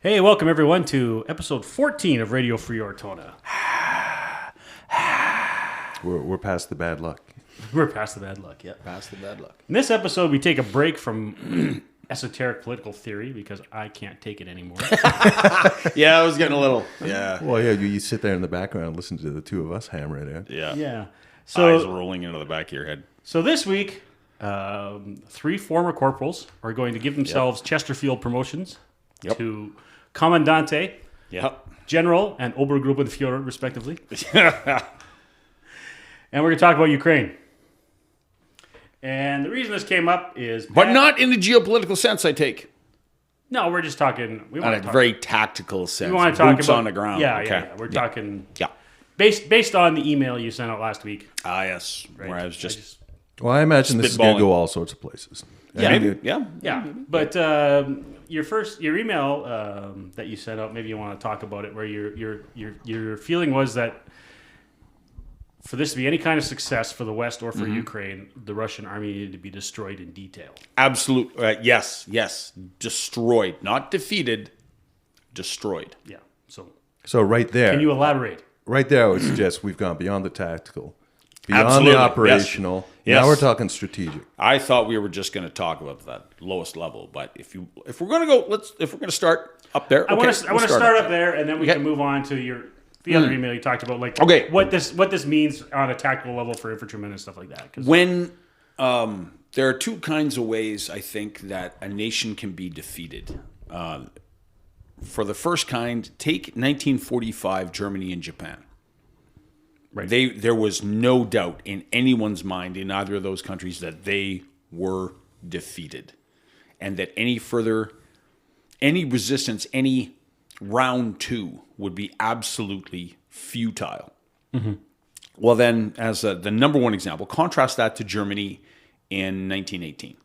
Hey, welcome everyone to episode 14 of Radio Free Ortona. We're past the bad luck. We're past the bad luck, yeah. Past the bad luck. In this episode, we take a break from esoteric political theory because I can't take it anymore. Yeah, I was getting a little. Yeah. Well, yeah, you sit there in the background and listen to the two of us hammer it out. Yeah. Yeah. Eyes So, rolling into the back of your head. so this week, three former corporals are going to give themselves Chesterfield promotions Yep. to Commandante, Yep. General, and Obergruppenführer, respectively. And we're going to talk about Ukraine. And the reason this came up is... But not in the geopolitical sense, I take. No, we're just talking... We In want a to talk, very tactical sense. we want to talk Boots about... on the ground. Yeah, okay. yeah. We're talking... Yeah. Based on the email you sent out last week. Ah, yes. Right? Where I was just Well, I imagine this is going Spitballing. to go all sorts of places. Yeah. maybe. Yeah. Yeah, but your email that you sent out, maybe you want to talk about it, where your feeling was that for this to be any kind of success for the West or for Ukraine, the Russian army needed to be destroyed in detail. Absolute. Yes. Yes. Destroyed. Not defeated. Destroyed. Yeah. So right there, Can you elaborate? right there, I would suggest we've gone beyond the tactical, beyond Absolutely, the yes. operational. Yes. Now we're talking strategic. I thought we were just going to talk about that lowest level, but if we're going to go, if we're going to start up there, I want okay, to we'll start up there, and then we Okay. can move on to the other email you talked about, like Okay. what this means on a tactical level for infantrymen and stuff like that. 'Cause When there are two kinds of ways I think that a nation can be defeated. For the first kind, take 1945 Germany and Japan. Right. There was no doubt in anyone's mind in either of those countries that they were defeated, and that any resistance, any round two would be absolutely futile. Well, then, as the number one example, contrast that to Germany in 1918,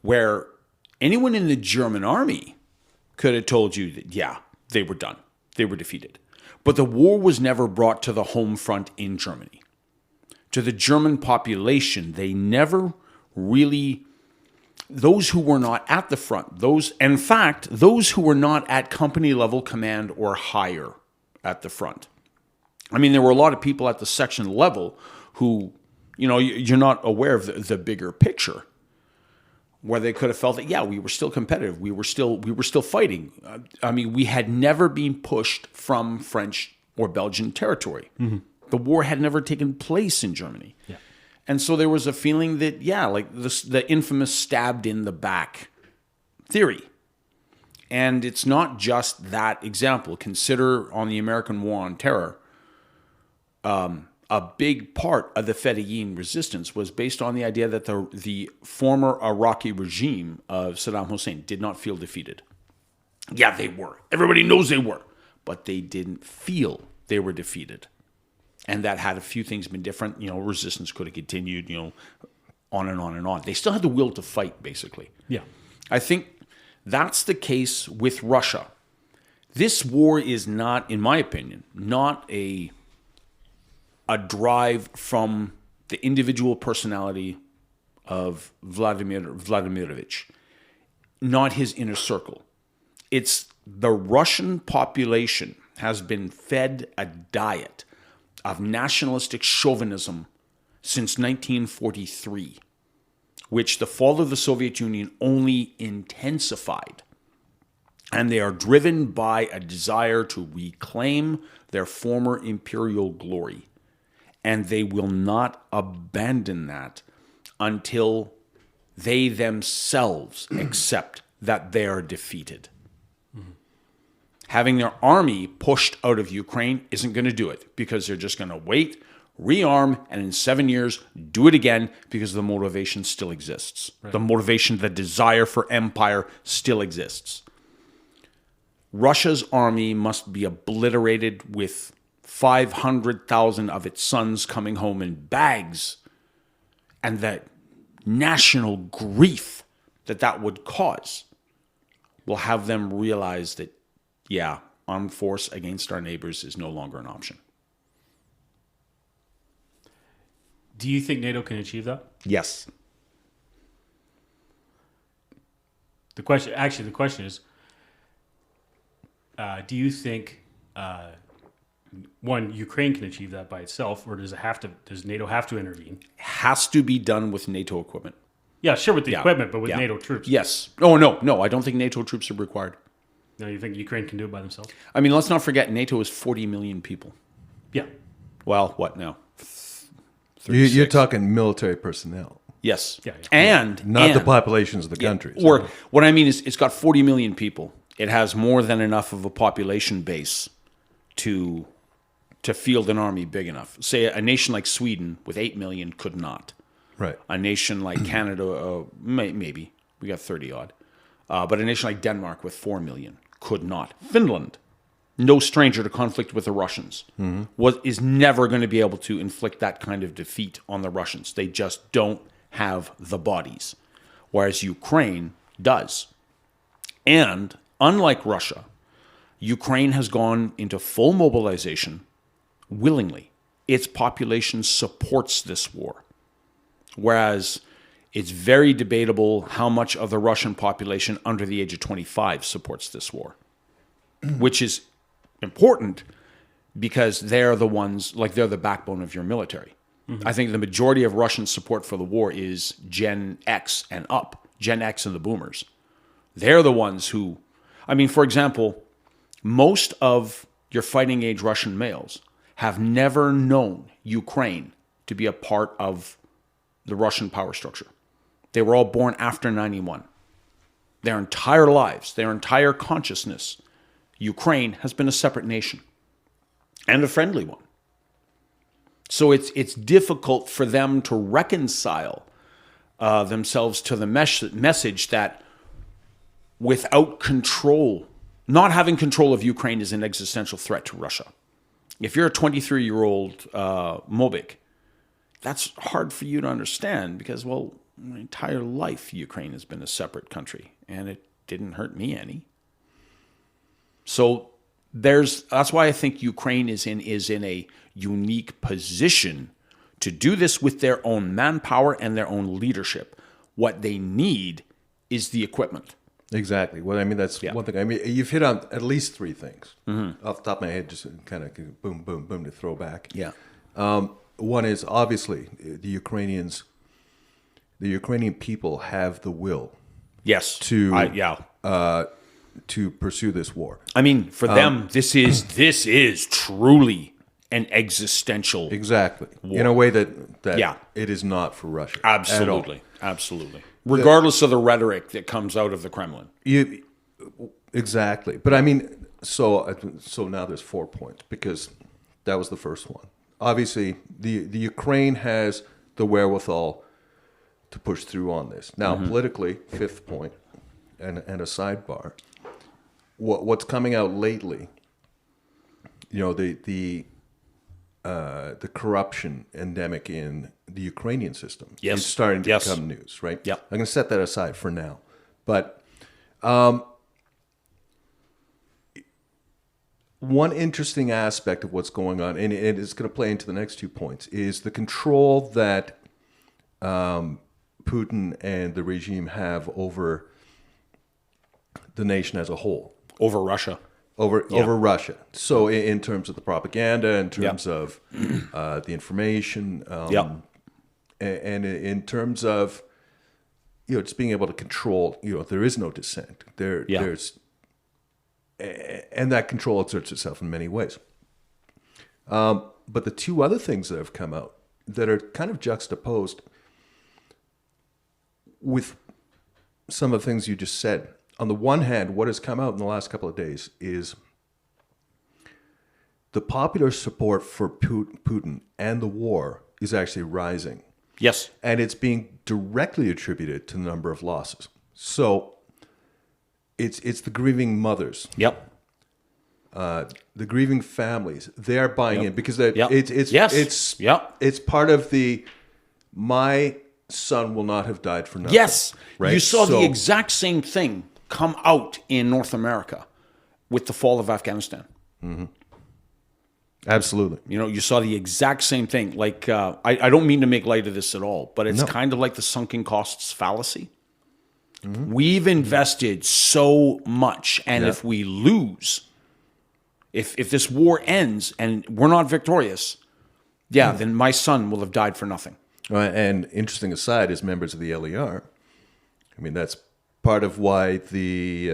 where anyone in the German army could have told you that, yeah, they were done. They were defeated. But the war was never brought to the home front in Germany. To the German population, they never really... Those who were not at the front, those who were not at company level command or higher at the front. I mean, there were a lot of people at the section level who, you're not aware of the bigger picture, where they could have felt that, yeah, we were still competitive. We were still fighting. I mean, we had never been pushed from French or Belgian territory. The war had never taken place in Germany. Yeah. And so there was a feeling that, yeah, like the infamous stabbed in the back theory. And it's not just that example. Consider on the American War on Terror, a big part of the Fedayeen resistance was based on the idea that the former Iraqi regime of Saddam Hussein did not feel defeated. Yeah, they were. Everybody knows they were. But they didn't feel they were defeated. And that had a few things been different. Resistance could have continued, on and on and on. They still had the will to fight, basically. Yeah. I think that's the case with Russia. This war is not, in my opinion, not a drive from the individual personality of Vladimirovich, not his inner circle. It's the Russian population has been fed a diet of nationalistic chauvinism since 1943, which the fall of the Soviet Union only intensified. And they are driven by a desire to reclaim their former imperial glory. And they will not abandon that until they themselves accept that they are defeated. Having their army pushed out of Ukraine isn't going to do it, because they're just going to wait, rearm, and in 7 years, do it again, because the motivation still exists. Right. The motivation, the desire for empire still exists. Russia's army must be obliterated with 500,000 of its sons coming home in bags, and that national grief that would cause will have them realize that, yeah, armed force against our neighbors is no longer an option. Do you think NATO can achieve that? Yes. The question is, do you think one, Ukraine can achieve that by itself, or does NATO have to intervene? Has to be done with NATO equipment. Yeah, sure, with the equipment, but with Yeah. NATO troops. Yes. Oh, no. I don't think NATO troops are required. No, you think Ukraine can do it by themselves? I mean, let's not forget NATO is 40 million people. Yeah. Well, what now? You're talking military personnel, Yes. Yeah. And not the populations of the countries. Or what I mean is, it's got 40 million people. It has more than enough of a population base to field an army big enough. Say a nation like Sweden with 8 million could not. Right. A nation like Canada, maybe we got 30 odd, but a nation like Denmark with 4 million could not. Finland, no stranger to conflict with the Russians, is never going to be able to inflict that kind of defeat on the Russians. They just don't have the bodies, whereas Ukraine does. And unlike Russia, Ukraine has gone into full mobilization willingly. Its population supports this war, whereas it's very debatable how much of the Russian population under the age of 25 supports this war, which is important because they're the ones, like they're the backbone of your military. I think the majority of Russian support for the war is Gen X and up, Gen X and the boomers. They're the ones who, I mean, for example, most of your fighting age Russian males have never known Ukraine to be a part of the Russian power structure. They were all born after 91. Their entire lives, their entire consciousness, Ukraine has been a separate nation and a friendly one. So it's difficult for them to reconcile themselves to the message that without control, not having control of Ukraine is an existential threat to Russia. If you're a 23-year-old Mobik, that's hard for you to understand because, well, my entire life Ukraine has been a separate country, and it didn't hurt me any. So that's why I think Ukraine is in a unique position to do this with their own manpower and their own leadership. What they need is the equipment. Exactly. Well, I mean, that's one thing. I mean, you've hit on at least three things off the top of my head, just kind of boom, boom, boom to throw back. Yeah. One is obviously the Ukrainian people have the will. Yes. To pursue this war. I mean, for them, this is truly an existential war. In a way that it is not for Russia. Absolutely. Regardless of the rhetoric that comes out of the Kremlin. Exactly. But I mean, so now there's 4 points because that was the first one. Obviously, the Ukraine has the wherewithal to push through on this. Now, politically, fifth point, and a sidebar. What's coming out lately? You know, the corruption endemic in the Ukrainian system is starting to become news, right? Yeah. I'm going to set that aside for now, but one interesting aspect of what's going on, and it's going to play into the next 2 points, is the control that Putin and the regime have over the nation as a whole. Over Russia. Over Russia. So in terms of the propaganda, in terms of the information, and in terms of just being able to control, there is no dissent. There's and that control exerts itself in many ways. But the two other things that have come out that are kind of juxtaposed with some of the things you just said. On the one hand, what has come out in the last couple of days is the popular support for Putin and the war is actually rising. Yes. And it's being directly attributed to the number of losses. So it's the grieving mothers. Yep. The grieving families. They are buying in because it's part of the my son will not have died for nothing. Yes. Right? You saw the exact same thing come out in North America with the fall of Afghanistan. Mm-hmm. Absolutely. You saw the exact same thing. Like, I don't mean to make light of this at all, but it's kind of like the sunken costs fallacy. Mm-hmm. We've invested so much, and if we lose, If this war ends and we're not victorious, then my son will have died for nothing. And interesting aside, as members of the LER, I mean, that's part of why the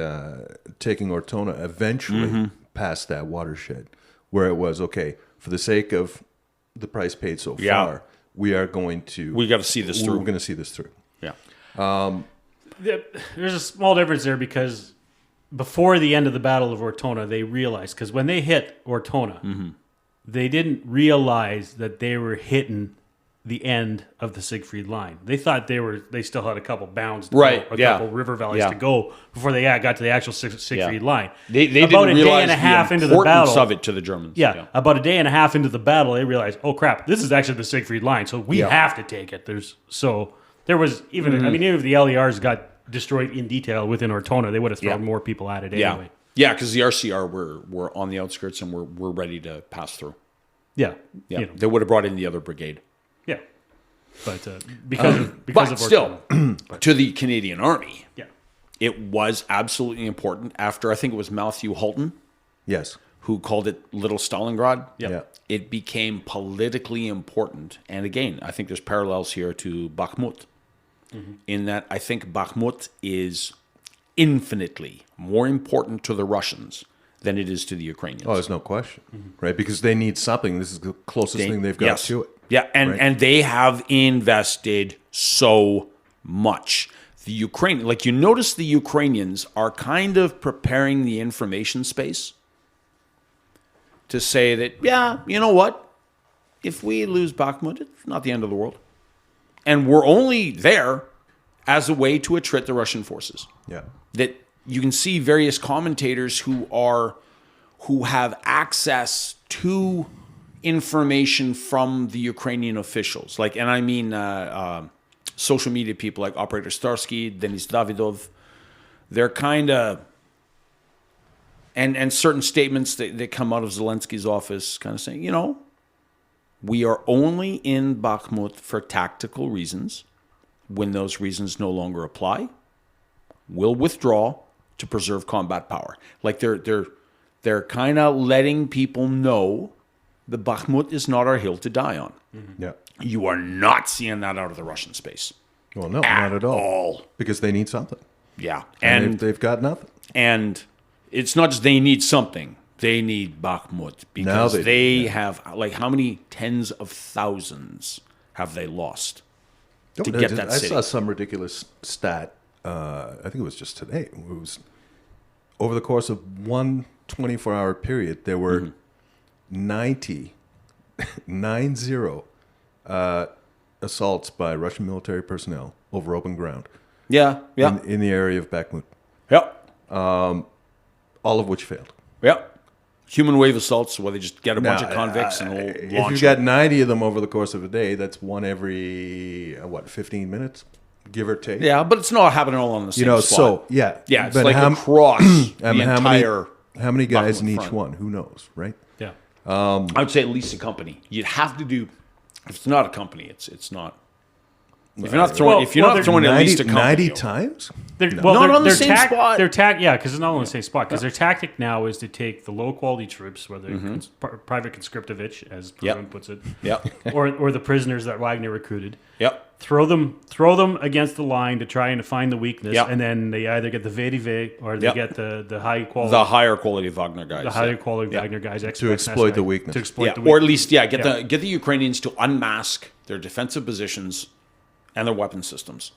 taking Ortona eventually passed that watershed, where it was, okay, for the sake of the price paid so far, we got to see this through. We're going to see this through. Yeah. There's a small difference there because before the end of the Battle of Ortona, they realized, because when they hit Ortona, they didn't realize that they were hitting the end of the Siegfried line. They thought they still had a couple bounds to go, couple river valleys to go before they got to the actual Siegfried line. They about didn't a realize day and a half the into the battle of it to the Germans. About a day and a half into the battle, they realized, oh crap, this is actually the Siegfried line, so we have to take it. There was even, I mean, even if the LERs got destroyed in detail within Ortona, they would have thrown more people at it anyway. Yeah, because the RCR were on the outskirts and we're ready to pass through. Yeah. They would have brought in the other brigade. Yeah. But because of still, Ortona. to the Canadian Army, Yeah. it was absolutely important after, I think it was Matthew Halton, Yes. who called it Little Stalingrad. Yeah. It became politically important. And again, I think there's parallels here to Bakhmut, in that I think Bakhmut is infinitely more important to the Russians than it is to the Ukrainians. Oh, there's no question, right? Because they need something. This is the closest thing they've got to it. Yeah, and they have invested so much. The Ukraine, like you notice, the Ukrainians are kind of preparing the information space to say that, you know what? If we lose Bakhmut, it's not the end of the world. And we're only there as a way to attrit the Russian forces. Yeah. That you can see various commentators who have access to information from the Ukrainian officials. Like, and I mean social media people like Operator Starsky, Denis Davidov. They're kind of, and certain statements that come out of Zelensky's office kind of saying, you know, we are only in Bakhmut for tactical reasons. When those reasons no longer apply, we'll withdraw to preserve combat power. Like they're kind of letting people know the Bakhmut is not our hill to die on. Yeah. You are not seeing that out of the Russian space. Well, no, not at all. Because they need something. Yeah. And they've got nothing. And it's not just they need something. They need Bakhmut because they have, like, how many tens of thousands have they lost to get that city? I saw some ridiculous stat. I think it was just today. It was over the course of one 24-hour period, there were 90 assaults by Russian military personnel over open ground. Yeah. In the area of Bakhmut. Yep. All of which failed. Yep. Human wave assaults where they just get a bunch of convicts and launch if you've got 90 of them over the course of a day, that's one every, 15 minutes, give or take? Yeah, but it's not happening all on the same spot. So, yeah. Yeah, it's like across the entire... How many guys in each one? Who knows, right? Yeah. I would say at least a company. You'd have to do... If it's not a company, it's not... If you're not throwing, at least a company... 90 times? Not on the same spot. Because it's not on the same spot. Because their tactic now is to take the low-quality troops, whether Private Conscriptovich, as Perun puts it, or the prisoners that Wagner recruited, throw them against the line to try and find the weakness, and then they either get the VDV or they get the high quality, the higher quality Wagner guys, Wagner guys to exploit the weakness, or at least get the Ukrainians to unmask their defensive positions and their weapon systems.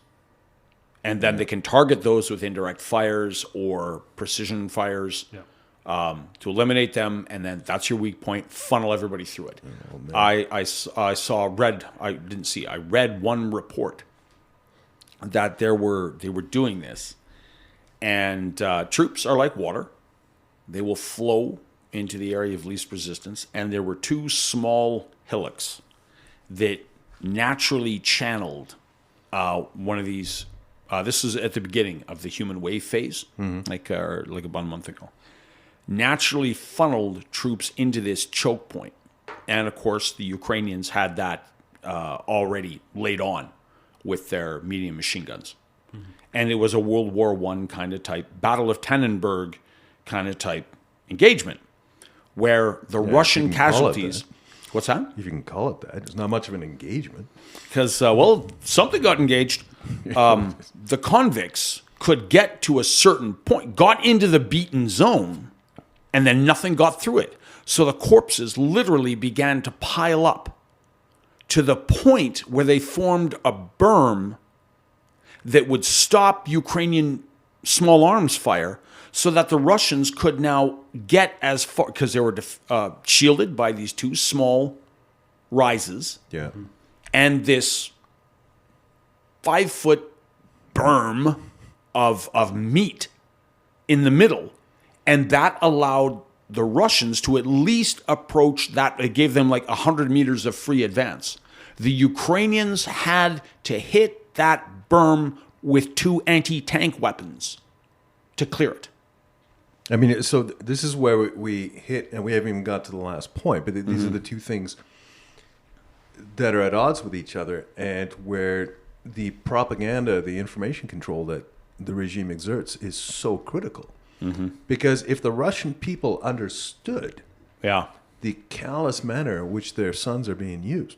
And then they can target those with indirect fires or precision fires to eliminate them. And then that's your weak point. Funnel everybody through it. I read one report that they were doing this. And troops are like water. They will flow into the area of least resistance. And there were two small hillocks that naturally channeled one of these. This is at the beginning of the human wave phase, like about a month ago. Naturally funneled troops into this choke point. And, of course, the Ukrainians had that already laid on with their medium machine guns. And it was a World War I kind of type, Battle of Tannenberg kind of type engagement. where the Russian you can call it casualties. that. What's that? If you can call it that, it's not much of an engagement. Because, something got engaged. The convicts could get to a certain point, got into the beaten zone, and then nothing got through it. So the corpses literally began to pile up to the point where they formed a berm that would stop Ukrainian small arms fire so that the Russians could now get as far, because they were shielded by these two small rises Yeah. and this 5-foot berm of meat in the middle. And that allowed the Russians to at least approach that. It gave them like 100 meters of free advance. The Ukrainians had to hit that berm with 2 anti-tank weapons to clear it. I mean, so this is where we hit, and we haven't even got to the last point, but these are the two things that are at odds with each other, and where the propaganda, the information control that the regime exerts is so critical. Because if the Russian people understood the callous manner in which their sons are being used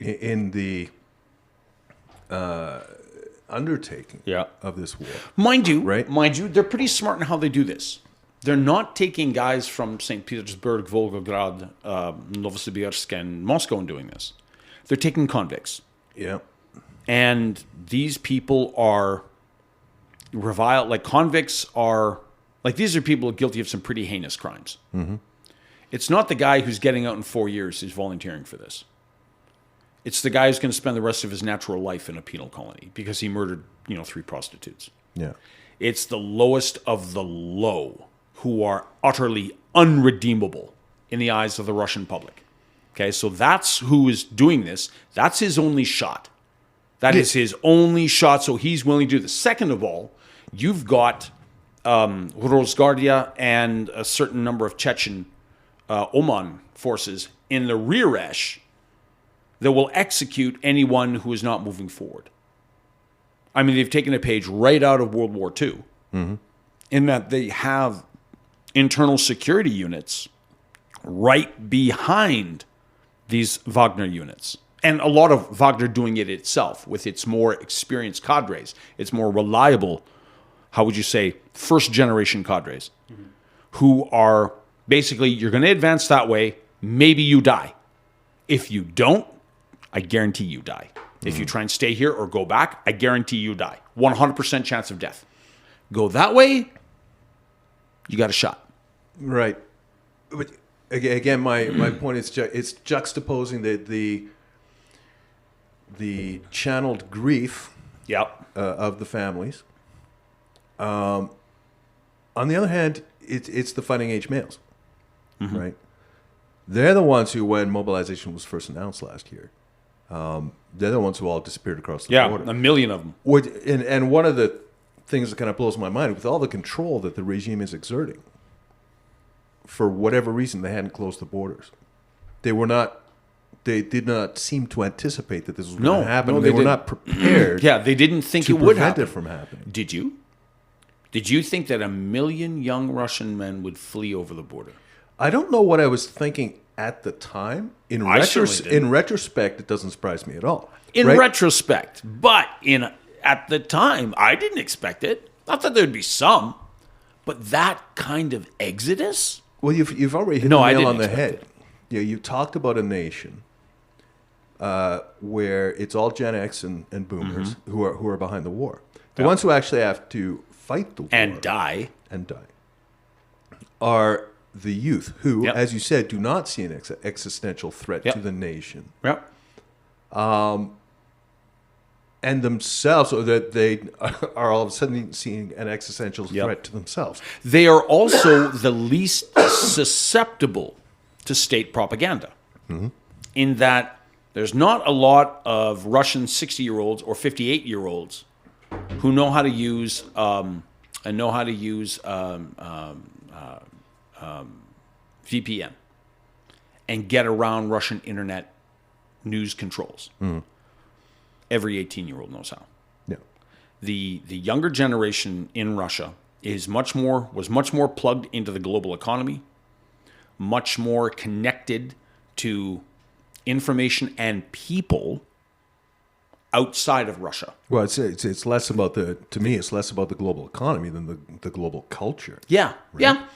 in the undertaking of this war. Mind you, Right? they're pretty smart in how they do this. They're not taking guys from St. Petersburg, Volgograd, Novosibirsk, and Moscow and doing this. They're taking convicts. Yeah. And these people are reviled, like convicts are, like these are people guilty of some pretty heinous crimes. It's not the guy who's getting out in 4 years who's volunteering for this. It's the guy who's going to spend the rest of his natural life in a penal colony because he murdered, 3 prostitutes. Yeah. It's the lowest of the low who are utterly unredeemable in the eyes of the Russian public. Okay, so that's who is doing this. That's his only shot. That is his only shot, so he's willing to do this. Second of all, you've got Rosguardia and a certain number of Chechen Oman forces in the rear esh that will execute anyone who is not moving forward. I mean, they've taken a page right out of World War II in that they have internal security units right behind these Wagner units. And a lot of Wagner doing it itself with its more experienced cadres, its more reliable, how would you say, first-generation cadres, who are basically, you're going to advance that way, maybe you die. If you don't, I guarantee you die. If you try and stay here or go back, I guarantee you die. 100% chance of death. Go that way, you got a shot. Right. But again, my point is it's juxtaposing the channeled grief of the families. On the other hand, it's the fighting age males, right? They're the ones who, when mobilization was first announced last year, they're the ones who all disappeared across the border. 1 million of them. And one of the things that kind of blows my mind, with all the control that the regime is exerting, for whatever reason, they hadn't closed the borders. They did not seem to anticipate that this was going to happen. They were not prepared. They didn't think to it would prevent happen. it from happening. Did you? Did you think that 1 million young Russian men would flee over the border? I don't know what I was thinking at the time. In retrospect, it doesn't surprise me at all. In retrospect, but at the time, I didn't expect it. I thought there'd be some, but that kind of exodus. Well, you've already hit the nail on the head. Yeah, you talked about a nation where it's all Gen X and boomers who are behind the war. The ones who actually have to fight the war and die are the youth who, as you said, do not see an existential threat to the nation. And themselves, so that they are all of a sudden seeing an existential threat to themselves. They are also the least susceptible to state propaganda, in that there's not a lot of Russian 60-year-olds or 58-year-olds who know how to use VPN and get around Russian internet news controls. Every 18-year-old knows how. Yeah. The younger generation in Russia was much more plugged into the global economy, much more connected to information and people outside of Russia. Well, it's less about to me, it's less about the global economy than the global culture. Yeah, yeah.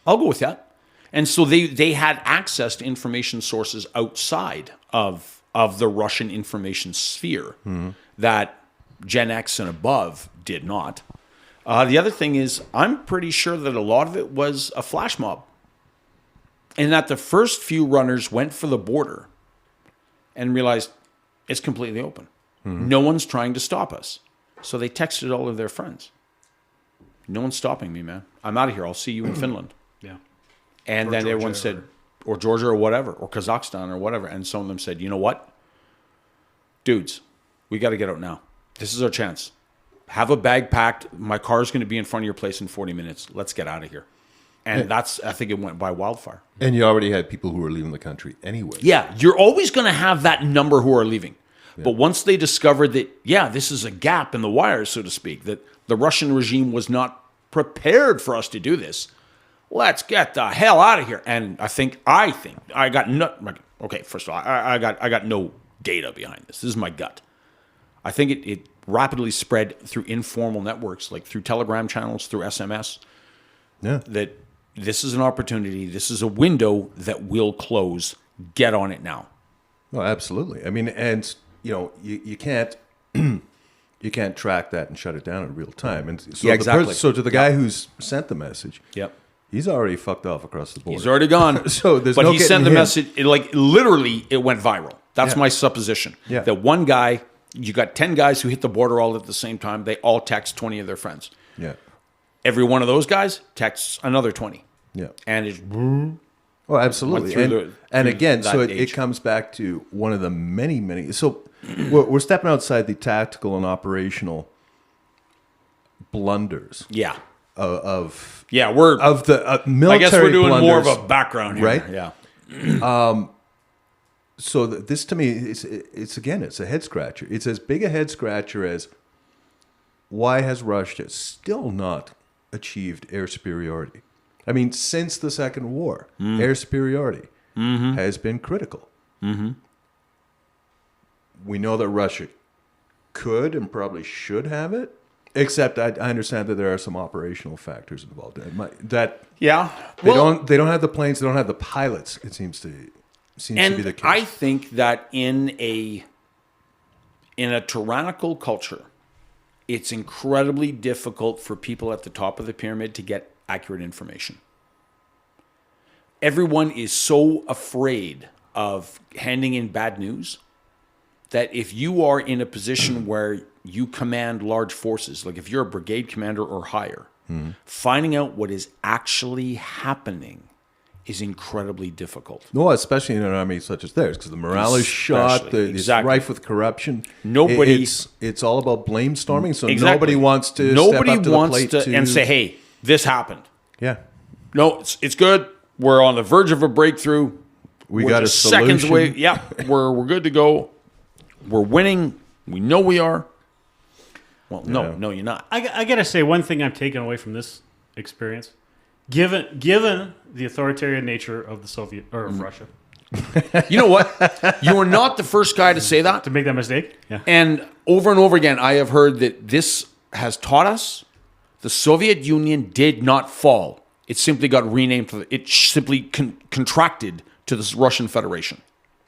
I'll go with that. And so they had access to information sources outside of the Russian information sphere that Gen X and above did not. The other thing is, I'm pretty sure that a lot of it was a flash mob. And that the first few runners went for the border and realized it's completely open. No one's trying to stop us. So they texted all of their friends. No one's stopping me, man. I'm out of here. I'll see you in Finland. Yeah. And then everyone said, or Georgia or whatever, or Kazakhstan or whatever. And some of them said, you know what? Dudes, we got to get out now. This is our chance. Have a bag packed. My car's going to be in front of your place in 40 minutes. Let's get out of here. And I think it went by wildfire. And you already had people who were leaving the country anyway. Yeah, you're always going to have that number who are leaving. Yeah. But once they discovered that, this is a gap in the wires, so to speak, that the Russian regime was not prepared for us to do this, let's get the hell out of here. And I think I got no. Okay, first of all, I got no data behind this. This is my gut. I think it rapidly spread through informal networks, like through Telegram channels, through SMS. Yeah. That this is an opportunity. This is a window that will close. Get on it now. Oh, absolutely. I mean, and you can't you can't track that and shut it down in real time. And so exactly. So to the guy who's sent the message, he's already fucked off across the border. He's already gone. So there's but no he sent the him. message. Literally, it went viral. That's my supposition. Yeah. That one guy, you got 10 guys who hit the border all at the same time. They all text 20 of their friends. Yeah. Every one of those guys texts another 20. Yeah. And it's Oh, absolutely. through Again, so that it comes back to one of the many. So we're stepping outside the tactical and operational blunders. Yeah. Of the military. I guess we're doing blunders, more of a background here, right? Yeah. So this to me, it's a head scratcher. It's as big a head scratcher as why has Russia still not achieved air superiority? I mean, since the Second War, air superiority has been critical. We know that Russia could and probably should have it, except I understand that there are some operational factors involved. They don't have the planes, they don't have the pilots. It seems to be the case. I think that in a tyrannical culture, it's incredibly difficult for people at the top of the pyramid to get accurate information. Everyone is so afraid of handing in bad news that if you are in a position where you command large forces, like if you're a brigade commander or higher, finding out what is actually happening is incredibly difficult. No, especially in an army such as theirs, because the morale is shot, it's rife with corruption. It's all about blame storming, so nobody wants to step up to the plate and say, hey, this happened. Yeah. No, it's good. We're on the verge of a breakthrough. We're got a solution. Seconds away. Yeah, we're good to go. We're winning. We know we are. Well, no, you're not. I got to say, one thing I'm taking away from this experience, given the authoritarian nature of the Soviet or of Russia, you know what? You are not the first guy to say that. to make that mistake. Yeah. And over again, I have heard that this has taught us the Soviet Union did not fall. It simply got renamed. It simply contracted to the Russian Federation.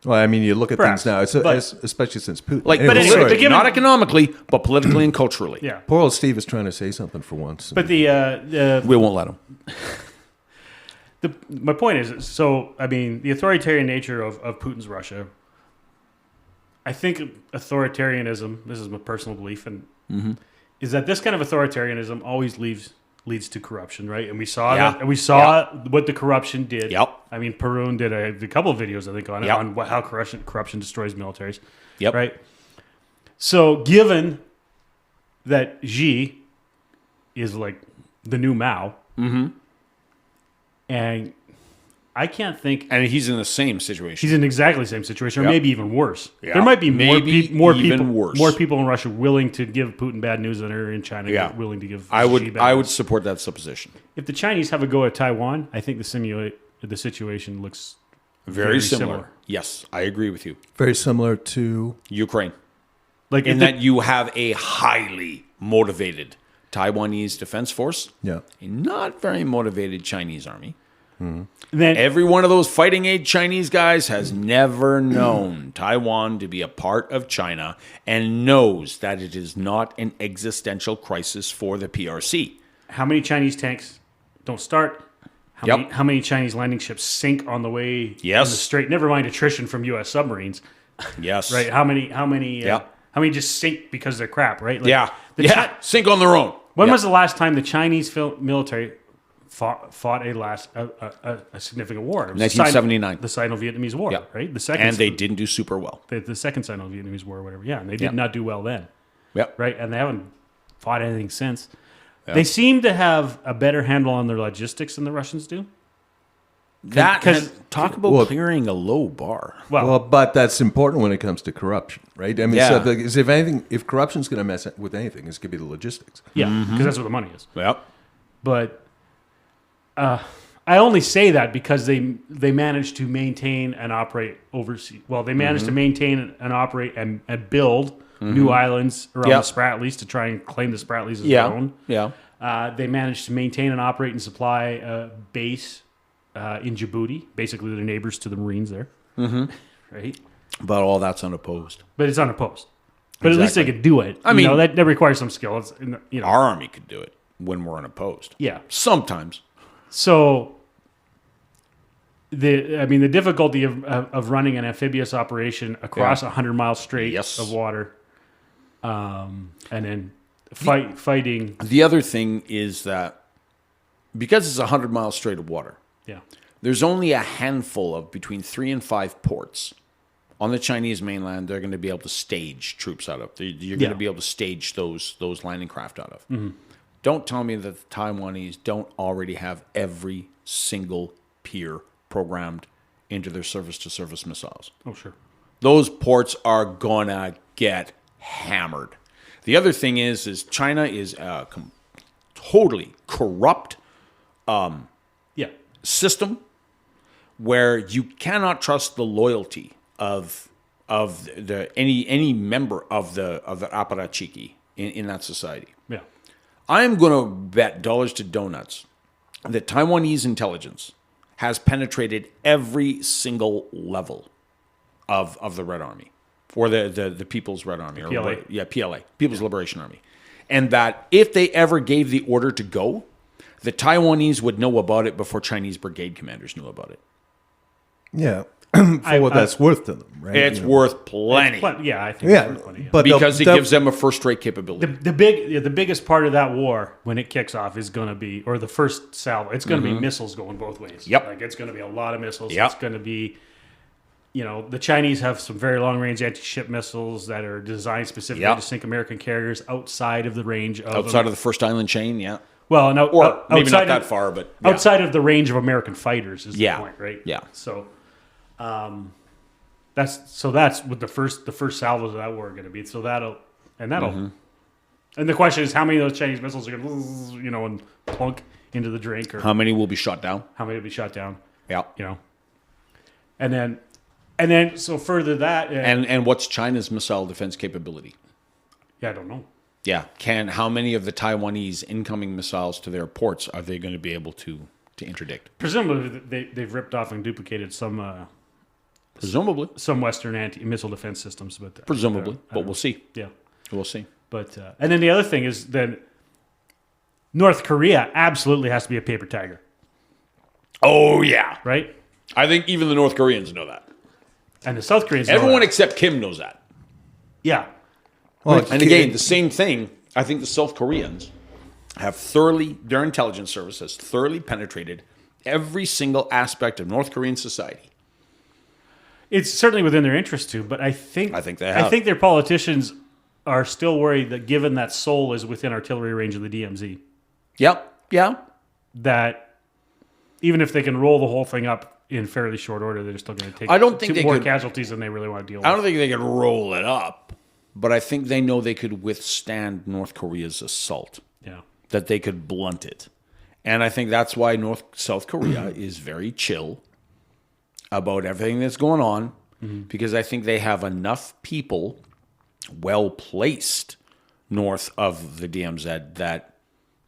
Well, I mean, you look at Perhaps, things now, especially since Putin. Not economically, but politically and culturally. Yeah. Poor old Steve is trying to say something for once. But we won't let him. My point is, so I mean, the authoritarian nature of Putin's Russia. I think authoritarianism. This is my personal belief, and is that this kind of authoritarianism always leads to corruption, right? And we saw that, and we saw what the corruption did. Yep. I mean, Perun did a couple of videos, I think, on it, on how corruption destroys militaries. Yep. Right. So, given that Xi is like the new Mao, and I can't think. And he's in the same situation. He's in exactly the same situation, or maybe even worse. Yep. There might be more people in Russia willing to give Putin bad news than are in China willing to give Xi bad news. I would support that supposition. If the Chinese have a go at Taiwan, I think the the situation looks Very similar. Yes, I agree with you. Very similar to Ukraine. Like In that you have a highly motivated Taiwanese defense force, yeah. a not very motivated Chinese army. then Every one of those fighting age Chinese guys has never known Taiwan to be a part of China and knows that it is not an existential crisis for the PRC. how many Chinese tanks don't start? How many Chinese landing ships sink on the way Yes. in the strait? Never mind attrition from U.S. submarines, Yes. right? How many Yep. how many just sink because they're crap, right? Like, Yeah. the Yeah. Chi- Sink on their own. when Yeah. was the last time the Chinese military fought a significant war? It was 1979. the Sino-Vietnamese War, Yeah. right? The second, And they didn't do super well. the second Sino-Vietnamese War, or whatever. Yeah, and they did Yeah. not do well then, Yep. right? And they haven't fought anything since. They seem to have a better handle on their logistics than the Russians do. That 'Cause- talk about Well- clearing a low bar. Well, but that's important when it comes to corruption, right? I mean, Yeah. so because if anything, if corruption's going to mess with anything, it's going to be the logistics. Yeah, because that's where the money is. Yep. But I only say that because they managed to maintain and operate overseas. Well, they managed to maintain and operate and build new islands around Yeah. the Spratlys to try and claim the Spratlys as Yeah. their own. Yeah. They managed to maintain and operate and supply a base in Djibouti, basically their neighbors to the Marines there. Right? But all that's unopposed. But it's unopposed. But at least they Exactly. could do it. I mean- that requires some skill. It's, Our army could do it when we're unopposed. yeah. Sometimes. So, the difficulty of running an amphibious operation across 100-mile strait Yes. of water, and then fighting. The other thing is that because it's 100 miles straight of water, Yeah, there's only a handful of between 3 and 5 ports on the Chinese mainland they're going to be able to stage troops out of. You're going to be able to stage those landing craft out of. Don't tell me that the Taiwanese don't already have every single pier programmed into their surface-to-surface missiles. oh sure. Those ports are gonna get hammered. The other thing is China is a totally corrupt Yeah, system where you cannot trust the loyalty of any member of the apparatchiki in that society. yeah. I am going to bet dollars to donuts that Taiwanese intelligence has penetrated every single level of the Red Army or the People's Red Army. PLA. Or PLA, People's Liberation Army. And that if they ever gave the order to go, the Taiwanese would know about it before Chinese brigade commanders knew about it. Yeah, for what that's worth to them, right? It's You know. worth plenty. Yeah, I think. Yeah, it's plenty, yeah. but Because it they'll- gives them a first-rate capability. the biggest part of that war when it kicks off is going to be, or the first salvo, it's going to be missiles going both ways. Yep. Like it's going to be a lot of missiles. Yep. It's going to be, the Chinese have some very long range anti-ship missiles that are designed specifically Yep. to sink American carriers outside of the range of Outside of the first island chain, yeah. well, no, Or maybe outside not that of, far, but yeah. outside of the range of American fighters is Yeah. the point, right? Yeah. So, that's what the first salvos of that war are going to be. So that'll. Mm-hmm. And the question is, how many of those Chinese missiles are going to, and plunk into the drink, or How many will be shot down? how many will be shot down? Yeah. And then so further that, And what's China's missile defense capability? I don't know. Yeah. How many of the Taiwanese incoming missiles to their ports are they going to be able to interdict? Presumably, they've ripped off and duplicated some Presumably. Western anti-missile defense systems, but Presumably. But we'll see. yeah. We'll see. But and then the other thing is then North Korea absolutely has to be a paper tiger, Oh, yeah. right? I think even the North Koreans know that. And the South Koreans, know Everyone that. except Kim knows that. Yeah, Well, And again, the same thing, I think the South Koreans have their intelligence service has thoroughly penetrated every single aspect of North Korean society. it's certainly within their interest to. But I think they have. I think their politicians are still worried that given that Seoul is within artillery range of the DMZ, Yep. Yeah. that even if they can roll the whole thing up in fairly short order, they're still going to take I don't think they more could- casualties than they really want to deal I with. don't think they could roll it up, but I think they know they could withstand North Korea's assault, Yeah. that they could blunt it. And I think that's why South Korea is very chill about everything that's going on, because I think they have enough people well placed north of the DMZ that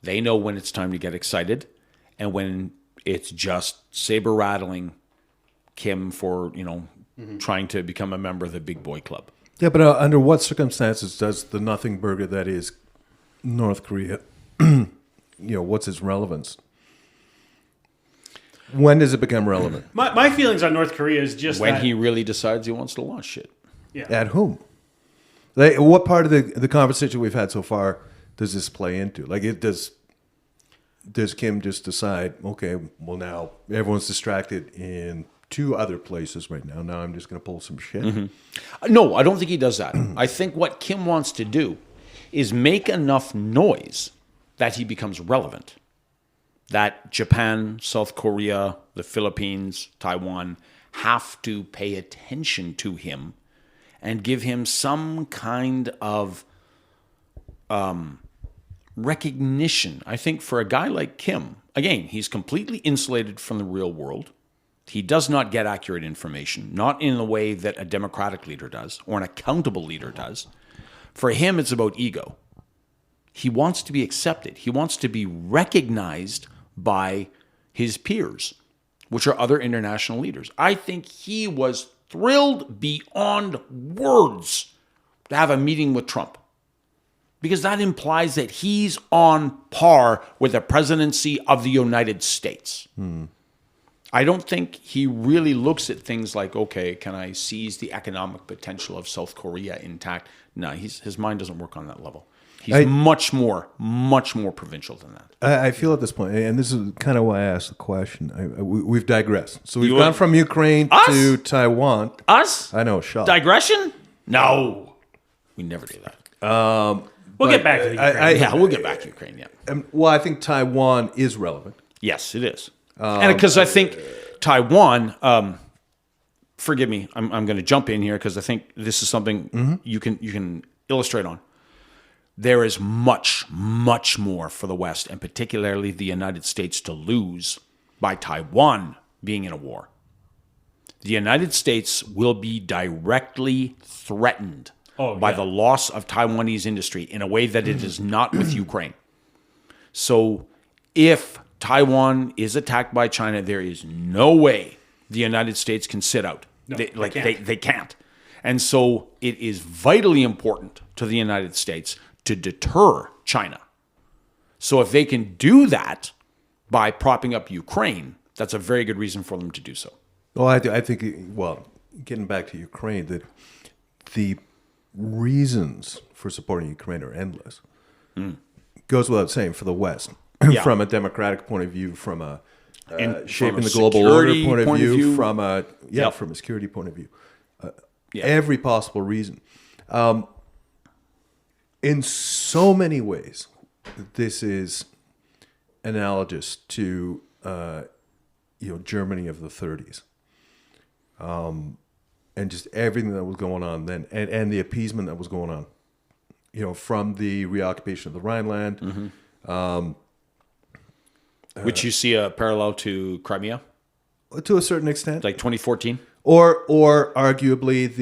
they know when it's time to get excited and when it's just saber rattling Kim for, trying to become a member of the big boy club. Yeah, but under what circumstances does the nothing burger that is North Korea, what's its relevance? When does it become relevant? My feelings on North Korea is just When that, he really decides he wants to launch shit. At whom? Like, what part of the conversation we've had so far does this play into? Like, does Kim just decide, okay, well, now everyone's distracted in 2 other places right now. Now I'm just going to pull some shit. No, I don't think he does that. I think what Kim wants to do is make enough noise that he becomes relevant. That Japan, South Korea, the Philippines, Taiwan have to pay attention to him and give him some kind of recognition. I think for a guy like Kim, again, he's completely insulated from the real world. He does not get accurate information, not in the way that a democratic leader does or an accountable leader does. For him, it's about ego. He wants to be accepted. He wants to be recognized by his peers, which are other international leaders. I think he was thrilled beyond words to have a meeting with Trump, because that implies that he's on par with the presidency of the United States. I don't think he really looks at things like, okay, can I seize the economic potential of South Korea intact? No, his mind doesn't work on that level. He's much more provincial than that. I feel at this point, and this is kind of why I asked the question, we've digressed. So we've gone from Ukraine to Taiwan. Us? I know, shock. Digression? No. We never do that. we'll get back to the Ukraine. We'll get back to Ukraine, yeah. Well, I think Taiwan is relevant. Yes, it is. And because I think Taiwan, forgive me, I'm going to jump in here because I think this is something you can illustrate on. There is much, much more for the West, and particularly the United States, to lose by Taiwan being in a war. The United States will be directly threatened by the loss of Taiwanese industry in a way that it is not with Ukraine. So if Taiwan is attacked by China, there is no way the United States can sit out. No, they can't. And so it is vitally important to the United States to deter China. So if they can do that by propping up Ukraine, that's a very good reason for them to do so. Well, I think, getting back to Ukraine, that the reasons for supporting Ukraine are endless. Goes without saying for the West. From a democratic point of view, from a shaping the global order point of view, from a security point of view. Every possible reason. In so many ways, this is analogous to Germany of the 30s, and just everything that was going on then, and the appeasement that was going on, from the reoccupation of the Rhineland, which you see a parallel to Crimea, to a certain extent, like 2014, or arguably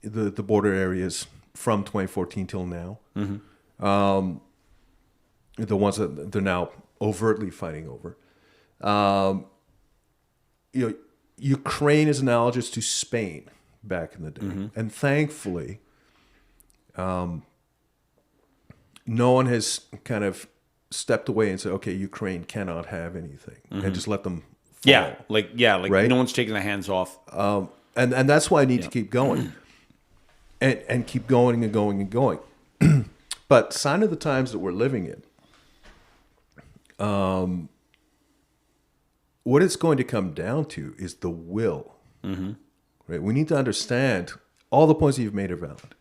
the border areas from 2014 till now, the ones that they're now overtly fighting over. Ukraine is analogous to Spain back in the day, and thankfully, no one has kind of stepped away and said, "Okay, Ukraine cannot have anything," and just let them fall. Right? No one's taking their hands off. And that's why I need to keep going. And keep going and going and going. But sign of the times that we're living in, what it's going to come down to is the will. Right? We need to understand all the points that you've made are valid.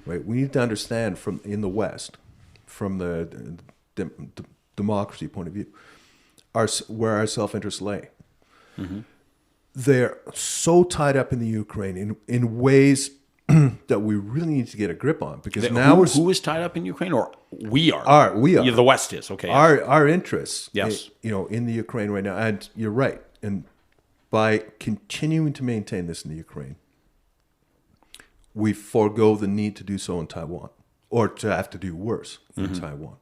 Right? We need to understand from in the West, from the democracy point of view, where our self-interests lay. They're so tied up in the Ukraine in ways that we really need to get a grip on, because now who is tied up in Ukraine, or we are? We are. Yeah, the West is. Okay. Our interests, Yes. in the Ukraine right now, and you're right. And by continuing to maintain this in the Ukraine, we forego the need to do so in Taiwan, or to have to do worse in Taiwan.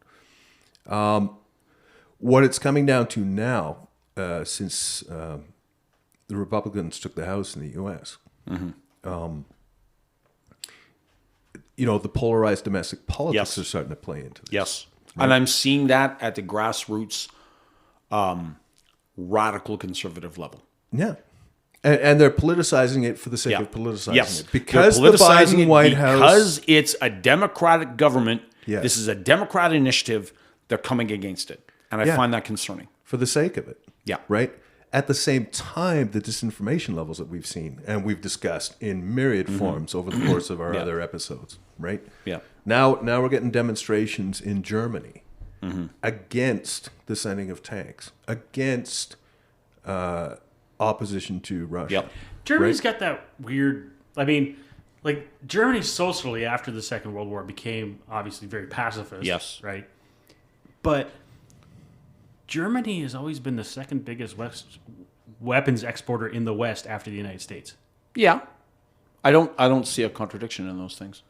What it's coming down to now, since the Republicans took the House in the U.S., the polarized domestic politics are starting to play into this. Yes. Right? And I'm seeing that at the grassroots, radical conservative level. Yeah. And they're politicizing it for the sake of politicizing it. Because the Biden White House... Because it's a Democratic government. Yes. This is a Democratic initiative. They're coming against it. And I find that concerning. For the sake of it. Yeah. Right? At the same time, the disinformation levels that we've seen and we've discussed in myriad forms over the course of our other episodes, right? Yeah. Now we're getting demonstrations in Germany against the sending of tanks, against opposition to Russia. Yep. Germany's got that weird. I mean, like Germany socially after the Second World War became obviously very pacifist. Yes. Right. But Germany has always been the second biggest weapons exporter in the West after the United States. Yeah. I don't see a contradiction in those things.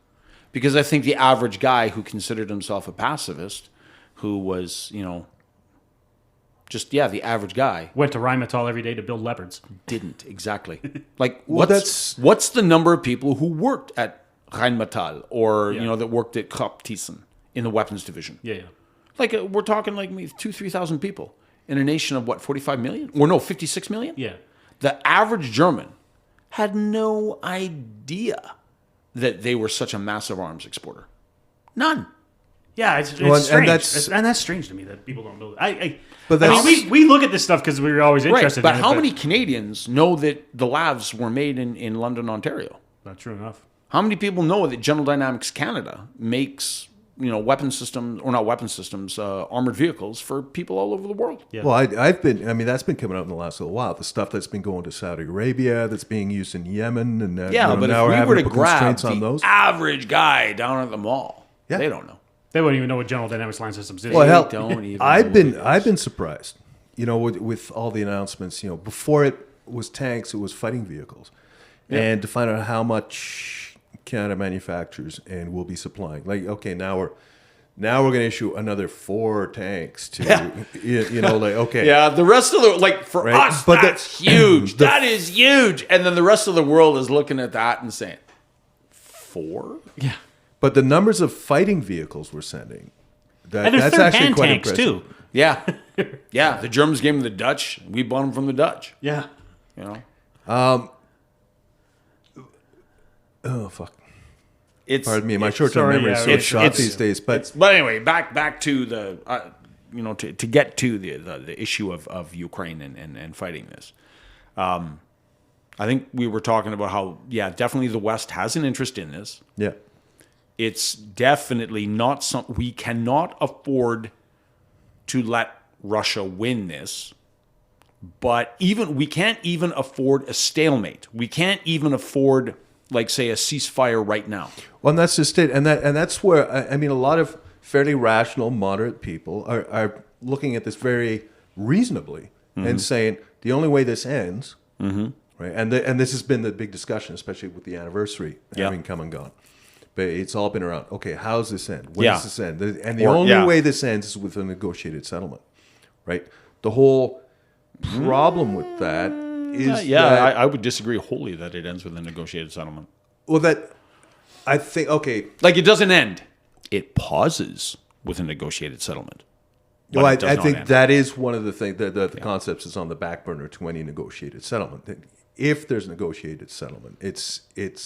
Because I think the average guy who considered himself a pacifist, who was, the average guy. Went to Rheinmetall every day to build leopards. Didn't, exactly. Like, Well, what's the number of people who worked at Rheinmetall or, that worked at Koptisen in the weapons division? Yeah. Like, we're talking like 2,000-3,000 people in a nation of, 45 million? Or no, 56 million? Yeah. The average German had no idea that they were such a massive arms exporter. None. Yeah, it's strange. And that's strange to me that people don't know that. We look at this stuff because we're always interested but in it. How many Canadians know that the lavs were made in London, Ontario? Not true enough. How many people know that General Dynamics Canada makes weapon systems, or not weapon systems, armored vehicles for people all over the world? Yeah. Well, that's been coming out in the last little while. The stuff that's been going to Saudi Arabia, that's being used in Yemen, and but now if we're we having were to put grab constraints on the those. average guy down at the mall, they don't know. They wouldn't even know what General Dynamics Line Systems is. Well, hell, don't even I've know I've been surprised, with all the announcements. Before it was tanks, it was fighting vehicles, and to find out how much Canada manufactures and will be supplying. Like, okay, now we're going to issue another 4 tanks to, okay. Yeah, the rest of the, for us, but that's huge. That is huge. And then the rest of the world is looking at that and saying, 4? Yeah. But the numbers of fighting vehicles we're sending, And they're that's actually third-hand quite tanks, impressive. too. Yeah. Yeah, the Germans gave them the Dutch. We bought them from the Dutch. Yeah. Oh, fuck. Pardon me, my short-term memory is so shot these days. But anyway, back to the to get to the issue of Ukraine and fighting this. I think we were talking about how definitely the West has an interest in this. yeah, It's definitely not something we cannot afford to let Russia win this. But we can't even afford a stalemate. We can't even afford, say, a ceasefire right now. well, and that's just it, and that's where a lot of fairly rational, moderate people are looking at this very reasonably and saying the only way this ends, right? And this has been the big discussion, especially with the anniversary having come and gone. But it's all been around. Okay, how's this end? When does this end? And the only way this ends is with a negotiated settlement, right? The whole problem with that is I would disagree wholly that it ends with a negotiated settlement. well, that I think It doesn't end. It pauses with a negotiated settlement. Well, I it does not think end. that is one of the things that the concepts is on the back burner to any negotiated settlement. That if there's negotiated settlement, it's going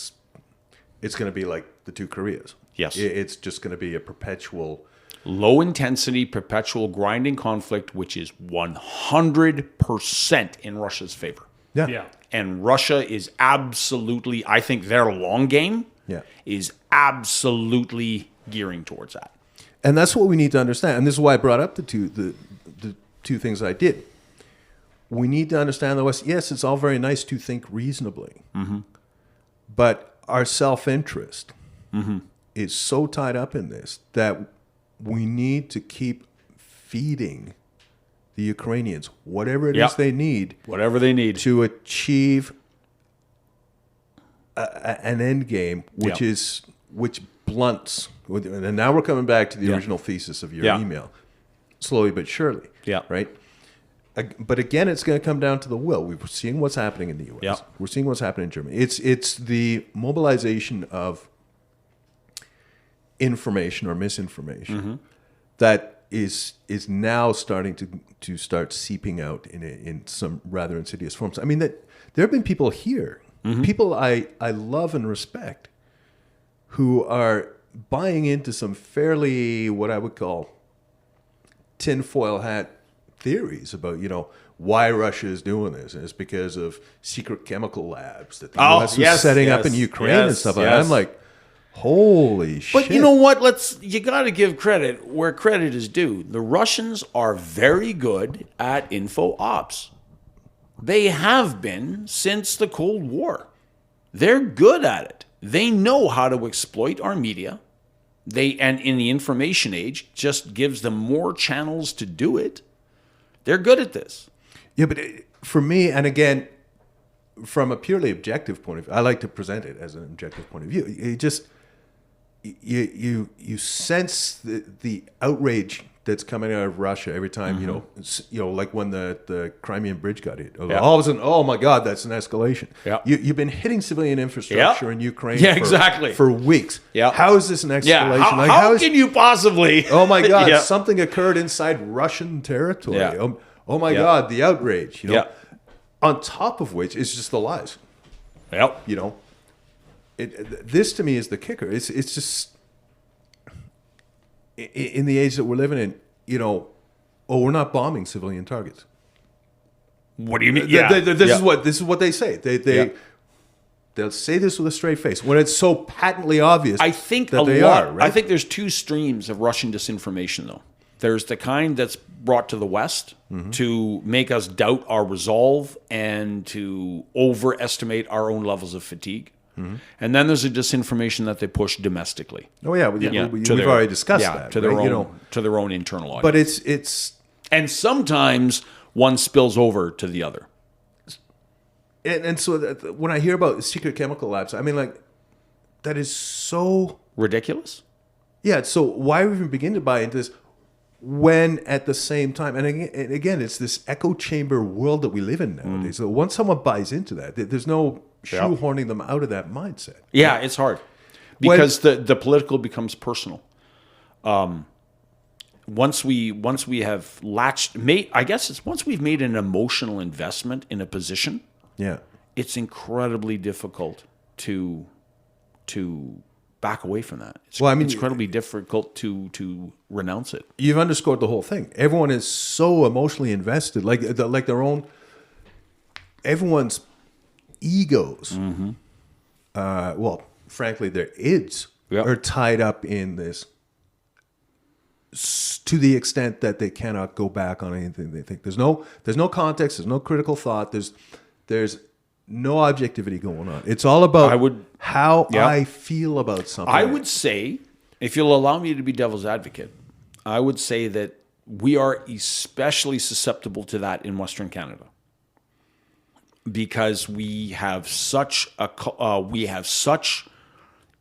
to be like the 2 Koreas. Yes. It's just going to be a perpetual Low intensity, perpetual grinding conflict, which is 100% in Russia's favor. Yeah. And Russia is absolutely, I think their long game is absolutely gearing towards that. And that's what we need to understand. And this is why I brought up the two things I did. We need to understand the West. Yes, it's all very nice to think reasonably. But our self-interest is so tied up in this that we need to keep feeding the Ukrainians whatever it is they need, whatever they need to achieve an end game, which blunts. And now we're coming back to the original thesis of your email, slowly but surely. Yeah. Right. But again, it's going to come down to the will. We're seeing what's happening in the U.S. Yeah. We're seeing what's happening in Germany. It's the mobilization of information or misinformation that is now starting to start seeping out in some rather insidious forms. I mean, that there have been people here, people I love and respect, who are buying into some fairly what I would call tinfoil hat theories about, why Russia is doing this. And it's because of secret chemical labs that the U.S. is setting up in Ukraine and stuff like that. I'm like, holy shit. But you know what? You got to give credit where credit is due. The Russians are very good at info ops. They have been since the Cold War. They're good at it. They know how to exploit our media. And in the information age, just gives them more channels to do it. They're good at this. Yeah, but for me, and again, from a purely objective point of view, I like to present it as an objective point of view. You just you sense the outrage that's coming out of Russia every time, like when the Crimean Bridge got hit. All of a sudden, oh my God, that's an escalation. Yeah. You've been hitting civilian infrastructure in Ukraine for weeks. Yeah. How is this an escalation? Yeah. How can you possibly? Oh my God, something occurred inside Russian territory. Yeah. Oh my God, the outrage. On top of which is just the lies. Yep. This to me is the kicker. It's just in the age that we're living in. We're not bombing civilian targets. What do you mean? This is what they say. They'll say this with a straight face when it's so patently obvious. I think that they are. Right? I think there's two streams of Russian disinformation, though. There's the kind that's brought to the West to make us doubt our resolve and to overestimate our own levels of fatigue. And then there's a disinformation that they push domestically. Oh yeah, we've already discussed that. To their own internal audience. But it's and sometimes one spills over to the other. And so when I hear about secret chemical labs, I mean, like, that is so ridiculous. Yeah. So why even begin to buy into this when at the same time, and again, it's this echo chamber world that we live in nowadays. So once someone buys into that, there's no shoehorning them out of that mindset. Yeah, it's hard because the political becomes personal. Once we have once we've made an emotional investment in a position, it's incredibly difficult to back away from that. It's incredibly difficult to renounce it. You've underscored the whole thing. Everyone is so emotionally invested, like their own, everyone's egos. Frankly, their ids are tied up in this to the extent that they cannot go back on anything they think. There's no context. There's no critical thought. There's no objectivity going on. It's all about how I feel about something. I would say, if you'll allow me to be devil's advocate, I would say that we are especially susceptible to that in Western Canada because we have such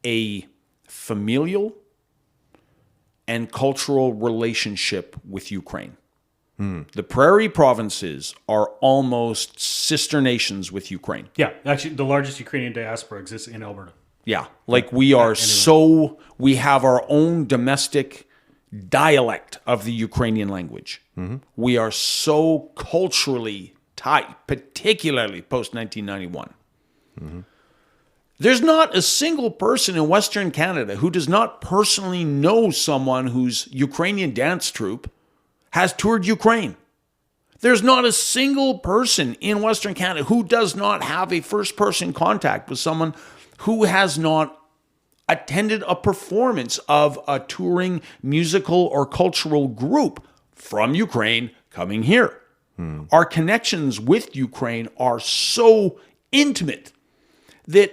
a familial and cultural relationship with Ukraine. The prairie provinces are almost sister nations with Ukraine. Yeah, actually, the largest Ukrainian diaspora exists in Alberta. Yeah, like we have our own domestic dialect of the Ukrainian language. We are so culturally tied, particularly post-1991. There's not a single person in Western Canada who does not personally know someone whose Ukrainian dance troupe has toured Ukraine. There's not a single person in Western Canada who does not have a first-person contact with someone who has not attended a performance of a touring musical or cultural group from Ukraine coming here. Our connections with Ukraine are so intimate that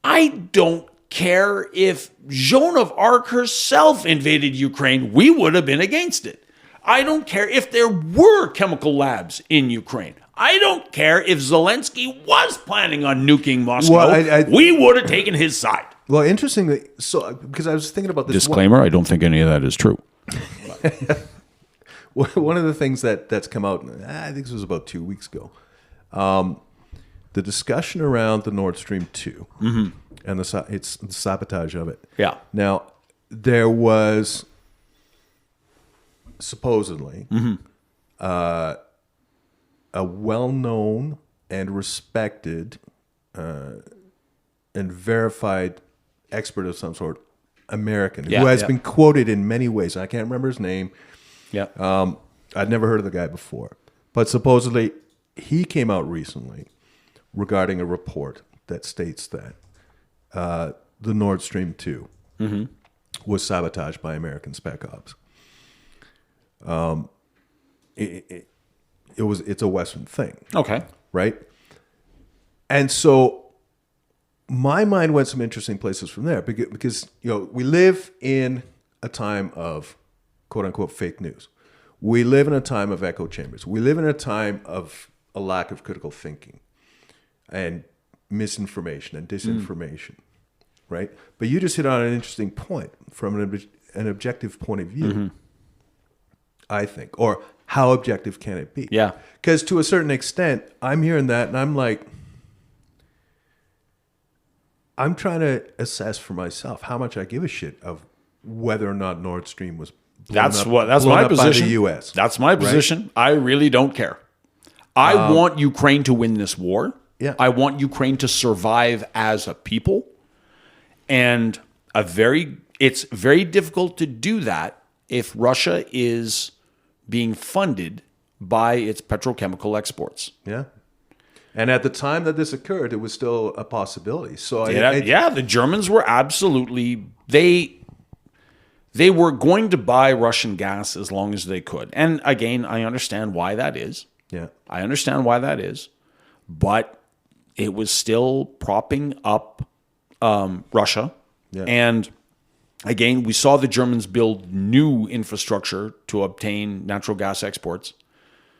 I don't care if Joan of Arc herself invaded Ukraine. We would have been against it. I don't care if there were chemical labs in Ukraine. I don't care if Zelensky was planning on nuking Moscow. Well, we would have taken his side. Well, interestingly, so because I was thinking about this. Disclaimer, I don't think any of that is true. One of the things that's come out, I think this was about 2 weeks ago, the discussion around the Nord Stream 2 and the sabotage of it. Yeah. Now, there was supposedly a well-known and respected and verified expert of some sort, American, who has been quoted in many ways. I can't remember his name. Yeah. I'd never heard of the guy before. But supposedly, he came out recently regarding a report that states that the Nord Stream 2 was sabotaged by American spec ops. It's a Western thing. Okay. Right? And so my mind went some interesting places from there because we live in a time of quote unquote fake news. We live in a time of echo chambers. We live in a time of a lack of critical thinking and misinformation and disinformation, right? But you just hit on an interesting point from an objective point of view, I think. Or how objective can it be? Yeah. Because to a certain extent, I'm hearing that and I'm like, I'm trying to assess for myself how much I give a shit of whether or not Nord Stream was That's blown my up position. by the U.S. That's my position. I really don't care. I want Ukraine to win this war. Yeah. I want Ukraine to survive as a people. And it's very difficult to do that if Russia is being funded by its petrochemical exports. Yeah. And at the time that this occurred, it was still a possibility. So the Germans were absolutely they were going to buy Russian gas as long as they could. And again, I understand why that is. Yeah. I understand why that is. But it was still propping up Russia. Yeah. And again, we saw the Germans build new infrastructure to obtain natural gas exports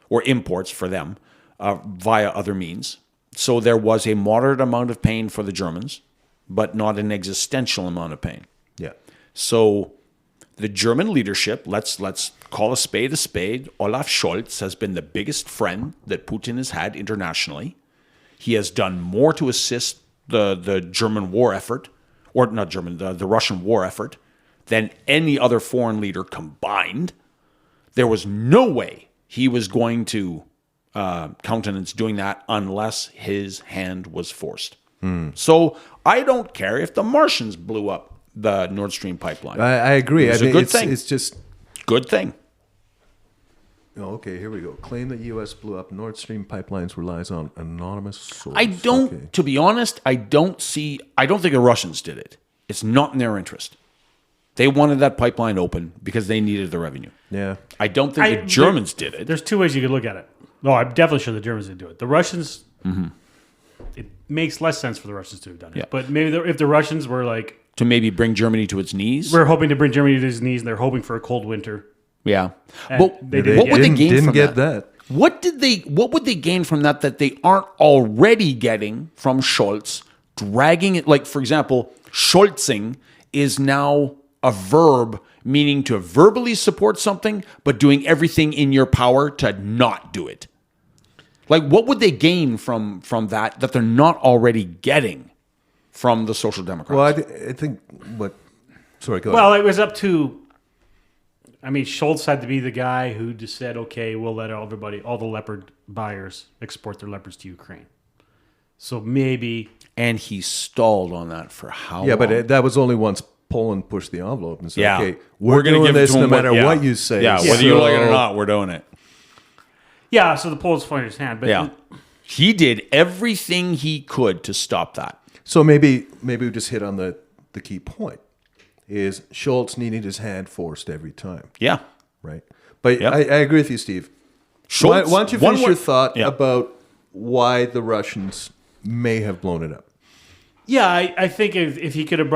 or imports for them via other means. So there was a moderate amount of pain for the Germans, but not an existential amount of pain. Yeah. So the German leadership, let's call a spade. Olaf Scholz has been the biggest friend that Putin has had internationally. He has done more to assist the German war effort, or not German, the Russian war effort, than any other foreign leader combined. There was no way he was going to countenance doing that unless his hand was forced. So I don't care if the Martians blew up the Nord Stream pipeline. I agree. It's a good thing. It's just... Good thing. Oh, okay, here we go. Claim that U.S. blew up Nord Stream pipelines relies on anonymous source. I don't, Okay. to be honest, I don't think the Russians did it. It's not in their interest. They wanted that pipeline open because they needed the revenue. Yeah. I don't think the Germans did it. There's two ways you could look at it. No, I'm definitely sure the Germans didn't do it. The Russians, it makes less sense for the Russians to have done it. Yeah. But maybe if the Russians were like, To maybe bring Germany to its knees. we're hoping to bring Germany to its knees, and they're hoping for a cold winter. Yeah. And But they what would they gain didn't from get that? that. What would they gain from that they aren't already getting from Scholz, dragging it? Like, for example, Scholzing is now a verb meaning to verbally support something, but doing everything in your power to not do it. Like, what would they gain from that they're not already getting from the Social Democrats? Well, I think what... Sorry, go Well, ahead. it was up to... I mean, Schultz had to be the guy who just said, okay, we'll let all the leopard buyers export their leopards to Ukraine. So maybe... And he stalled on that for how long? Yeah, but that was only once Poland pushed the envelope and said, Yeah. okay, we're gonna doing give it this to no him matter what you say. Yeah, whether you So- like it or not, we're doing it. Yeah, so the Poles pointed his hand. But Yeah. He did everything he could to stop that. So maybe we just hit on the key point, is Schultz needing his hand forced every time, Yeah. right? But Yep. I agree with you, Steve. Schultz, Why don't you one finish word- your thought Yeah. about why the Russians may have blown it up? Yeah, I think if he could have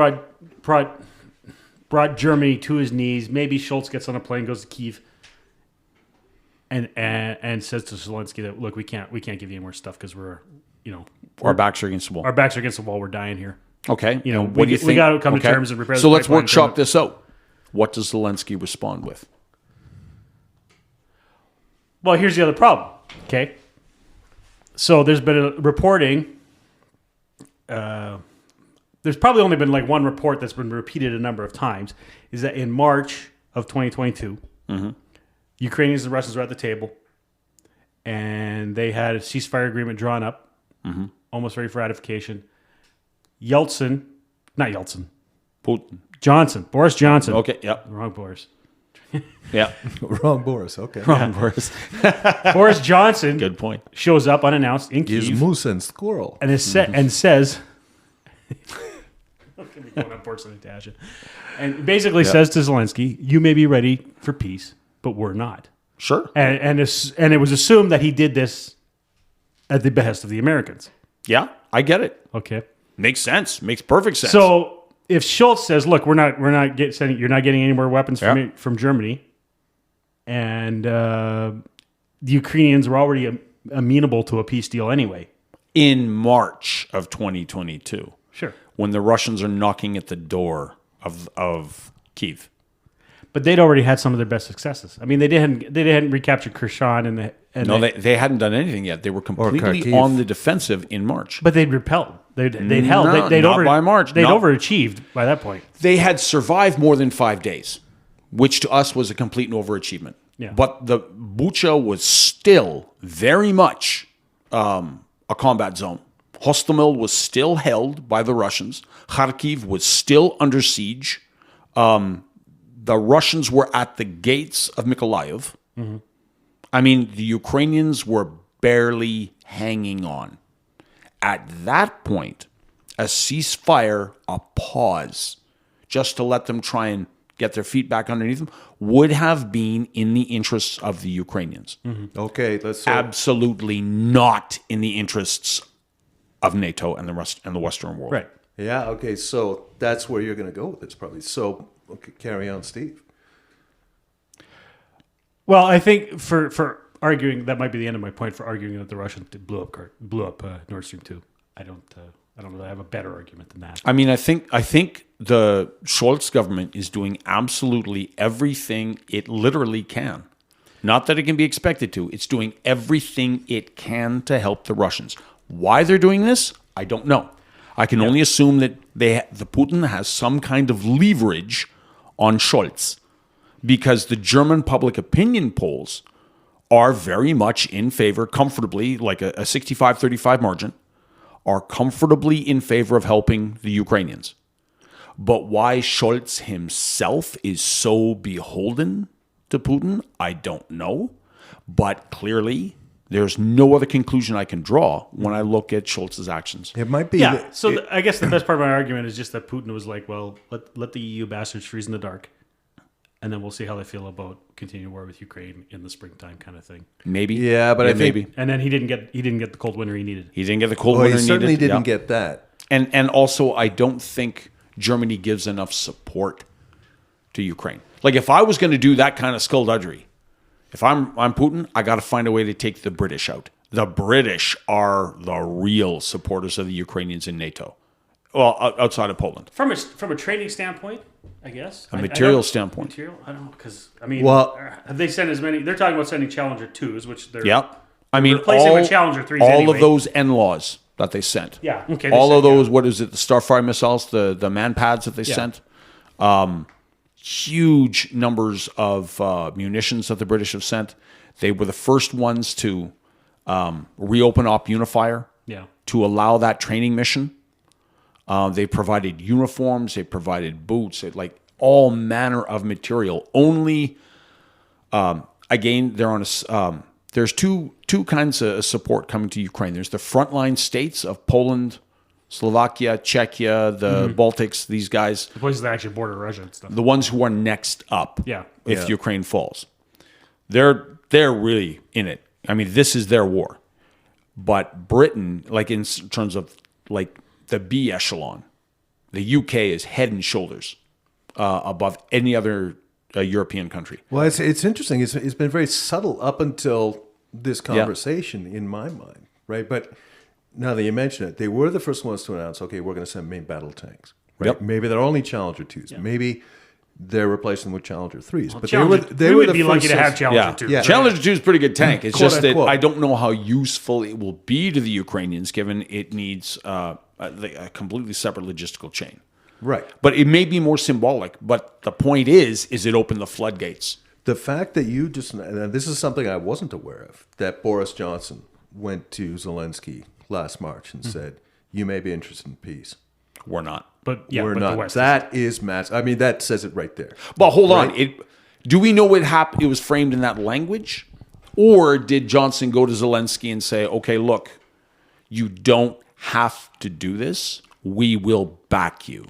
brought Germany to his knees, maybe Schultz gets on a plane, goes to Kyiv, and says to Zelensky that, look, we can't give you any more stuff because we're, Our backs are against the wall. our backs are against the wall. We're dying here. Okay. And what do you think? We got to come to terms and repair. So the let's pipeline. workshop this out. What does Zelensky respond with? Well, here's the other problem. Okay, so there's been a reporting. There's probably only been like one report that's been repeated a number of times. Is that in March of 2022, Ukrainians and Russians were at the table, and they had a ceasefire agreement drawn up, almost ready for ratification. Putin. Boris Johnson. Okay, yep. Wrong Boris. Yeah. Wrong Boris. Okay. Wrong Boris. Boris Johnson Good point. shows up unannounced in Is Kyiv moose and squirrel. and says, I'm going to be going on Porcelain Natasha, and basically says to Zelensky, you may be ready for peace, but we're not. Sure. And it was assumed that he did this at the behest of the Americans. Yeah, I get it. Okay. Makes sense. Makes perfect sense. So if Schultz says, "Look, you're not getting any more weapons from Germany," and the Ukrainians were already amenable to a peace deal anyway. in March of 2022, Sure. when the Russians are knocking at the door of Kyiv. But they'd already had some of their best successes. I mean, they hadn't recaptured Kherson They hadn't done anything yet. They were completely Kharkiv. on the defensive in March. but they'd repelled. They'd held. No, not by March. They'd No. overachieved by that point. They had survived more than 5 days, which to us was a complete overachievement. Yeah. But the Bucha was still very much a combat zone. Hostomel was still held by the Russians. Kharkiv was still under siege. The Russians were at the gates of Mykolaiv. Mm-hmm. I mean, the Ukrainians were barely hanging on. At that point, a ceasefire, a pause, just to let them try and get their feet back underneath them, would have been in the interests of the Ukrainians. Mm-hmm. Okay, let's Absolutely not in the interests of NATO and the Western world. Right. Yeah, okay, so that's where you're going to go with this probably. So, okay, carry on, Steve. Well, I think for arguing, that might be the end of my point, for arguing that the Russians blew up Nord Stream 2. I don't really have a better argument than that. I mean, I think the Scholz government is doing absolutely everything it literally can. Not that it can be expected to. It's doing everything it can to help the Russians. Why they're doing this, I don't know. I can only assume that the Putin has some kind of leverage on Scholz, because the German public opinion polls are very much in favor, comfortably, like a 65-35 margin, are comfortably in favor of helping the Ukrainians. But why Scholz himself is so beholden to Putin, I don't know. But clearly, there's no other conclusion I can draw when I look at Scholz's actions. It might be. Yeah. So I guess the best part of my argument is just that Putin was like, well, let the EU bastards freeze in the dark, and then we'll see how they feel about continuing war with Ukraine in the springtime, kind of thing. Maybe. Yeah, but I think maybe. And then he didn't get the cold winter he needed. He didn't get the cold well, winter he he certainly needed. didn't Yeah. get that. And also, I don't think Germany gives enough support to Ukraine. Like, if I was going to do that kind of skullduggery, if I'm Putin, I got to find a way to take the British out. The British are the real supporters of the Ukrainians in NATO. Well, outside of Poland. From a training standpoint, I guess. A material standpoint. Material? I don't know, because, I mean, Well- have they sent as many? They're talking about sending Challenger 2s, which they're... Yep. I mean, replacing with Challenger 3s all anyway. of those NLAWs that they sent. Yeah, okay. All of those, what is it, the Starfire missiles, the man pads that they sent. Huge numbers of munitions that the British have sent. They were the first ones to reopen Op Unifier to allow that training mission. They provided uniforms, they provided boots, like all manner of material. Only, again, they're on a... there's two kinds of support coming to Ukraine. There's the frontline states of Poland, Slovakia, Czechia, the Baltics, these guys. The places that actually border Russia and stuff. The ones who are next up Yeah. if Ukraine falls. They're really in it. I mean, this is their war. But Britain, like in terms of like the B echelon. The UK is head and shoulders above any other European country. Well, it's interesting. It's been very subtle up until this conversation in my mind, right? But now that you mention it, they were the first ones to announce, okay, we're going to send main battle tanks. Right? Yep. Maybe they're only Challenger 2s. Maybe they're replacing them with Challenger 3s. But we were would the be lucky first to have ones- Challenger 2s. Yeah. Challenger 2 is a pretty good tank. It's Quote, just that unquote. I don't know how useful it will be to the Ukrainians, given it needs a completely separate logistical chain. Right. But it may be more symbolic. But the point is it opened the floodgates. The fact that you just, and this is something I wasn't aware of, that Boris Johnson went to Zelensky last March and said, you may be interested in peace. We're not. But We're but not. the West That is massive. I mean, that says it right there. But hold Right? on. Do we know it was framed in that language? Or did Johnson go to Zelensky and say, okay, look, you don't have to do this. We will back you.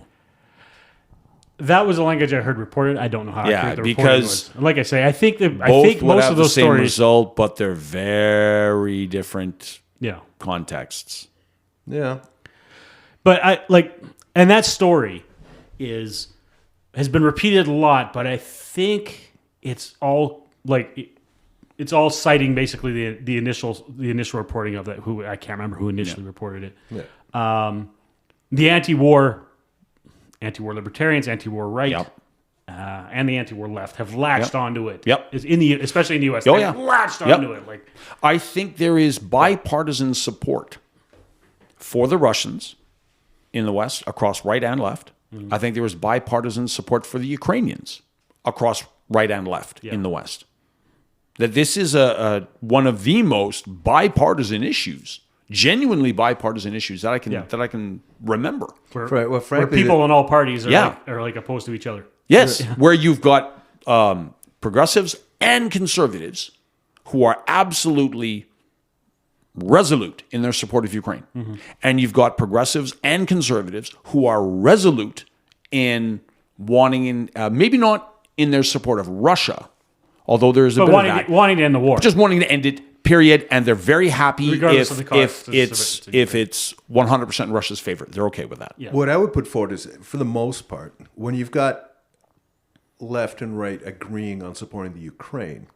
That was the language I heard reported. I don't know how accurate the reporting because was. Like I say, I think Both would most have of the those same stories. result, but they're very different Yeah. contexts. Yeah. But and that story has been repeated a lot, but I think it's all citing basically the initial reporting of that. Who I can't remember who initially reported it. Yeah. The anti-war libertarians, anti-war right, Yep. and the anti-war left have latched onto it. Yep. Especially in the U.S. Oh, they've yeah. latched Yep. onto it. Like I think there is bipartisan support for the Russians in the West, across right and left. I think there was bipartisan support for the Ukrainians across right and left in the West. That this is one of the most bipartisan issues, genuinely bipartisan issues that I can remember. where frankly, people in all parties are Yeah. are opposed to each other. Yes, where you've got progressives and conservatives who are absolutely resolute in their support of Ukraine. And you've got progressives and conservatives who are resolute in wanting, maybe not in their support of Russia, although there's a But bit of that. wanting to end the war. Just wanting to end it, period. And they're very happy Regardless if of the cost, if it's 100% in Russia's favor. They're okay with that. Yeah. What I would put forward is, for the most part, when you've got left and right agreeing on supporting the Ukraine,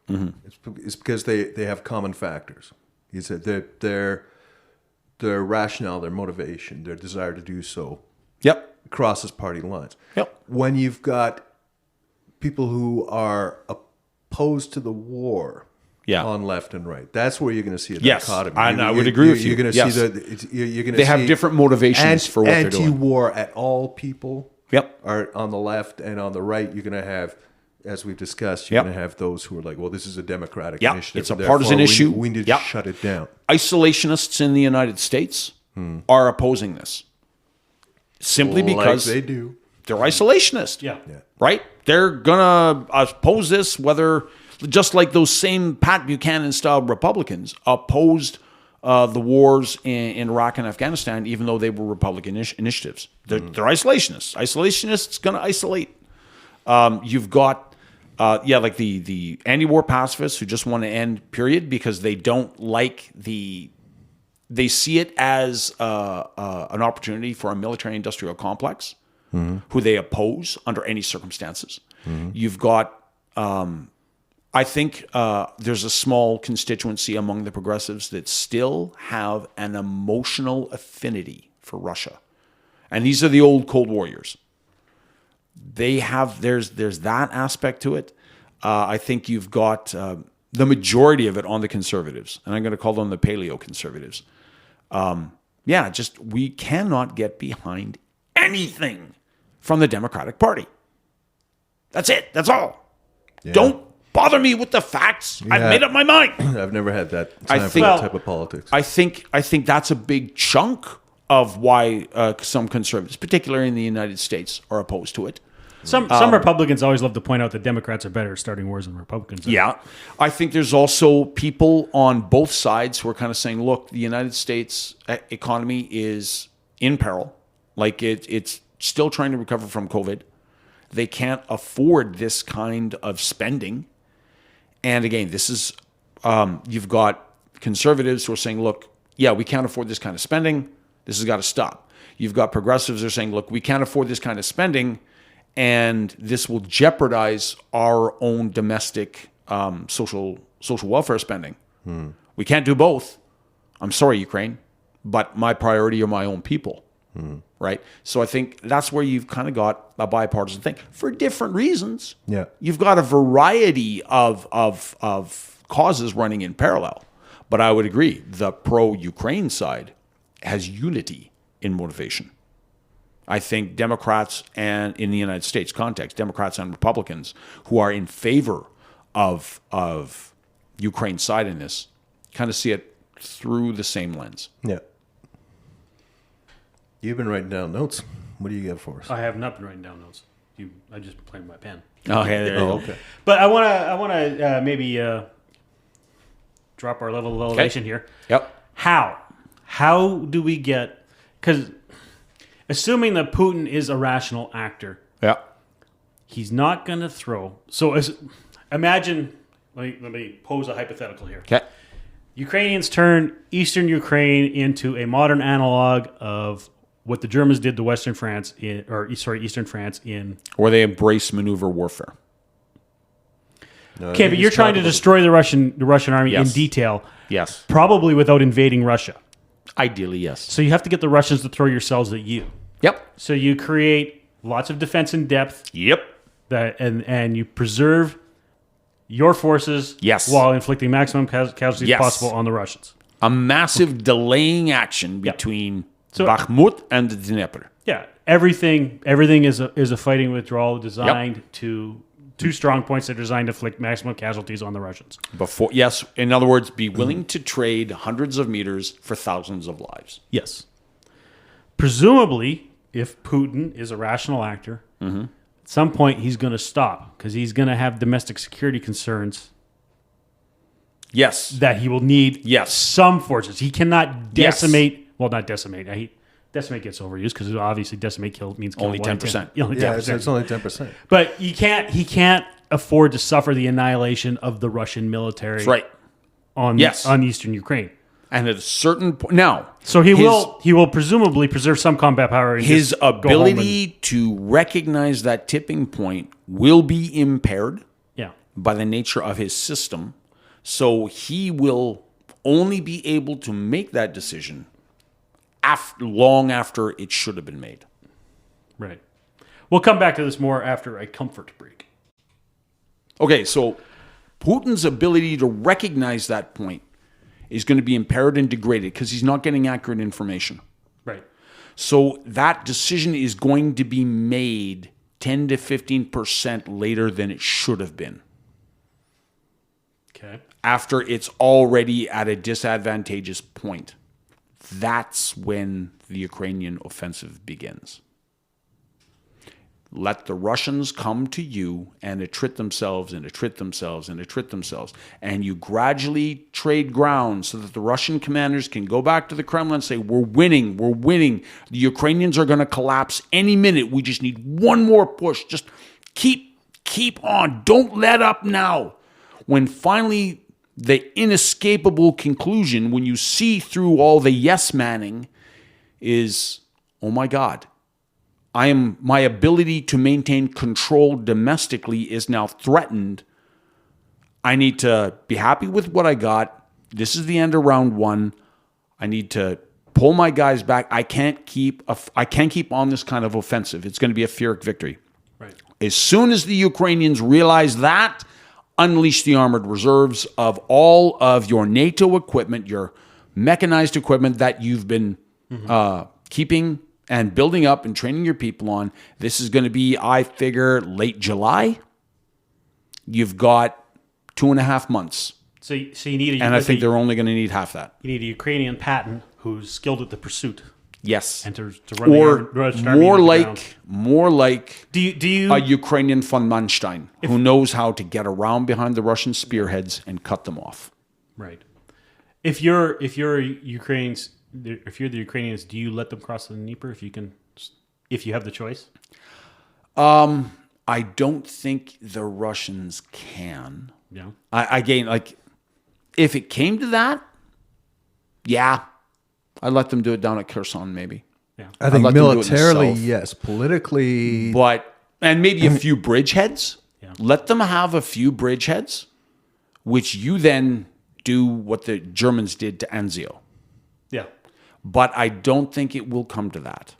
it's because they have common factors. You said their rationale, their motivation, their desire to do so Yep. crosses party lines. Yep. When you've got people who are opposed to the war on left and right, that's where you're going to see a Yes, dichotomy. and I would agree with you. You're going to Yes. see you're going to They have different motivations for what they're doing. Anti-war at all people Yep. are on the left, and on the right, you're going to have, as we've discussed, you're Yep. going to have those who are like, well, this is a democratic Yep. initiative. It's a therefore partisan issue. We need Yep. to shut it down. Isolationists in the United States are opposing this simply because like they do. they're isolationist. Yeah. Right? They're gonna oppose this, whether just like those same Pat Buchanan style Republicans opposed the wars in Iraq and Afghanistan, even though they were Republican initiatives. They're isolationists. Isolationists gonna isolate. You've got like the anti-war pacifists who just want to end, period, because they don't like they see it as an opportunity for a military-industrial complex, who they oppose under any circumstances. You've got, I think there's a small constituency among the progressives that still have an emotional affinity for Russia. And these are the old Cold Warriors. There's that aspect to it. I think you've got the majority of it on the conservatives, and I'm going to call them the paleo conservatives. We cannot get behind anything from the Democratic Party. That's it. That's all. Yeah. Don't bother me with the facts. I've made up my mind. I've never had that I time for think- that type of politics. I think that's a big chunk of why some conservatives, particularly in the United States, are opposed to it. Some Republicans always love to point out that Democrats are better at starting wars than Republicans are. Yeah. I think there's also people on both sides who are kind of saying, look, the United States economy is in peril. Like it's still trying to recover from COVID. They can't afford this kind of spending. And again, this is, you've got conservatives who are saying, look, yeah, we can't afford this kind of spending. This has got to stop. You've got progressives that are saying, look, we can't afford this kind of spending, and this will jeopardize our own domestic social welfare spending. We can't do both. I'm sorry, Ukraine, but my priority are my own people. Right? So I think that's where you've kind of got a bipartisan thing for different reasons. Yeah. You've got a variety of causes running in parallel. But I would agree, the pro-Ukraine side has unity in motivation. I think Democrats, and in the United States context, Democrats and Republicans who are in favor of Ukraine's side in this kind of see it through the same lens. Yeah. You've been writing down notes. What do you got for us? I have not been writing down notes. I just been playing with my pen. Okay, there you go. Okay. But I want to maybe drop our level of elevation here. Yep. How do we get? Because assuming that Putin is a rational actor, Yeah. he's not going to throw. So imagine. Let me pose a hypothetical here. Okay. Ukrainians turn Eastern Ukraine into a modern analog of what the Germans did to Eastern France in. Where they embrace maneuver warfare. No, I Okay, think but you're it's trying to probably- destroy the Russian army Yes. in detail, Yes. probably without invading Russia. Ideally, yes. So you have to get the Russians to throw yourselves at you. Yep. So you create lots of defense in depth, Yep. and you preserve your forces, Yes. while inflicting maximum casualties Yes. possible on the Russians. A massive delaying action between Bakhmut and Dnipro. Yeah, everything is a fighting withdrawal designed to two strong points that are designed to inflict maximum casualties on the Russians. In other words, be willing to trade hundreds of meters for thousands of lives. Yes. Presumably, if Putin is a rational actor, at some point he's going to stop because he's going to have domestic security concerns Yes. that he will need Yes. some forces. He cannot Yes. decimate. Well, not decimate. Decimate gets overused because obviously decimate means kill Only 10%. Only Yeah, 10%. it's only 10%. But he can't afford to suffer the annihilation of the Russian military That's right. on Eastern Ukraine. And at a certain point, now, So he will presumably preserve some combat power. And his just go home ability to recognize that tipping point will be impaired yeah. by the nature of his system. So he will only be able to make that decision long after it should have been made. Right. We'll come back to this more after a comfort break. Okay, so Putin's ability to recognize that point is going to be impaired and degraded because he's not getting accurate information. Right. So that decision is going to be made 10 to 15% later than it should have been, Okay. after it's already at a disadvantageous point. That's when the Ukrainian offensive begins. Let the Russians come to you and attrit themselves and attrit themselves and attrit themselves. And you gradually trade ground so that the Russian commanders can go back to the Kremlin and say, we're winning. The Ukrainians are going to collapse any minute. We just need one more push. Just keep on. Don't let up now. When finally the inescapable conclusion, when you see through all the yes-manning, is, oh my God, my ability to maintain control domestically is now threatened. I need to be happy with what I got. This is the end of round one. I need to pull my guys back. I can't keep on this kind of offensive. It's going to be a Pyrrhic victory. Right. As soon as the Ukrainians realize that, unleash the armored reserves of all of your NATO equipment, your mechanized equipment that you've been keeping and building up and training your people on. This is going to be, I figure, late July. You've got 2.5 months. So you need And I think they're only going to need half that. you need a Ukrainian Patton who's skilled at the pursuit Yes. and to run Or the Russian army more into the ground. like Do you a Ukrainian von Manstein who knows how to get around behind the Russian spearheads and cut them off. right? If you're Ukrainians, if you're the Ukrainians, do you let them cross the Dnieper if you have the choice? I don't think the Russians can. Yeah. If it came to that, yeah, I'd let them do it down at Kherson maybe. Yeah. I think let them do it in the militarily, south. yes. Politically, And maybe a few bridgeheads. Yeah. Let them have a few bridgeheads, which you then do what the Germans did to Anzio. Yeah. But I don't think it will come to that.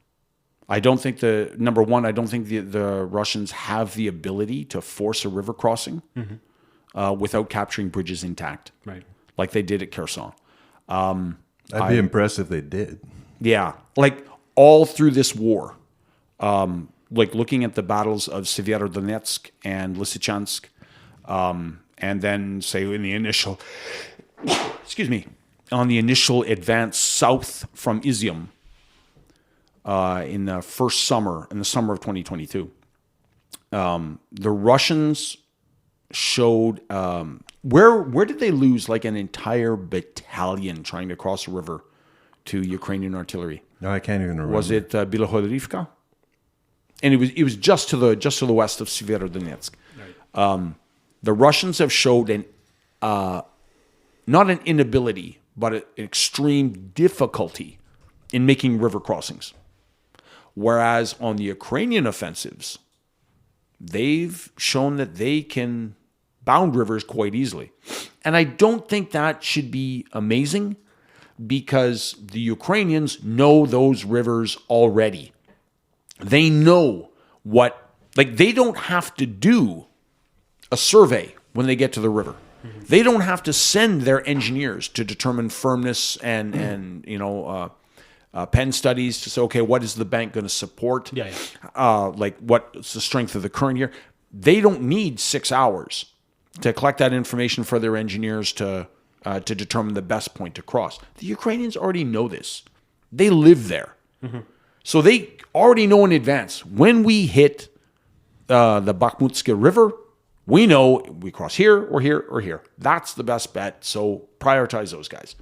I don't think the Russians have the ability to force a river crossing without capturing bridges intact, Right. like they did at Kherson. I'd be impressed if they did. Yeah, like all through this war, like looking at the battles of Severodonetsk and Lysychansk, and then say in the initial, on the initial advance south from Izium in the summer of 2022, the Russians showed where did they lose like an entire battalion trying to cross a river to Ukrainian artillery? No, I can't even remember. Was it Bilohorivka? And it was just to the west of Severodonetsk. Right. The Russians have showed not an inability, but an extreme difficulty in making river crossings. Whereas on the Ukrainian offensives, they've shown that they can bound rivers quite easily. And I don't think that should be amazing because the Ukrainians know those rivers already. They know they don't have to do a survey when they get to the river. Mm-hmm. They don't have to send their engineers to determine firmness and pen studies to say, okay, what is the bank going to support? Yeah. What's the strength of the current here? They don't need 6 hours to collect that information for their engineers to determine the best point to cross. The Ukrainians already know this. They live there. Mm-hmm. So they already know in advance, when we hit the Bakhmutska River, we know we cross here or here or here. That's the best bet. So prioritize those guys.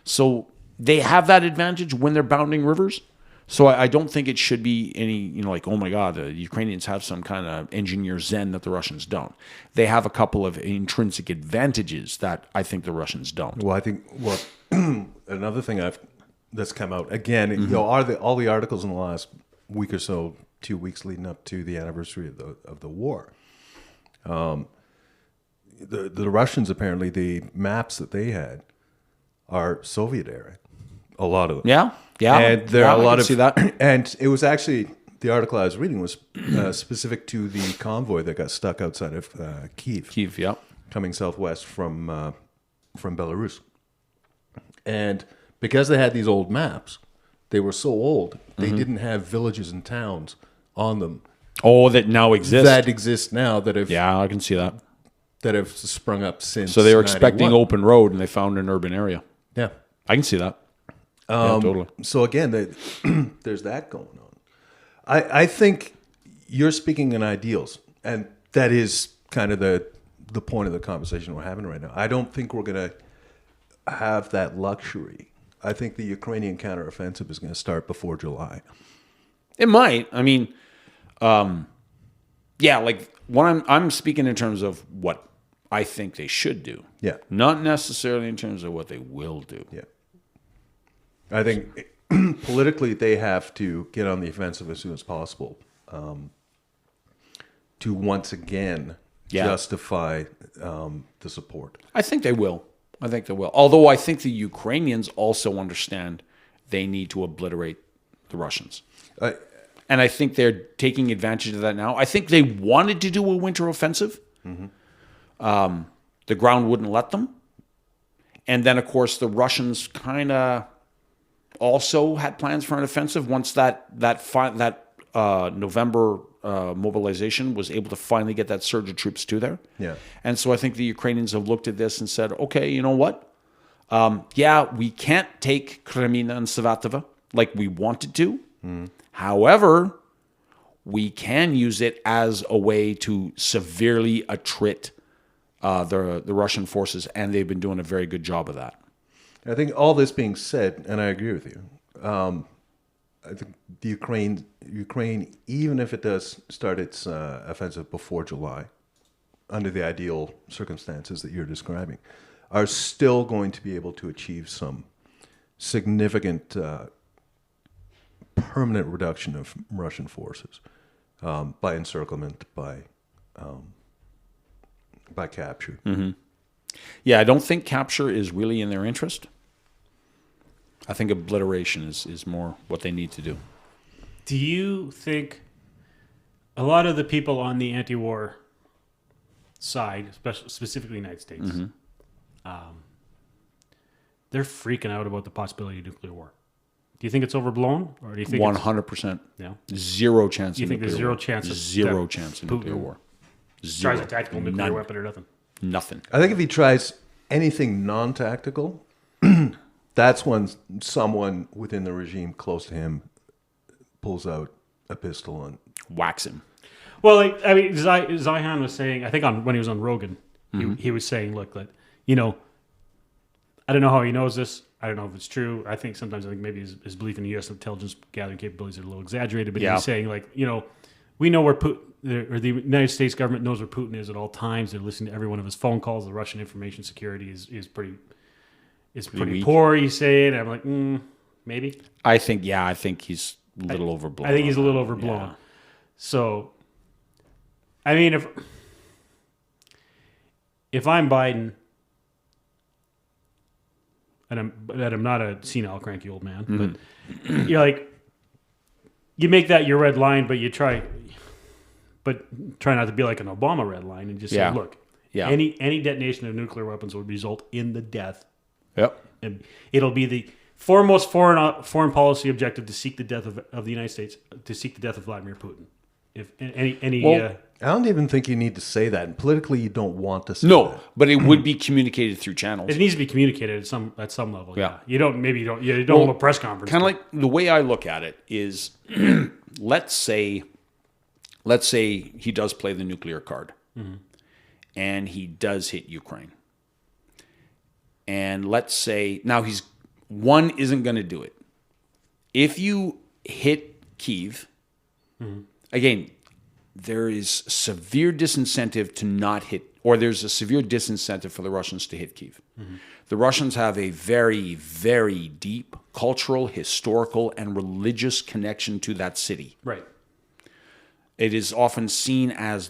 So they have that advantage when they're bounding rivers. So I don't think it should be any, oh my God, the Ukrainians have some kind of engineer zen that the Russians don't. They have a couple of intrinsic advantages that I think the Russians don't. Well, I think another thing that's come out again, all the articles in the last week or so, 2 weeks leading up to the anniversary of the war. The Russians, apparently, the maps that they had are Soviet era. A lot of them. Yeah. And there are a lot of see that. And it was actually the article I was reading was specific to the convoy that got stuck outside of Kyiv. Yeah. Coming southwest from Belarus. And because they had these old maps, they were so old, they didn't have villages and towns on them. Oh, that now exist. That exist now that have I can see that. That have sprung up since. So they were expecting 91. open road, and they found an urban area. Yeah, I can see that. Yeah, totally. So again, there's that going on. I think you're speaking in ideals, and that is kind of the point of the conversation we're having right now. I don't think we're going to have that luxury. I think the Ukrainian counteroffensive is going to start before July. It might. I mean, what I'm speaking in terms of what I think they should do. Yeah. Not necessarily in terms of what they will do. Yeah. I think politically they have to get on the offensive as soon as possible to once again justify the support. I think they will. Although I think the Ukrainians also understand they need to obliterate the Russians. And I think they're taking advantage of that now. I think they wanted to do a winter offensive. Mm-hmm. The ground wouldn't let them. And then, of course, the Russians kind of also had plans for an offensive once that November mobilization was able to finally get that surge of troops to there. Yeah. And so I think the Ukrainians have looked at this and said, okay, you know what? We can't take Kremina and Savatovo like we wanted to. Mm. However, we can use it as a way to severely attrit the Russian forces, and they've been doing a very good job of that. I think all this being said, and I agree with you, I think the Ukraine, even if it does start its offensive before July, under the ideal circumstances that you're describing, are still going to be able to achieve some significant permanent reduction of Russian forces by encirclement, by capture. Yeah, I don't think capture is really in their interest. I think obliteration is more what they need to do. Do you think a lot of the people on the anti-war side, specifically the United States, they're freaking out about the possibility of nuclear war? Do you think it's overblown, or do you think 100%? Yeah, Zero chance. You think there's zero chance? Zero chance in nuclear war. Tries a tactical nuclear weapon or nothing. Nothing. I think if he tries anything non-tactical, that's when someone within the regime close to him pulls out a pistol and Wax him. Well, like, I mean, Zihan was saying, I think when he was on Rogan, he was saying, look, that, you know, I don't know how he knows this. I don't know if it's true. I think maybe his belief in the U.S. intelligence gathering capabilities are a little exaggerated, but he's saying, like, you know, we know where Putin, or the United States government knows where Putin is at all times. They're listening to every one of his phone calls. The Russian information security is pretty poor, he's saying. I'm like, maybe. I think he's a little overblown. I think he's a little overblown. Yeah. So, I mean, if I'm Biden, and I'm not a senile, cranky old man, but you're like, you make that your red line, but try not to be like an Obama red line, and just say, look, any detonation of nuclear weapons would result in the death. Yep. And it'll be the foremost foreign policy objective to seek the death of the United States, to seek the death of Vladimir Putin. If I don't even think you need to say that. And politically, you don't want to say that. No, but it would be communicated through channels. It needs to be communicated at some level. Yeah. You don't hold a press conference. Kind of like the way I look at it is, let's say he does play the nuclear card, and he does hit Ukraine. And let's say now one isn't going to do it. If you hit Kyiv, again, there is severe disincentive to not hit, or there's a severe disincentive for the Russians to hit Kyiv. The Russians have a very, very deep cultural, historical, and religious connection to that city. Right. It is often seen as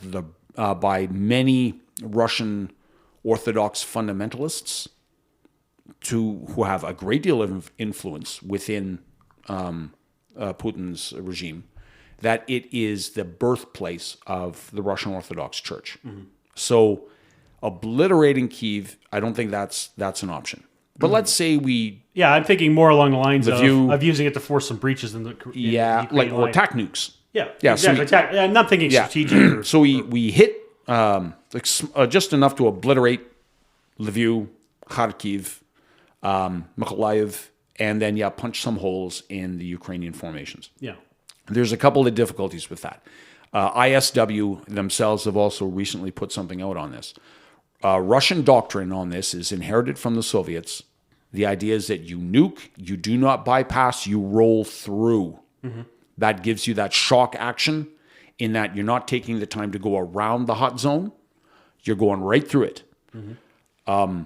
by many Russian Orthodox fundamentalists who have a great deal of influence within Putin's regime, that it is the birthplace of the Russian Orthodox Church. So obliterating Kyiv, I don't think that's an option. But let's say I'm thinking more along the lines of using it to force some breaches in the or attack nukes. Yeah, exactly. So I'm not thinking strategic. So we hit just enough to obliterate Lviv, Kharkiv, Mykolaiv, and then punch some holes in the Ukrainian formations. Yeah. There's a couple of difficulties with that. ISW themselves have also recently put something out on this. Russian doctrine on this is inherited from the Soviets. The idea is that you nuke, you do not bypass, you roll through. That gives you that shock action in that you're not taking the time to go around the hot zone. You're going right through it. The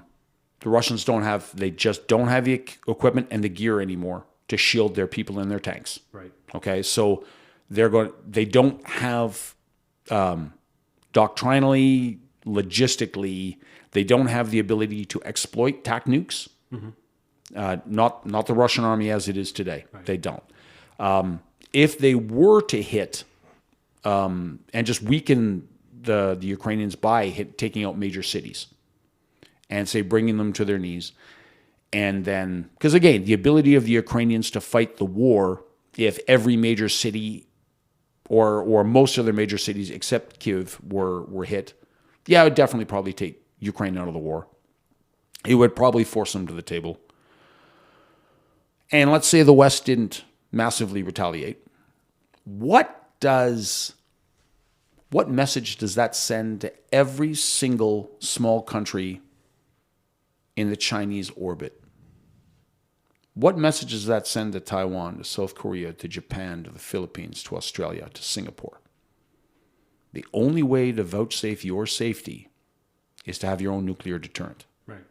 Russians just don't have the equipment and the gear anymore to shield their people and their tanks. Right. Okay, so they don't have doctrinally, logistically, they don't have the ability to exploit TAC nukes. Not the Russian army as it is today. Right. They don't. If they were to hit and just weaken the Ukrainians by taking out major cities and say bringing them to their knees, and then, because again, the ability of the Ukrainians to fight the war, if every major city or most of their major cities except Kyiv were hit, it would definitely probably take Ukraine out of the war. It would probably force them to the table. And let's say the West didn't massively retaliate. What message does that send to every single small country in the Chinese orbit? What message does that send to Taiwan, to South Korea, to Japan, to the Philippines, to Australia, to Singapore? The only way to vouchsafe your safety is to have your own nuclear deterrent. Right.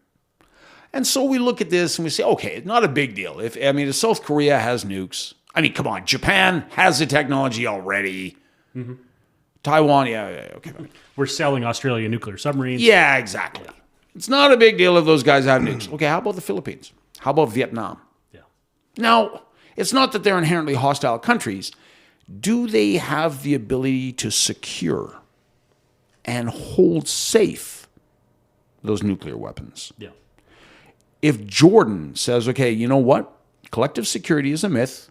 And so we look at this and we say, okay, it's not a big deal. If South Korea has nukes, I mean, come on. Japan has the technology already. Taiwan, yeah, okay. We're selling Australia nuclear submarines. Yeah, exactly. It's not a big deal if those guys have nukes. Okay, how about the Philippines? How about Vietnam? Yeah. Now, it's not that they're inherently hostile countries. Do they have the ability to secure and hold safe those nuclear weapons? Yeah. If Jordan says, okay, you know what? Collective security is a myth.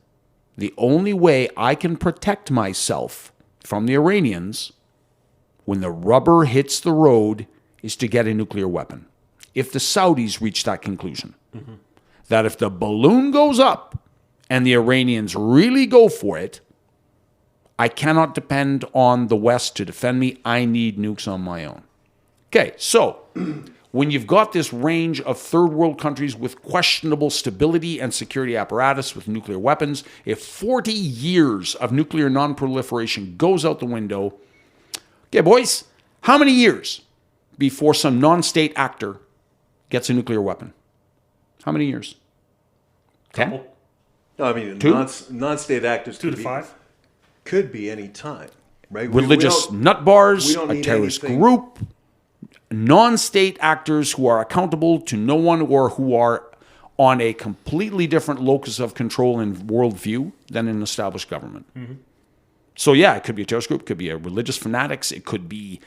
The only way I can protect myself from the Iranians when the rubber hits the road is to get a nuclear weapon. If the Saudis reach that conclusion, that if the balloon goes up and the Iranians really go for it, I cannot depend on the West to defend me. I need nukes on my own. Okay, so when you've got this range of third world countries with questionable stability and security apparatus with nuclear weapons, if 40 years of nuclear non-proliferation goes out the window, okay, boys, how many years before some non-state actor gets a nuclear weapon? How many years? 10? Couple. No, I mean, Two? non-state actors 2 to 5. could be any time, right? Religious we nut bars, don't a need terrorist anything. group, non-state actors who are accountable to no one or who are on a completely different locus of control and worldview than an established government. So yeah, it could be a terrorist group, it could be a religious fanatics, it could be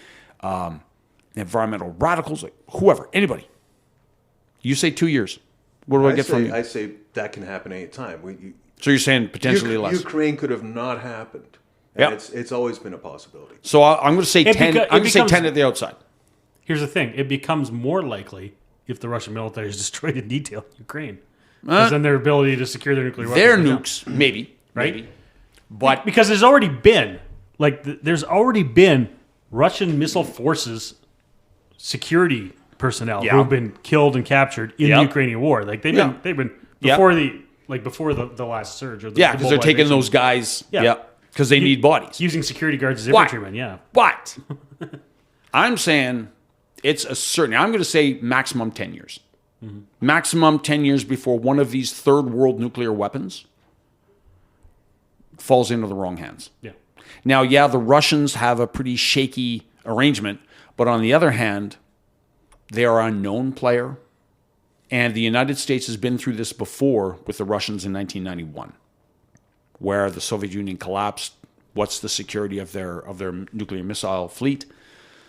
environmental radicals, like whoever, anybody. You say 2 years. What do I get from you? I say that can happen any time. So you're saying potentially less. Ukraine could have not happened. Yeah. And it's always been a possibility. So I'm going to say 10. beca- it I'm going to say becomes- 10 at the outside. Here's the thing: it becomes more likely if the Russian military is destroyed in detail Ukraine, because then their ability to secure their nuclear weapons. Their goes down. nukes, maybe, Right? maybe. But Because there's already been there's already been Russian missile forces security personnel Yeah. who have been killed and captured in Yeah. the Ukrainian war. Like they've Yeah. been Yeah. before the last surge. Or the, yeah, the because they're taking mobilization. those guys. Yeah. Yeah, because they need bodies. using security guards as Why? infantrymen. Yeah, But I'm saying it's a certain. I'm going to say maximum 10 years. Maximum 10 years before one of these third world nuclear weapons falls into the wrong hands. yeah. Now, yeah, the Russians have a pretty shaky arrangement, but on the other hand, they are a known player, and the United States has been through this before with the Russians in 1991, where the Soviet Union collapsed. What's the security of their nuclear missile fleet?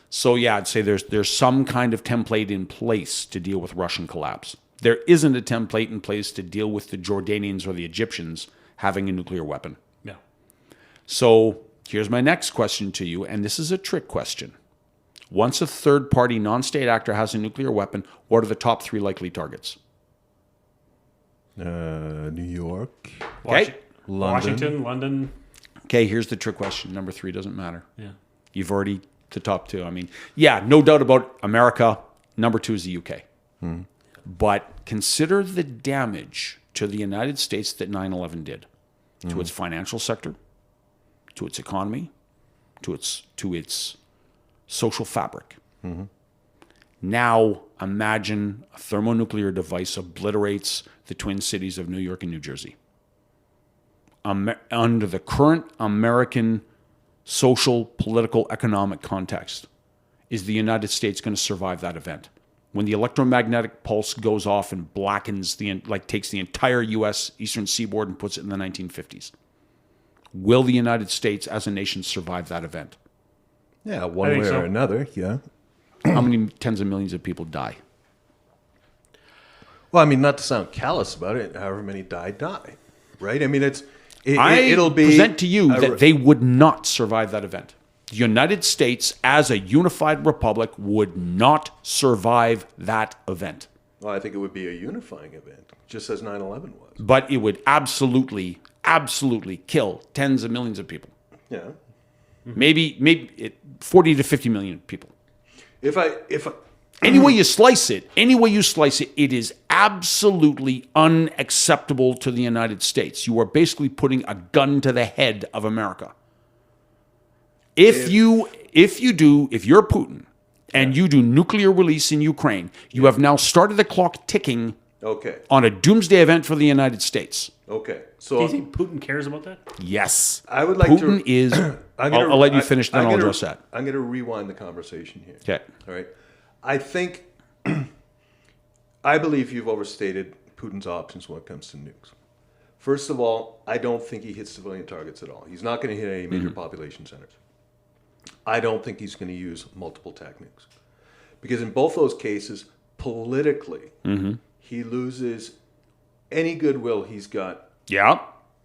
So yeah, I'd say there's some kind of template in place to deal with Russian collapse. There isn't a template in place to deal with the Jordanians or the Egyptians having a nuclear weapon. Yeah. So here's my next question to you, and this is a trick question. Once a third-party non-state actor has a nuclear weapon, what are the top 3 likely targets? New York, Okay. Washington, London. Okay, here's the trick question. Number 3 doesn't matter. Yeah. You've already the top 2. I mean, yeah, no doubt about America. Number 2 is the UK. But consider the damage to the United States that 9/11 did to its financial sector, to its economy, to its social fabric. Now imagine a thermonuclear device obliterates the twin cities of New York and New Jersey. Under the current American social, political, economic context, is the United States going to survive that event? When the electromagnetic pulse goes off and blackens takes the entire U.S. eastern seaboard and puts it in the 1950s, will the United States as a nation survive that event? yeah, one think way so. or another, yeah. How many tens of millions of people die? Well, I mean, not to sound callous about it, however many die, right? I mean, I it'll be present to you that they would not survive that event. The United States, as a unified republic, would not survive that event. Well, I think it would be a unifying event, just as 9/11 was. But it would absolutely kill tens of millions of people. Yeah. Maybe 40 to 50 million people. If I Any way you slice it, it is absolutely unacceptable to the United States. You are basically putting a gun to the head of America. If you're Putin and you do nuclear release in Ukraine, you have now started the clock ticking Okay. on a doomsday event for the United States. Okay. Do So you think Putin cares about that? Yes. I would like Putin to. is. I'll let you finish, then I'll address that. I'm going to rewind the conversation here. Okay. All right. I think. I believe you've overstated Putin's options when it comes to nukes. First of all, I don't think he hits civilian targets at all. He's not going to hit any major population centers. I don't think he's going to use multiple attack nukes. Because in both those cases, politically, he loses any goodwill he's got Yeah.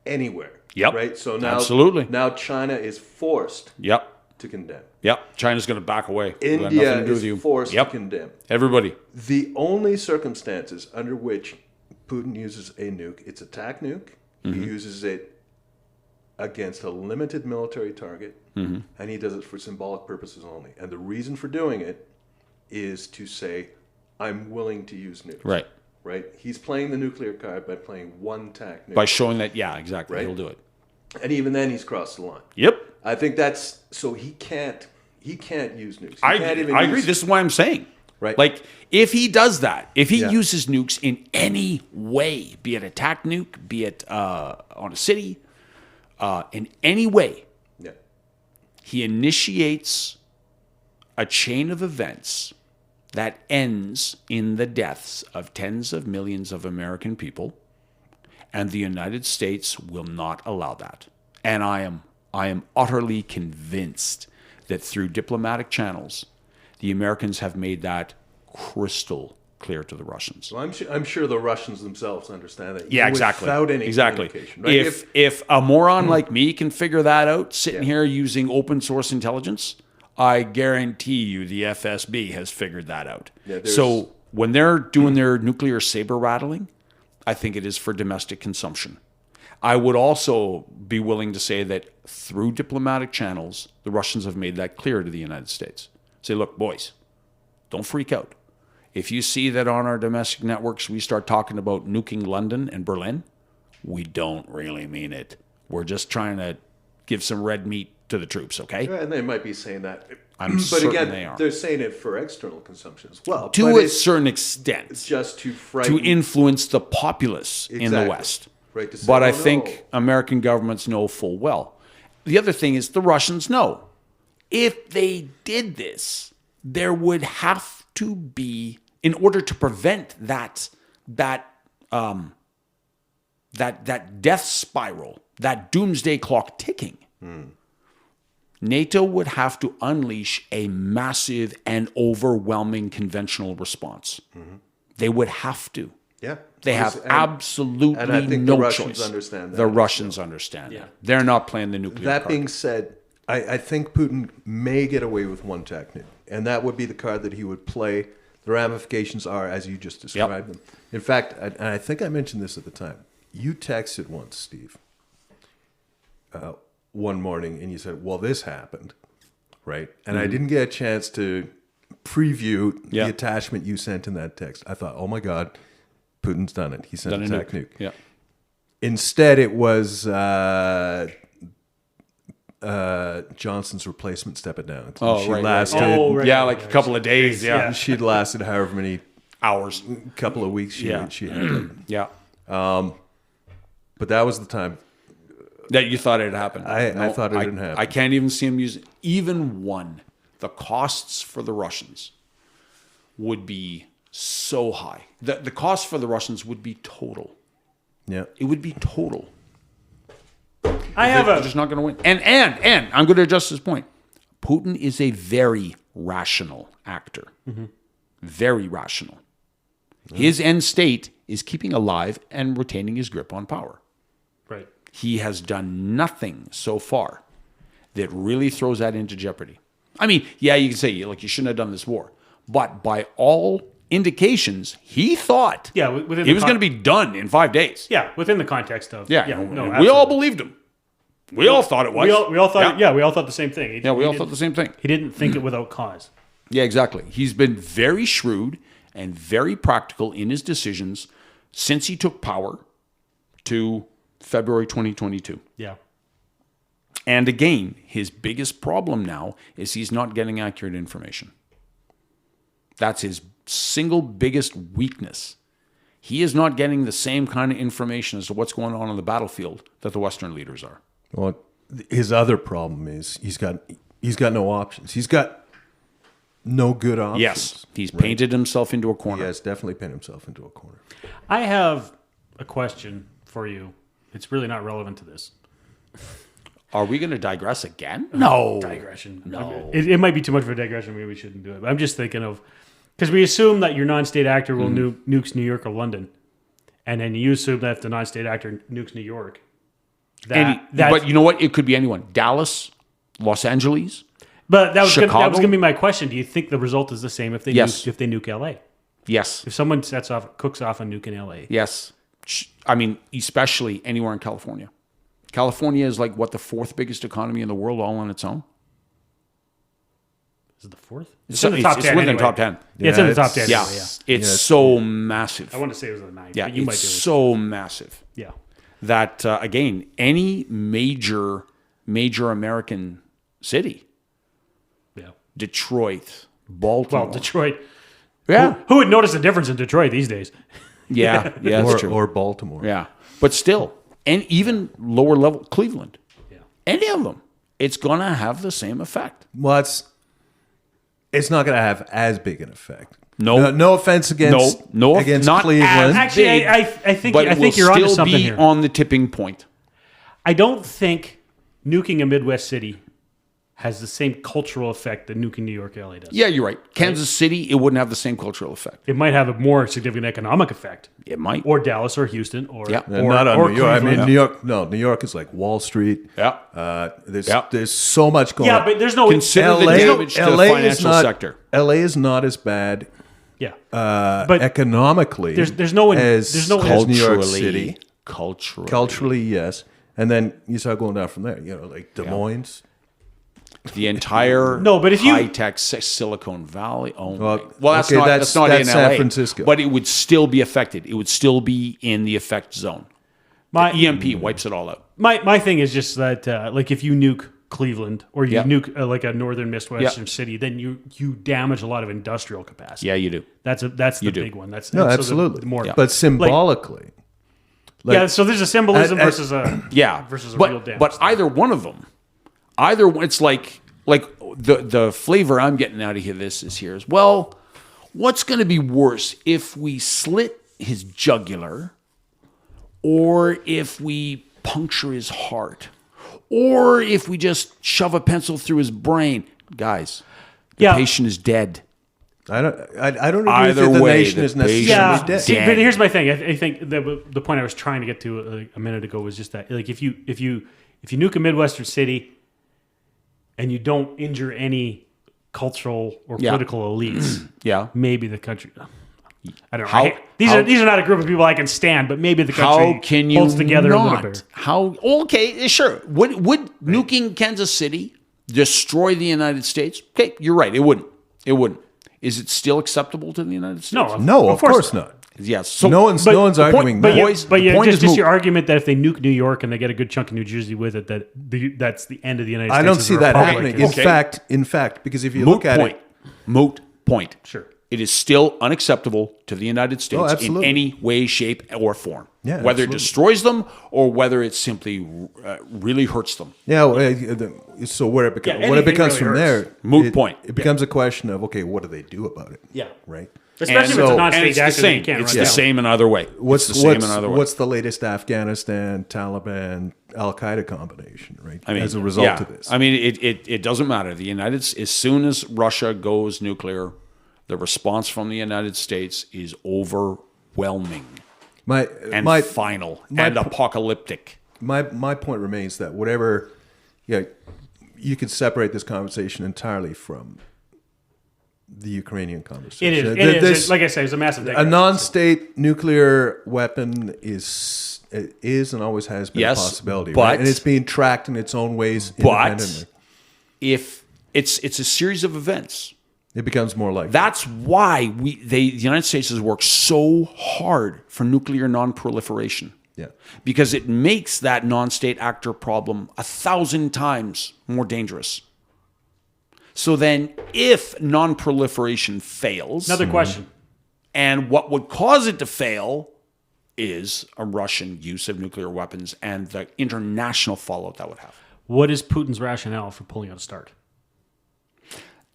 anywhere. Yep. Right? So now, Absolutely. now China is forced Yep. to condemn. Yep. China's going to back away. We've got India nothing to do with you. is forced Yep. to condemn. Everybody. The only circumstances under which Putin uses a nuke, it's attack nuke. He uses it against a limited military target, and he does it for symbolic purposes only. And the reason for doing it is to say, I'm willing to use nukes. Right. Right? He's playing the nuclear card by playing one attack nuke. By showing that, yeah, exactly. Right. He'll do it. And even then, he's crossed the line. Yep. I think that's so he can't use nukes. He I can't even agree. use- This is why I'm saying. Right. Like, if he does that, if he Yeah. uses nukes in any way, be it attack nuke, be it on a city, in any way, Yeah. he initiates a chain of events that ends in the deaths of tens of millions of American people, and the United States will not allow that. And I am utterly convinced that through diplomatic channels, the Americans have made that crystal clear to the Russians. Well, I'm sure the Russians themselves understand that. Yeah, exactly. Without any exactly. communication. Right? If a moron like me can figure that out, sitting here using open source intelligence, I guarantee you the FSB has figured that out. Yeah, so when they're doing their nuclear saber rattling, I think it is for domestic consumption. I would also be willing to say that through diplomatic channels, the Russians have made that clear to the United States. Say, look, boys, don't freak out. If you see that on our domestic networks we start talking about nuking London and Berlin, we don't really mean it. We're just trying to give some red meat to the troops, okay? And they might be saying that. I'm but certain again, they are. they're saying it for external consumption as well. To but a it's certain extent, just to frighten. to influence the populace in the Exactly. West. Right, to say, But "Oh, I no." think American governments know full well. The other thing is the Russians know. If they did this, there would have to be, in order to prevent that death spiral, that doomsday clock ticking, NATO would have to unleash a massive and overwhelming conventional response. They would have to. Yeah. They have absolutely and I think no the Russians choice. understand that The as Russians understand that. They're not playing the nuclear That card. being said, I think Putin may get away with one attack nuke, and that would be the card that he would play. The ramifications are as you just described them. In fact, and I think I mentioned this at the time. You texted once, Steve, one morning, and you said, "Well, this happened," right? And I didn't get a chance to preview the attachment you sent in that text. I thought, "Oh my God, Putin's done it. He sent an attack nuke." Yeah. Instead, it was Johnson's replacement stepping down. Oh, she right, lasted, right. Yeah, like a couple of days. Yeah. She'd lasted however many Hours. couple of weeks she had it. Yeah. But that was the time. That you thought it had happened. I thought it didn't happen. I can't even see them using even one. The costs for the Russians would be so high. The cost for the Russians would be total. Yeah. It would be total. They're just not going to win. And I'm going to address this point. Putin is a very rational actor. Very rational. His end state is keeping alive and retaining his grip on power. Right. He has done nothing so far that really throws that into jeopardy. I mean, yeah, you can say, like, you shouldn't have done this war. But by all indications, he thought within it was going to be done in 5 days. Yeah, within the context of Yeah, no, we absolutely. all believed him. We all thought it was. We all thought we all thought the same thing. We all thought the same thing. He didn't think it without cause. Yeah, exactly. He's been very shrewd and very practical in his decisions since he took power to February 2022. Yeah. And again, his biggest problem now is he's not getting accurate information. That's his single biggest weakness. he is not getting the same kind of information as to what's going on the battlefield that the Western leaders are. Well, his other problem is he's got no options. He's got no good options. Yes, he's painted himself into a corner. He has definitely painted himself into a corner. I have a question for you. It's really not relevant to this. Are we going to digress again? No. Digression. No. It might be too much of a digression. Maybe we shouldn't do it. But I'm just thinking of, because we assume that your non-state actor will nukes New York or London. And then you assume that if the non-state actor nukes New York, but you know what? It could be anyone. Dallas, Los Angeles. But that was Chicago? That was going to be my question. Do you think the result is the same if they nuke LA? Yes. If someone cooks off a nuke in LA? Yes. I mean, especially anywhere in California. California is like, what, the 4th biggest economy in the world all on its own? Is it the 4th? It's in the top 10. Within the top 10. Yeah, it's in the top 10. Yeah. Anyway, It's so massive. I want to say it was the 9th. Yeah, but you might it's do it. so massive. Yeah. That, again, any major American city, Yeah. Detroit, Baltimore. Well, Detroit. Yeah. Who would notice a difference in Detroit these days? Yeah, that's true. Or Baltimore. Yeah. But still, and even lower level, Cleveland, Yeah. any of them, it's going to have the same effect. Well, it's not going to have as big an effect. No offense against not Cleveland. Actually, I think but it will you're onto still something be here. on the tipping point. I don't think nuking a Midwest city has the same cultural effect that nuking New York or LA does. Yeah, you're right. Kansas City, it wouldn't have the same cultural effect. It might have a more significant economic effect. It might. Or Dallas or Houston or Yeah. And not on or New York. I mean, Cleveland. New York is like Wall Street. Yeah. There's so much going on. Yeah, but there's no Consider the damage to the financial sector. LA is not as bad yeah. But economically there's no as New York City. Culturally, Yes. And then you start going down from there. Like Des Moines. the entire but if you- high-tech Silicon Valley. Well, That's okay, not that's in LA, San Francisco. But it would still be affected. It would still be in the effect zone. The EMP wipes it all out. My thing is just that like if you nuke Cleveland or you Yeah. nuke like a northern Midwestern city, then you damage a lot of industrial capacity. Yeah, you do. That's the do. big one. That's No, and so absolutely. the more, But symbolically. so there's a symbolism versus a Yeah, real damage. But either one of them, it's like the flavor I'm getting out of this is well, what's going to be worse if we slit his jugular, or if we puncture his heart, or if we just shove a pencil through his brain? Guys, the patient is dead. I don't agree Either that the way, nation the is necessarily Yeah, dead. see, but here's my thing. I think the point I was trying to get to a minute ago was just that, like, if you nuke a Midwestern city and you don't injure any cultural or political elites, Yeah. maybe the country. I don't know. How- These are not a group of people I can stand, but maybe the country How can you holds together a little bit. Okay, sure. Would nuking Kansas City destroy the United States? Okay, you're right. It wouldn't. It wouldn't. Is it still acceptable to the United States? No, of course not. Yes. So No one's arguing But that. just your argument that if they nuke New York and they get a good chunk of New Jersey with it, that's the end of the United States. I don't as a see that republic. happening. Okay. In fact, because if you look at it, Moot point. Sure. It is still unacceptable to the United States in absolutely. any way, shape, or form. Yeah, whether it absolutely. destroys them or whether it simply really hurts them. so where it becomes Yeah, what it anything becomes really from hurts. there, Moot point. It becomes a question of what do they do about it? Yeah. Right. Especially if it's a And non-state it's the actor that same. you can't It's run the down. same in either way. What's the latest Afghanistan, Taliban, Al Qaeda combination? Right. I mean, as a result of this, I mean, it doesn't matter. As soon as Russia goes nuclear, the response from the United States is overwhelming and final and apocalyptic. My point remains that whatever, you could separate this conversation entirely from the Ukrainian conversation. It is. Like I say, it's a massive thing. A non-state nuclear weapon is and always has been a possibility, but- right? And it's being tracked in its own ways independently. But if it's a series of events, It becomes more likely. that's why the United States has worked so hard for nuclear non-proliferation. Yeah. Because it makes that non-state actor problem 1,000 times more dangerous. So then if non-proliferation fails, Another question. and what would cause it to fail is a Russian use of nuclear weapons and the international fallout that would have. What is Putin's rationale for pulling out a START?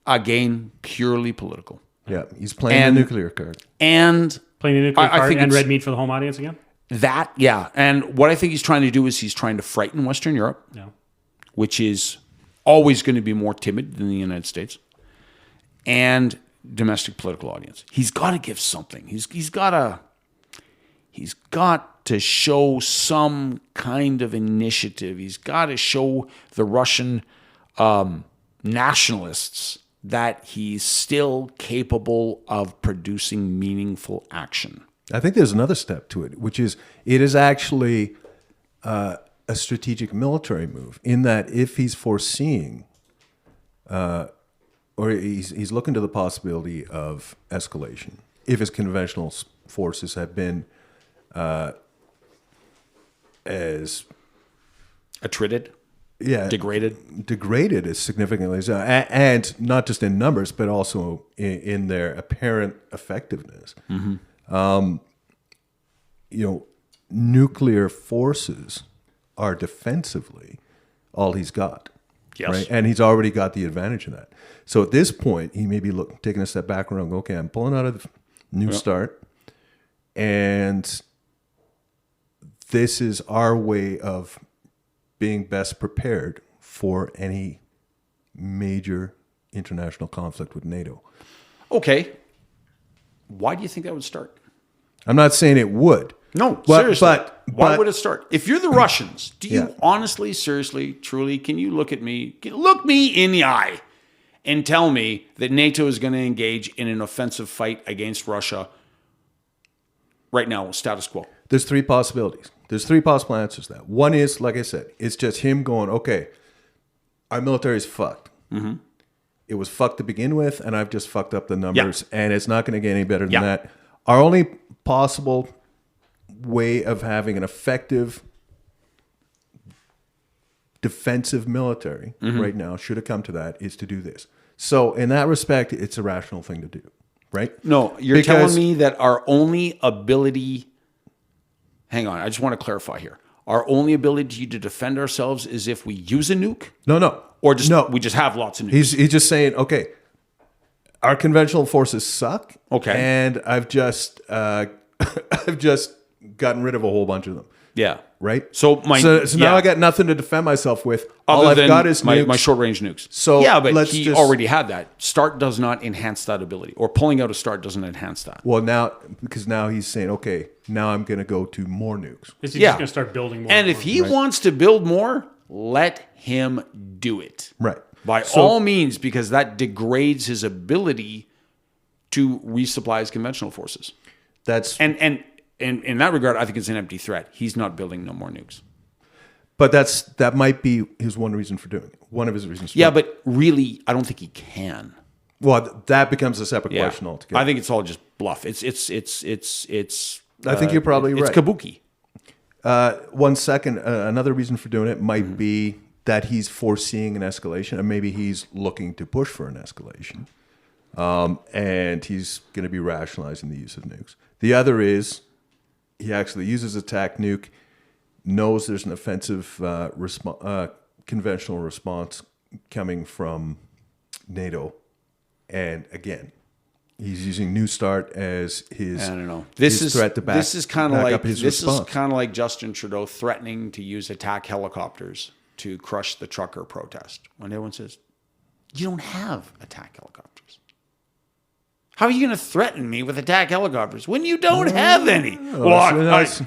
Again, purely political. Yeah, he's playing the nuclear card. And Playing the nuclear I card think and it's- red meat for the home audience again? that, yeah. And what I think he's trying to do is he's trying to frighten Western Europe, Yeah. which is always going to be more timid than the United States, and domestic political audience. He's got to give something. He's got to show some kind of initiative. He's got to show the Russian nationalists that he's still capable of producing meaningful action. I think there's another step to it, which is it is actually a strategic military move in that if he's foreseeing or he's looking to the possibility of escalation, if his conventional forces have been as Attrited? yeah degraded as significantly as and not just in numbers but also in their apparent effectiveness. Nuclear forces are defensively all he's got. Yes. Right? And he's already got the advantage of that. So at this point, he may be taking a step back and going, okay, I'm pulling out of the new start, and this is our way of being best prepared for any major international conflict with NATO. Okay. Why do you think that would start? I'm not saying it would. No, But- seriously. but- Why but- would it start? If you're the Russians, do you Yeah. honestly, seriously, truly, can you look at me, look me in the eye and tell me that NATO is going to engage in an offensive fight against Russia right now, status quo? There's three possibilities. There's three possible answers to that. One is, like I said, it's just him going, okay, our military is fucked. Mm-hmm. It was fucked to begin with, and I've just fucked up the numbers, and it's not going to get any better than Yeah. that. Our only possible way of having an effective defensive military right now, should it come to that, is to do this. So in that respect, it's a rational thing to do, right? No, you're Because- telling me that our only ability, hang on, I just want to clarify here. Our only ability to defend ourselves is if we use a nuke? No. Or just no. we just have lots of nukes? He's just saying, okay, our conventional forces suck. Okay. And I've just I've just gotten rid of a whole bunch of them. Yeah. Right. So now I got nothing to defend myself with. All Other I've than got is nukes. my short range nukes. So yeah, but let's he just- already had that. START does not enhance that ability, or pulling out a START doesn't enhance that. Well, now he's saying, okay, now I'm going to go to more nukes. Is he Yeah. just going to start building more? And if he wants to build more, let him do it. Right. By So- all means, because that degrades his ability to resupply his conventional forces. That's And in that regard, I think it's an empty threat. He's not building no more nukes. but that might be his one reason for doing it. One of his reasons. For Yeah, doing it. but really, I don't think he can. Well, that becomes a separate Yeah. question altogether. I think it's all just bluff. It's. I think you're probably It's right. kabuki. 1 second, another reason for doing it might be that he's foreseeing an escalation, and maybe he's looking to push for an escalation, and he's going to be rationalizing the use of nukes. The other is he actually uses a TAC nuke, knows there's an offensive conventional response coming from NATO, and again, he's using New START as his. I don't know. His threat to back. This is kind of back like up his this response. is kind of like Justin Trudeau threatening to use attack helicopters to crush the trucker protest. When everyone says, "You don't have attack helicopters. How are you going to threaten me with attack helicopters when you don't have any?"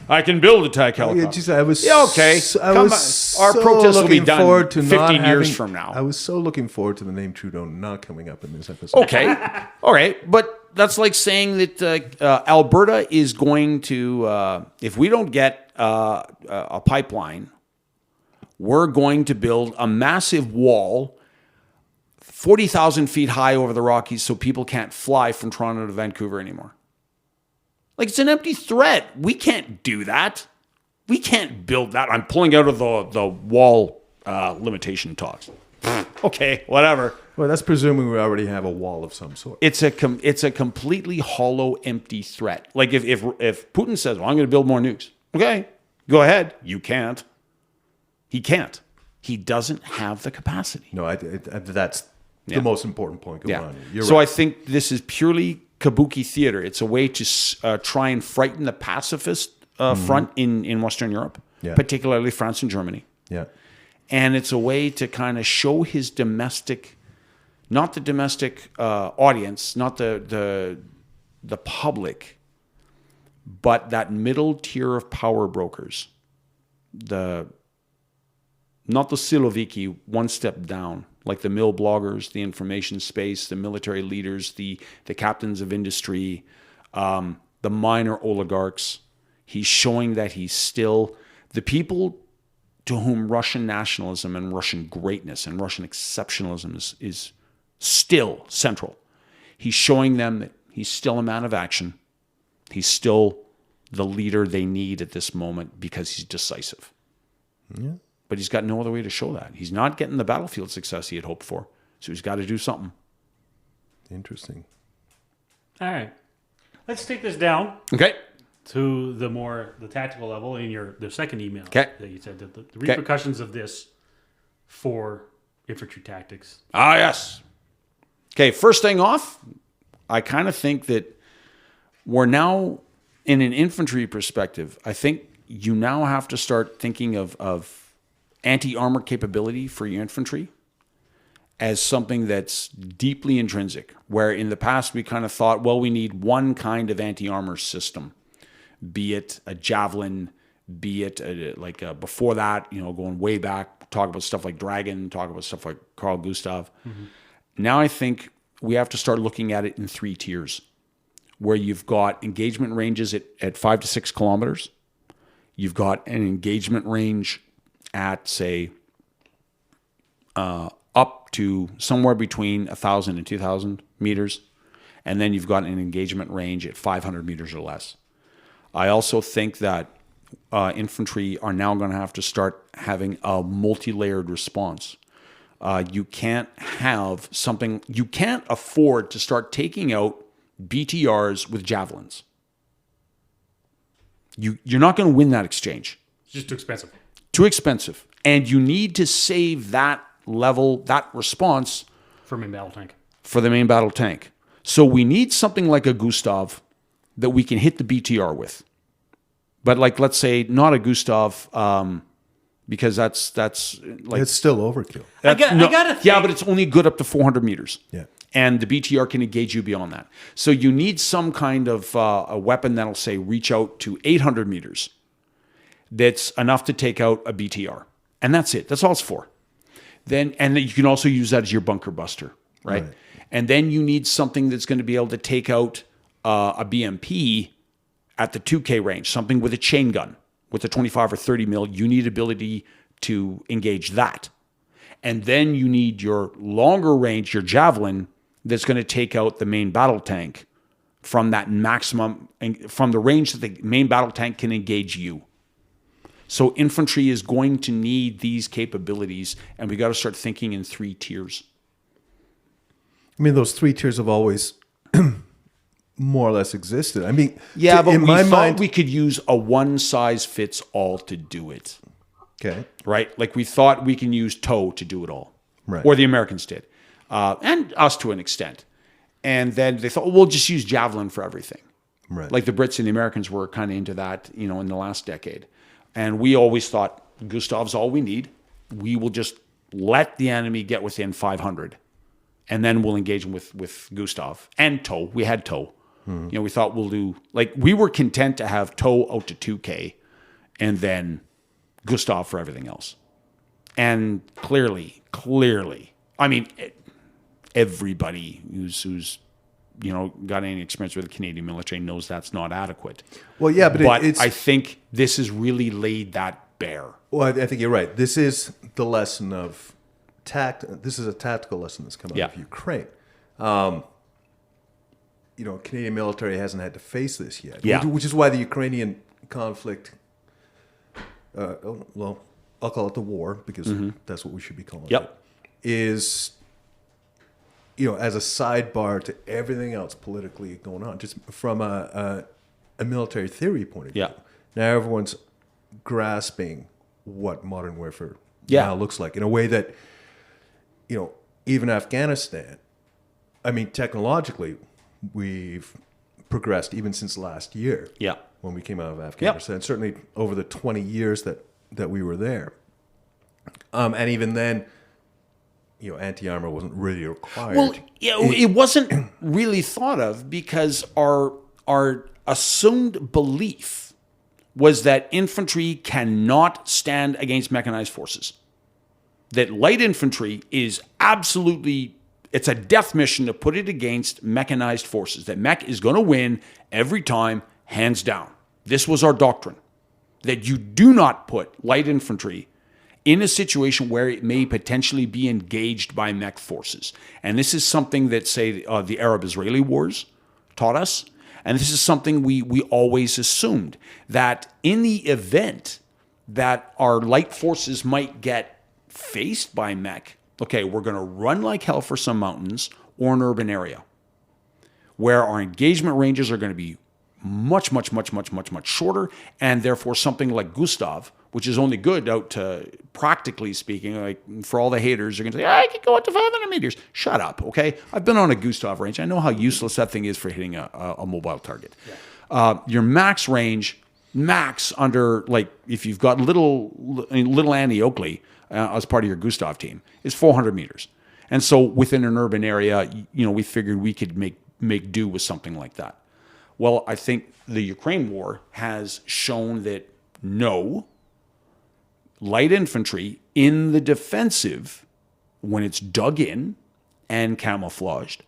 I can build attack Yeah, helicopters. geez, I was Yeah, okay. I Come was on. Our so protest will be looking done forward to 15 not years having- from now. I was so looking forward to the name Trudeau not coming up in this episode. Okay. All right. But that's like saying that Alberta is going to, if we don't get a pipeline, we're going to build a massive wall 40,000 feet high over the Rockies so people can't fly from Toronto to Vancouver anymore. Like, it's an empty threat. We can't do that. We can't build that. I'm pulling out of the wall limitation talks. Okay, whatever. Well, that's presuming we already have a wall of some sort. It's a completely hollow, empty threat. Like if Putin says, "Well, I'm going to build more nukes," okay, go ahead. You can't. He can't. He doesn't have the capacity. No, that's the most important point going on. You're So right. I think this is purely kabuki theater. It's a way to try and frighten the pacifist front in Western Europe, particularly France and Germany. Yeah. And it's a way to kind of show his domestic, not the domestic audience, not the public, but that middle tier of power brokers, not the Siloviki, one step down, like the mill bloggers, the information space, the military leaders, the captains of industry, the minor oligarchs. He's showing that he's still the people to whom Russian nationalism and Russian greatness and Russian exceptionalism is still central. He's showing them that he's still a man of action. He's still the leader they need at this moment because he's decisive. Yeah. But he's got no other way to show that. He's not getting the battlefield success he had hoped for. So he's got to do something. Interesting. All right. Let's take this down Okay. to the tactical level in the second email Okay. that you said that the repercussions of this for infantry tactics. Ah, yes. Okay, first thing off, I kind of think that we're now in an infantry perspective. I think you now have to start thinking of anti-armor capability for your infantry as something that's deeply intrinsic, where in the past we kind of thought, well, we need one kind of anti-armor system, be it a javelin, be it before that, going way back, talk about stuff like Dragon, talk about stuff like Carl Gustav. Mm-hmm. Now I think we have to start looking at it in 3 tiers, where you've got engagement ranges at 5 to 6 kilometers. You've got an engagement range at, say, up to somewhere between 1,000 and 2,000 meters. And then you've got an engagement range at 500 meters or less. I also think that infantry are now going to have to start having a multi-layered response. You can't afford to start taking out BTRs with javelins. You're not going to win that exchange. It's just too expensive. Too expensive. And you need to save that level, that response For main battle tank. for the main battle tank. So we need something like a Gustav that we can hit the BTR with. But let's say not a Gustav, because that's like... It's still overkill. I gotta think. Yeah, but it's only good up to 400 meters. Yeah. And the BTR can engage you beyond that. So you need some kind of a weapon that'll, say, reach out to 800 meters. That's enough to take out a BTR. And that's it. That's all it's for. And then you can also use that as your bunker buster, right? And then you need something that's going to be able to take out a BMP at the 2K range, something with a chain gun. With a 25 or 30 mil, you need ability to engage that. And then you need your longer range, your javelin, that's going to take out the main battle tank from that maximum, from the range that the main battle tank can engage you. So infantry is going to need these capabilities, and we got to start thinking in 3 tiers. I mean, those 3 tiers have always more or less existed. I mean, Yeah, but in we my thought mind, we could use a one-size-fits-all to do it. okay, Right? Like we thought we can use TOW to do it all. Right. Or the Americans did. And us to an extent. And then they thought, we'll just use javelin for everything. right, Like the Brits and the Americans were kind of into that, in the last decade. And we always thought, Gustav's all we need. We will just let the enemy get within 500. And then we'll engage them with Gustav. And TOW. We had TOW. We thought we'll do, we were content to have TOW out to 2K and then Gustav for everything else. And clearly, I mean, everybody who's got any experience with the Canadian military knows that's not adequate. well, yeah, but it's. I think this has really laid that bare. Well, I think you're right. This is the lesson of tact. This is a tactical lesson that's come out of Ukraine. Canadian military hasn't had to face this yet. Yeah. Which is why the Ukrainian conflict. Well, I'll call it the war because that's what we should be calling Yep. it. is, as a sidebar to everything else politically going on, just from a military theory point of view. Yeah. Now everyone's grasping what modern warfare Yeah. now looks like in a way that, even Afghanistan, I mean, technologically, we've progressed even since last year. Yeah. When we came out of Afghanistan, certainly over the 20 years that we were there. And even then, anti-armor wasn't really required. Well, it wasn't really thought of because our assumed belief was that infantry cannot stand against mechanized forces. That light infantry is absolutely, it's a death mission to put it against mechanized forces. That mech is going to win every time, hands down. This was our doctrine. That you do not put light infantry in a situation where it may potentially be engaged by mech forces. And this is something that, say, the Arab-Israeli wars taught us. And this is something we always assumed, that in the event that our light forces might get faced by mech, okay, we're going to run like hell for some mountains or an urban area where our engagement ranges are going to be much shorter, and therefore something like Gustav, which is only good out to, practically speaking, like for all the haters, you're going to say, I can go out to 500 meters. Shut up, okay? I've been on a Gustav range. I know how useless that thing is for hitting a mobile target. Yeah. Your max range, under, like, if you've got little Annie Oakley as part of your Gustav team, is 400 meters. And so within an urban area, we figured we could make do with something like that. Well, I think the Ukraine war has shown that no, light infantry in the defensive, when it's dug in and camouflaged,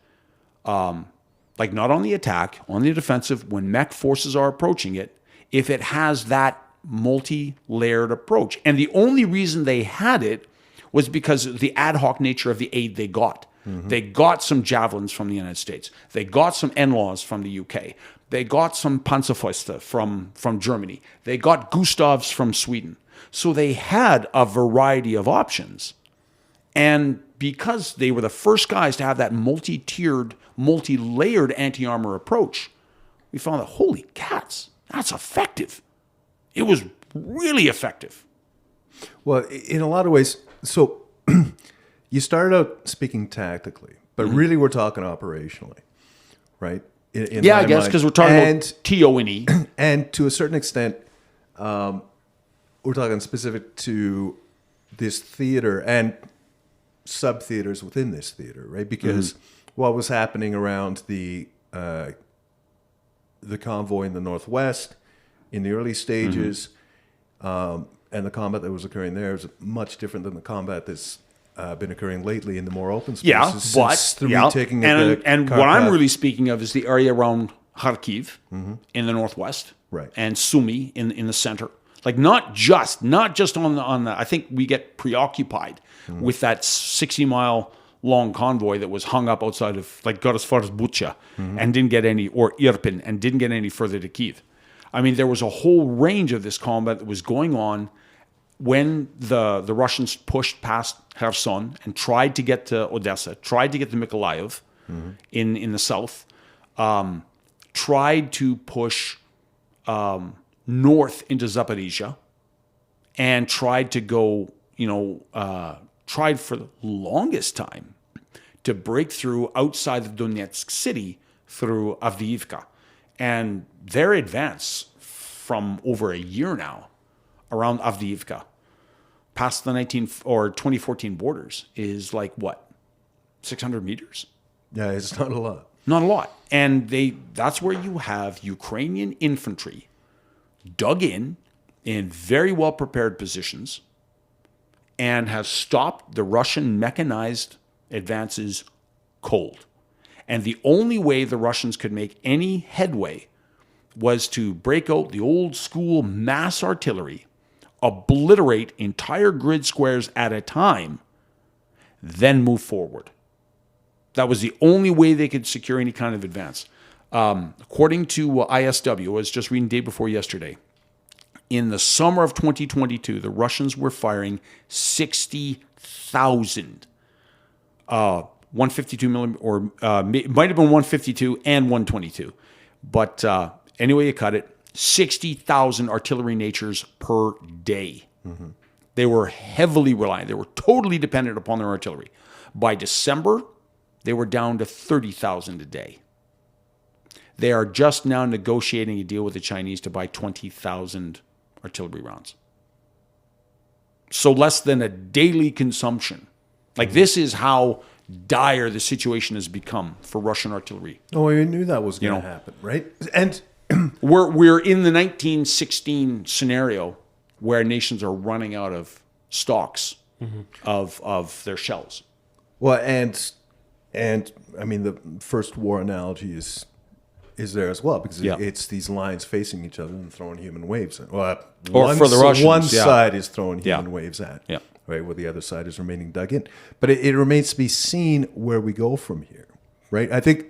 like not on the attack, on the defensive, when mech forces are approaching it, if it has that multi-layered approach. And the only reason they had it was because of the ad hoc nature of the aid they got. Mm-hmm. They got some javelins from the United States. They got some NLAWs from the UK. They got some Panzerfäuste from Germany. They got Gustavs from Sweden. So they had a variety of options. And because they were the first guys to have that multi-tiered, multi-layered anti-armor approach, we found that, holy cats, that's effective. It was really effective. Well, in a lot of ways, so you started out speaking tactically, but really we're talking operationally, right? In I guess, because we're talking about TO&E. And to a certain extent, we're talking specific to this theater and sub-theaters within this theater, right? Because what was happening around the convoy in the Northwest in the early stages, and the combat that was occurring there is much different than the combat that's been occurring lately in the more open spaces. Retaking and what I'm really speaking of is the area around Kharkiv in the Northwest, right, and Sumy in the center. Like not just on the. I think we get preoccupied with that 60-mile long convoy that was hung up outside of, like, got as far as Bucha and didn't get any, or Irpin, and didn't get any further to Kyiv. I mean, there was a whole range of this combat that was going on when the Russians pushed past Kherson and tried to get to Odessa, tried to get to Mykolaiv in the south, tried to push north into Zaporizhia, and tried to go, tried for the longest time to break through outside of Donetsk city through Avdiivka. And their advance from over a year now around Avdiivka past the 2014 borders is like, what, 600 meters? Yeah, it's not a lot. Not a lot. And that's where you have Ukrainian infantry dug in very well prepared positions and have stopped the Russian mechanized advances cold. And the only way the Russians could make any headway was to break out the old school mass artillery, obliterate entire grid squares at a time, then move forward. That was the only way they could secure any kind of advance. According to ISW, I was just reading day before yesterday, in the summer of 2022, the Russians were firing 60,000 152 millimeter, or it might have been 152 and 122. But anyway you cut it, 60,000 artillery natures per day. Mm-hmm. They were heavily reliant. They were totally dependent upon their artillery. By December, they were down to 30,000 a day. They are just now negotiating a deal with the Chinese to buy 20,000 artillery rounds. So less than a daily consumption. Like, this is how dire the situation has become for Russian artillery. Oh, you knew that was going to happen, right? And we're in the 1916 scenario where nations are running out of stocks of their shells. Well, and I mean, the first war analogy is there as well, because it's these lines facing each other and throwing human waves. Well, or for the Russians, one side is throwing human waves at, right, where the other side is remaining dug in. But it remains to be seen where we go from here, right? I think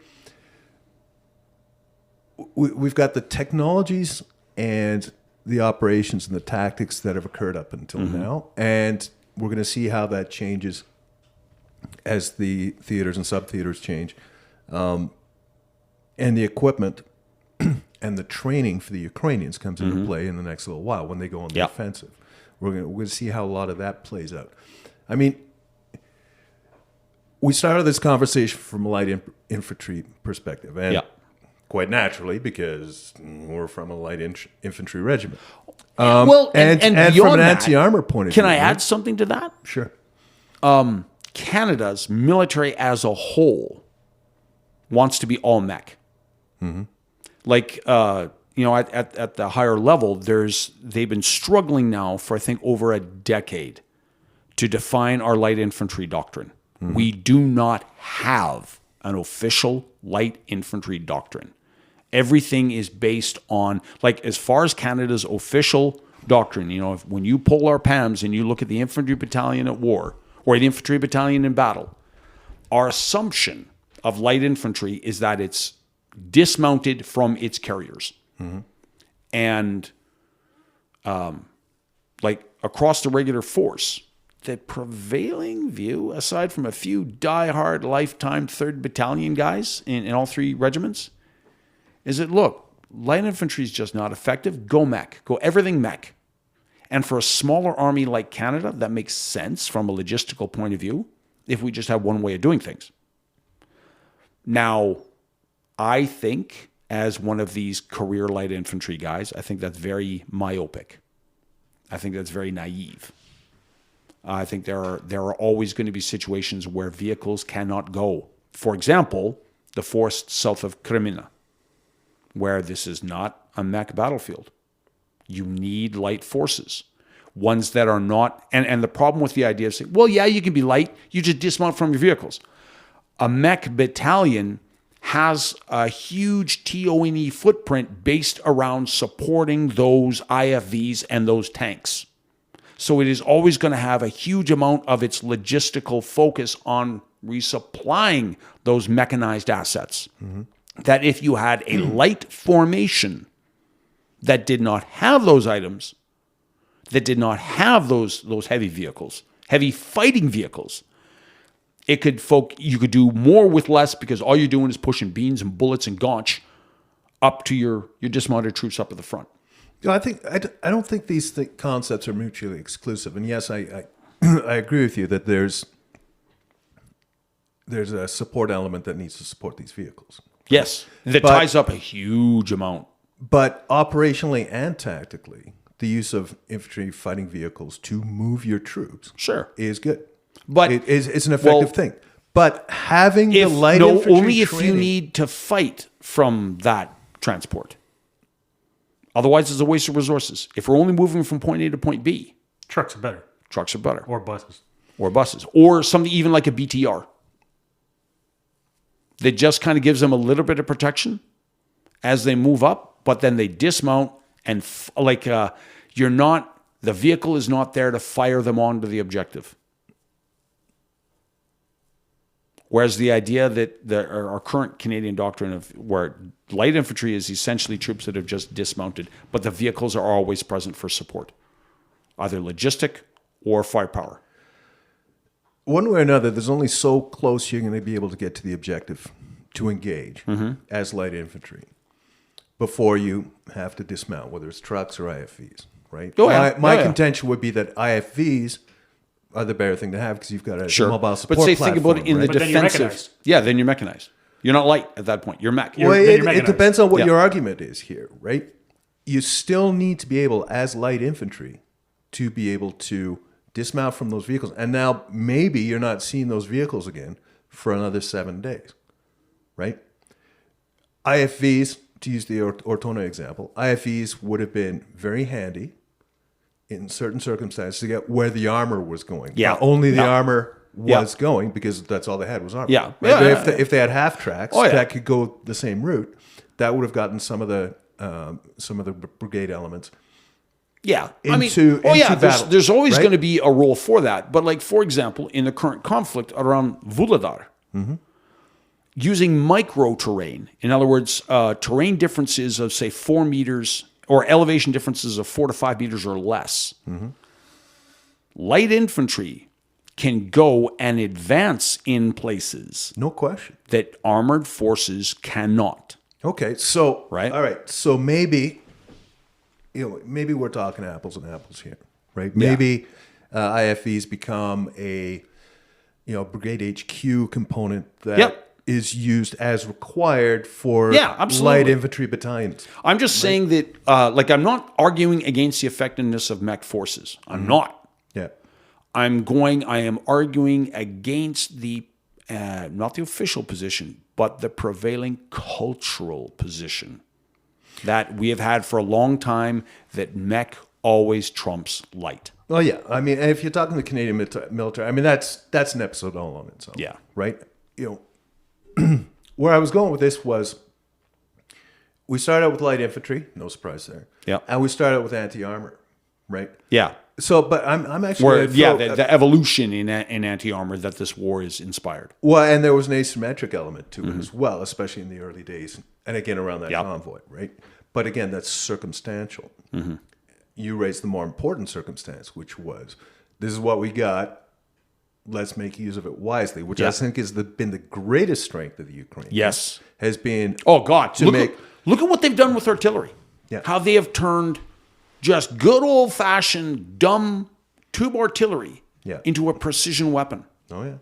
we've got the technologies and the operations and the tactics that have occurred up until now, and we're going to see how that changes as the theaters and sub-theaters change. And the equipment and the training for the Ukrainians comes into play in the next little while when they go on the offensive. We're going to see how a lot of that plays out. I mean, we started this conversation from a light infantry perspective, and quite naturally, because we're from a light infantry regiment. And from an anti-armor point of view. Can I add something to that? Sure. Canada's military as a whole wants to be all mech. Like, at the higher level, they've been struggling now for, I think, over a decade to define our light infantry doctrine. We do not have an official light infantry doctrine. Everything is based on, like, as far as Canada's official doctrine, when you pull our PAMs and you look at the infantry battalion at war or the infantry battalion in battle, our assumption of light infantry is that it's dismounted from its carriers. And like across the regular force, the prevailing view, aside from a few diehard lifetime 3rd Battalion guys in all 3 regiments, is that, look, light infantry is just not effective. Go mech. Go everything mech. And for a smaller army like Canada, that makes sense from a logistical point of view if we just have one way of doing things. Now, I think, as one of these career light infantry guys, I think that's very myopic. I think that's very naive. I think there are always going to be situations where vehicles cannot go. For example, the forest south of Crimea, where this is not a mech battlefield. You need light forces. Ones that are not, and the problem with the idea of saying, well, yeah, you can be light, you just dismount from your vehicles. A mech battalion has a huge TONE footprint based around supporting those IFVs and those tanks. So it is always going to have a huge amount of its logistical focus on resupplying those mechanized assets. That if you had a light formation that did not have those items, that did not have those heavy vehicles, heavy fighting vehicles, you could do more with less, because all you're doing is pushing beans and bullets and gaunch up to your dismounted troops up at the front. I don't think these concepts are mutually exclusive. And yes, I agree with you that there's a support element that needs to support these vehicles. Yes, that ties up a huge amount. But operationally and tactically, the use of infantry fighting vehicles to move your troops is good. But it's an effective thing. But having the light infantry only if training, you need to fight from that transport. Otherwise, it's a waste of resources. If we're only moving from point A to point B, trucks are better. Or buses. Or something even like a BTR that just kind of gives them a little bit of protection as they move up, but then they dismount and the vehicle is not there to fire them onto the objective. Whereas the idea that our current Canadian doctrine of where light infantry is essentially troops that have just dismounted, but the vehicles are always present for support, either logistic or firepower. one way or another, there's only so close you're going to be able to get to the objective to engage as light infantry before you have to dismount, whether it's trucks or IFVs, right? Oh, yeah. My contention would be that IFVs are the better thing to have because you've got a mobile support But say, platform, think about it in right? the But then you're defensive. mechanized. Yeah, then you're mechanized. You're not light at that point. You're mech. Well, then it you're mechanized. depends on what Yeah. your argument is here, right? You still need to be able, as light infantry, to be able to dismount from those vehicles. And now maybe you're not seeing those vehicles again for another 7 days, right? IFVs, to use the Ortona example, IFVs would have been very handy in certain circumstances to get where the armor was going. Yeah. Not only the Yeah. armor was going, because that's all they had was armor. Yeah. Right? Yeah, But yeah, if they had half tracks Oh, yeah. that could go the same route, that would have gotten some of the brigade elements. Yeah, into battle, there's always right? going to be a role for that. But like, for example, in the current conflict around Vuhledar, using micro-terrain, in other words, terrain differences of, say, 4 meters, or elevation differences of 4 to 5 meters or less, light infantry can go and advance in places No question. that armored forces cannot. Okay, so Right. all right, so maybe maybe we're talking apples and apples here, right? Maybe IFVs become a brigade HQ component that is used as required for absolutely. light infantry battalions. I'm just saying that, I'm not arguing against the effectiveness of mech forces. I'm not. Yeah. I am arguing against the, not the official position, but the prevailing cultural position that we have had for a long time, that mech always trumps light. Oh yeah, I mean, if you're talking the Canadian military, I mean that's an episode all on its own. Yeah. Right. Where I was going with this was, we started out with light infantry, no surprise there. Yeah. And we started out with anti-armor, right? Yeah. So, but I'm actually Where, gonna throw- the evolution in anti-armor that this war is inspired. well, and there was an asymmetric element to it as well, especially in the early days, and again around that Yep. convoy, right? But again, that's circumstantial. You raised the more important circumstance, which was, this is what we got. Let's make use of it wisely, which I think has been the greatest strength of the Ukraine. Yes. Has been Oh God! Look make at what they've done with artillery. Yeah. How they have turned just good old-fashioned dumb tube artillery into a precision weapon. oh yeah.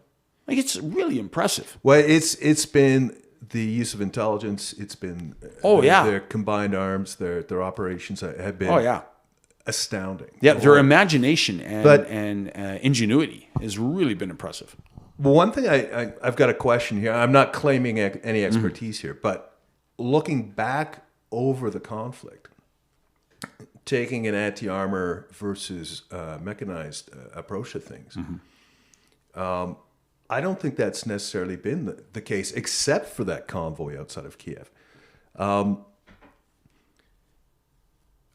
Like, it's really impressive. Well, it's been the use of intelligence. It's been their combined arms, their operations have been astounding. Yeah, their imagination But- and ingenuity has really been impressive. Well, one thing I've got a question here. I'm not claiming any expertise here, but looking back over the conflict, taking an anti-armor versus mechanized approach to things, I don't think that's necessarily been the case, except for that convoy outside of Kiev.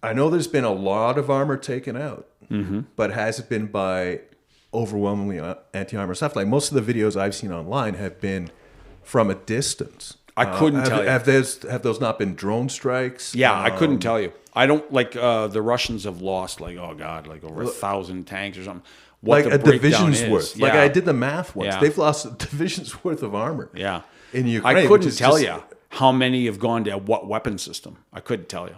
I know there's been a lot of armor taken out, but has it been by overwhelmingly anti-armor stuff? Like, most of the videos I've seen online have been from a distance. I couldn't tell you. Have those not been drone strikes? Yeah, I couldn't tell you. I don't like the Russians have lost over 1,000 tanks or something. What like the a division's breakdown worth. is. Like, Yeah. I did the math once. Yeah. They've lost a division's worth of armor. Yeah. In Ukraine. I which couldn't is tell just- you how many have gone to what weapon system. I couldn't tell you.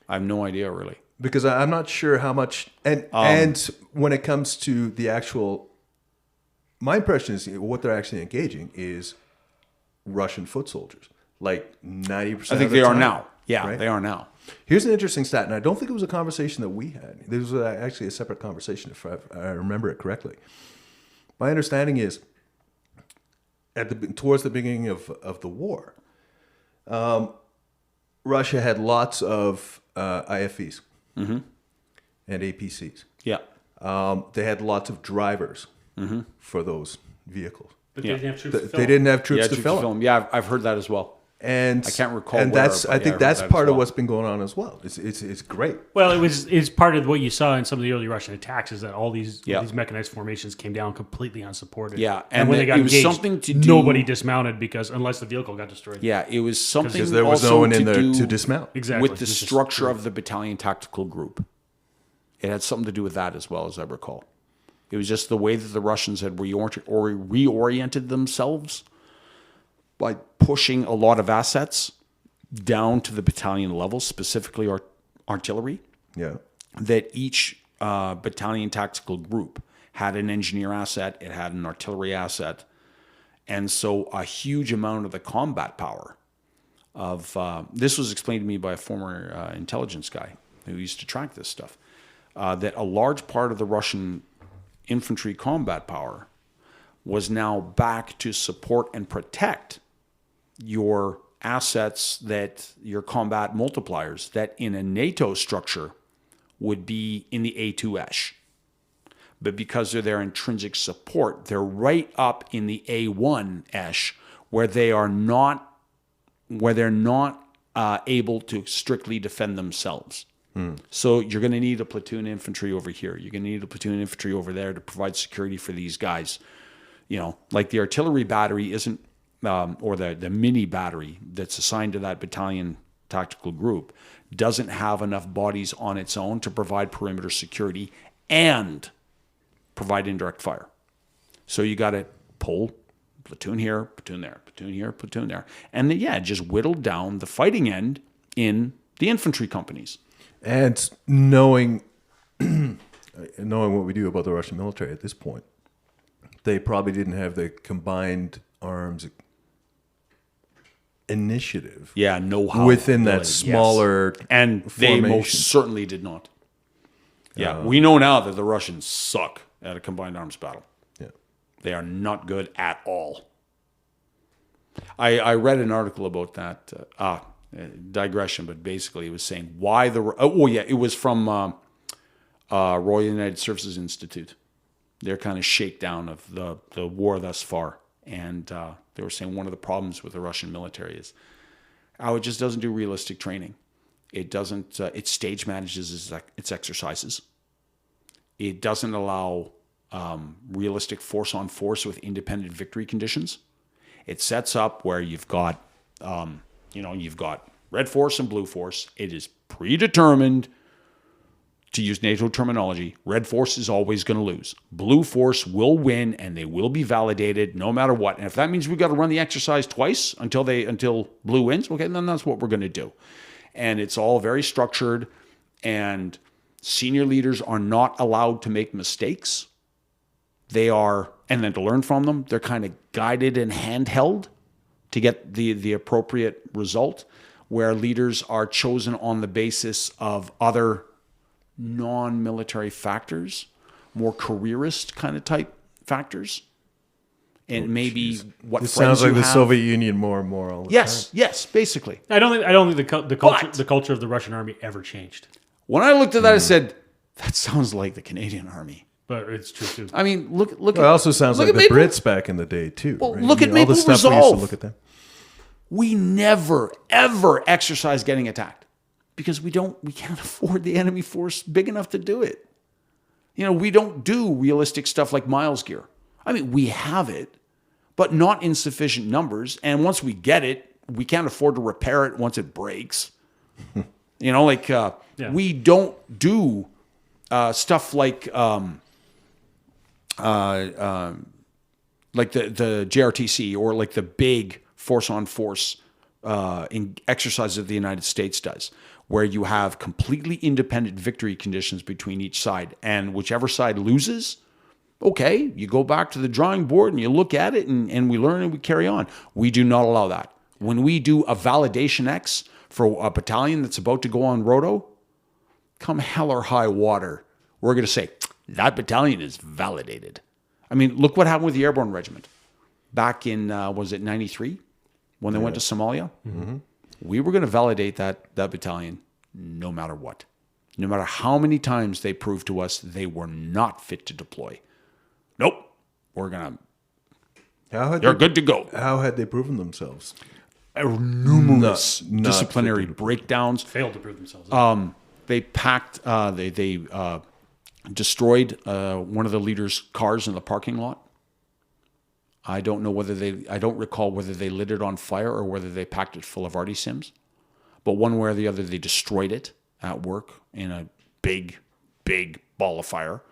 I have no idea, really. Because I'm not sure how much, and when it comes to the actual, my impression is what they're actually engaging is Russian foot soldiers, like 90%. I think of the they are time, now. Yeah, right? they are now. Here's an interesting stat, and I don't think it was a conversation that we had. This was actually a separate conversation, if I remember it correctly. My understanding is, towards the beginning of the war, Russia had lots of IFVs and APCs. Yeah. They had lots of drivers for those vehicles. But they didn't have troops to fill They didn't have troops Yeah, to troops fill to them. film. Yeah, I've heard that as well. And I can't recall And where, that's but I yeah, think I heard that's that as part of well. what's been going on as well. It's great. Well, it's part of what you saw in some of the early Russian attacks is that all these Yeah. these mechanized formations came down completely unsupported. Yeah, and and when they it got was engaged, something to do- nobody dismounted because unless the vehicle got destroyed. Yeah, it was something Because there was also no one in to there do to dismount. Exactly. with the It's just- structure of the battalion tactical group. It had something to do with that as well, as I recall. It was just the way that the Russians had reoriented themselves by pushing a lot of assets down to the battalion level, specifically artillery, Yeah. that each battalion tactical group had an engineer asset, it had an artillery asset. And so a huge amount of the combat power of this was explained to me by a former intelligence guy who used to track this stuff, that a large part of the Russian infantry combat power was now back to support and protect your assets, that your combat multipliers that in a NATO structure would be in the A2 esh. But because of their intrinsic support, they're right up in the A1 esh, where they're not able to strictly defend themselves. So you're going to need a platoon infantry over here. You're going to need a platoon infantry over there to provide security for these guys. You know, like the artillery battery isn't, or the mini battery that's assigned to that battalion tactical group doesn't have enough bodies on its own to provide perimeter security and provide indirect fire. So you got to pull platoon here, platoon there, platoon here, platoon there. And then, just whittle down the fighting end in the infantry companies. And knowing what we do about the Russian military at this point, they probably didn't have the combined arms initiative. Yeah, know-how. Within that smaller And they formation. most certainly did not. Yeah, we know now that the Russians suck at a combined arms battle. Yeah. They are not good at all. I read an article about that. Digression, but basically it was saying why it was from Royal United Services Institute. Their kind of shakedown of the war thus far. And they were saying one of the problems with the Russian military is it just doesn't do realistic training. It doesn't, it stage manages its exercises. It doesn't allow realistic force on force with independent victory conditions. It sets up where you've got you've got red force and blue force. It is predetermined, to use NATO terminology, red force is always going to lose. Blue force will win, and they will be validated no matter what. And if that means we've got to run the exercise twice until blue wins, okay, then that's what we're going to do. And it's all very structured, and senior leaders are not allowed to make mistakes. And then to learn from them, they're kind of guided and handheld to get the appropriate result, where leaders are chosen on the basis of other non-military factors, more careerist kind of type factors. And maybe what This friends sounds like you the have. Soviet Union more and more all the time. Yes, basically. I don't think the culture of the Russian army ever changed. When I looked at that, I said, that sounds like the Canadian Army. But it's true too. I mean, look Well, it at, also sounds look like at the Maple- Brits back in the day too. Well, right? look at all the Maple stuff we used to Resolve. look at them. We never, ever exercise getting attacked because we can't afford the enemy force big enough to do it. We don't do realistic stuff like miles gear. I mean, we have it, but not in sufficient numbers. And once we get it, we can't afford to repair it once it breaks. We don't do stuff like the JRTC or like the big force on force in exercises that the United States does, where you have completely independent victory conditions between each side, and whichever side loses, okay, you go back to the drawing board and you look at it and we learn and we carry on. We do not allow that. When we do a validation X for a battalion that's about to go on roto, come hell or high water, we're going to say, that battalion is validated. I mean, look what happened with the Airborne Regiment back in, was it 93? When they went to Somalia? Mm-hmm. We were going to validate that battalion no matter what. No matter how many times they proved to us they were not fit to deploy. Nope. We're going to... They're good to go. How had they proven themselves? Numerous Not disciplinary breakdowns. Failed to prove themselves. They packed... They destroyed one of the leaders' cars in the parking lot. I don't recall whether they lit it on fire or whether they packed it full of arty sims. But one way or the other, they destroyed it at work in a big, big ball of fire.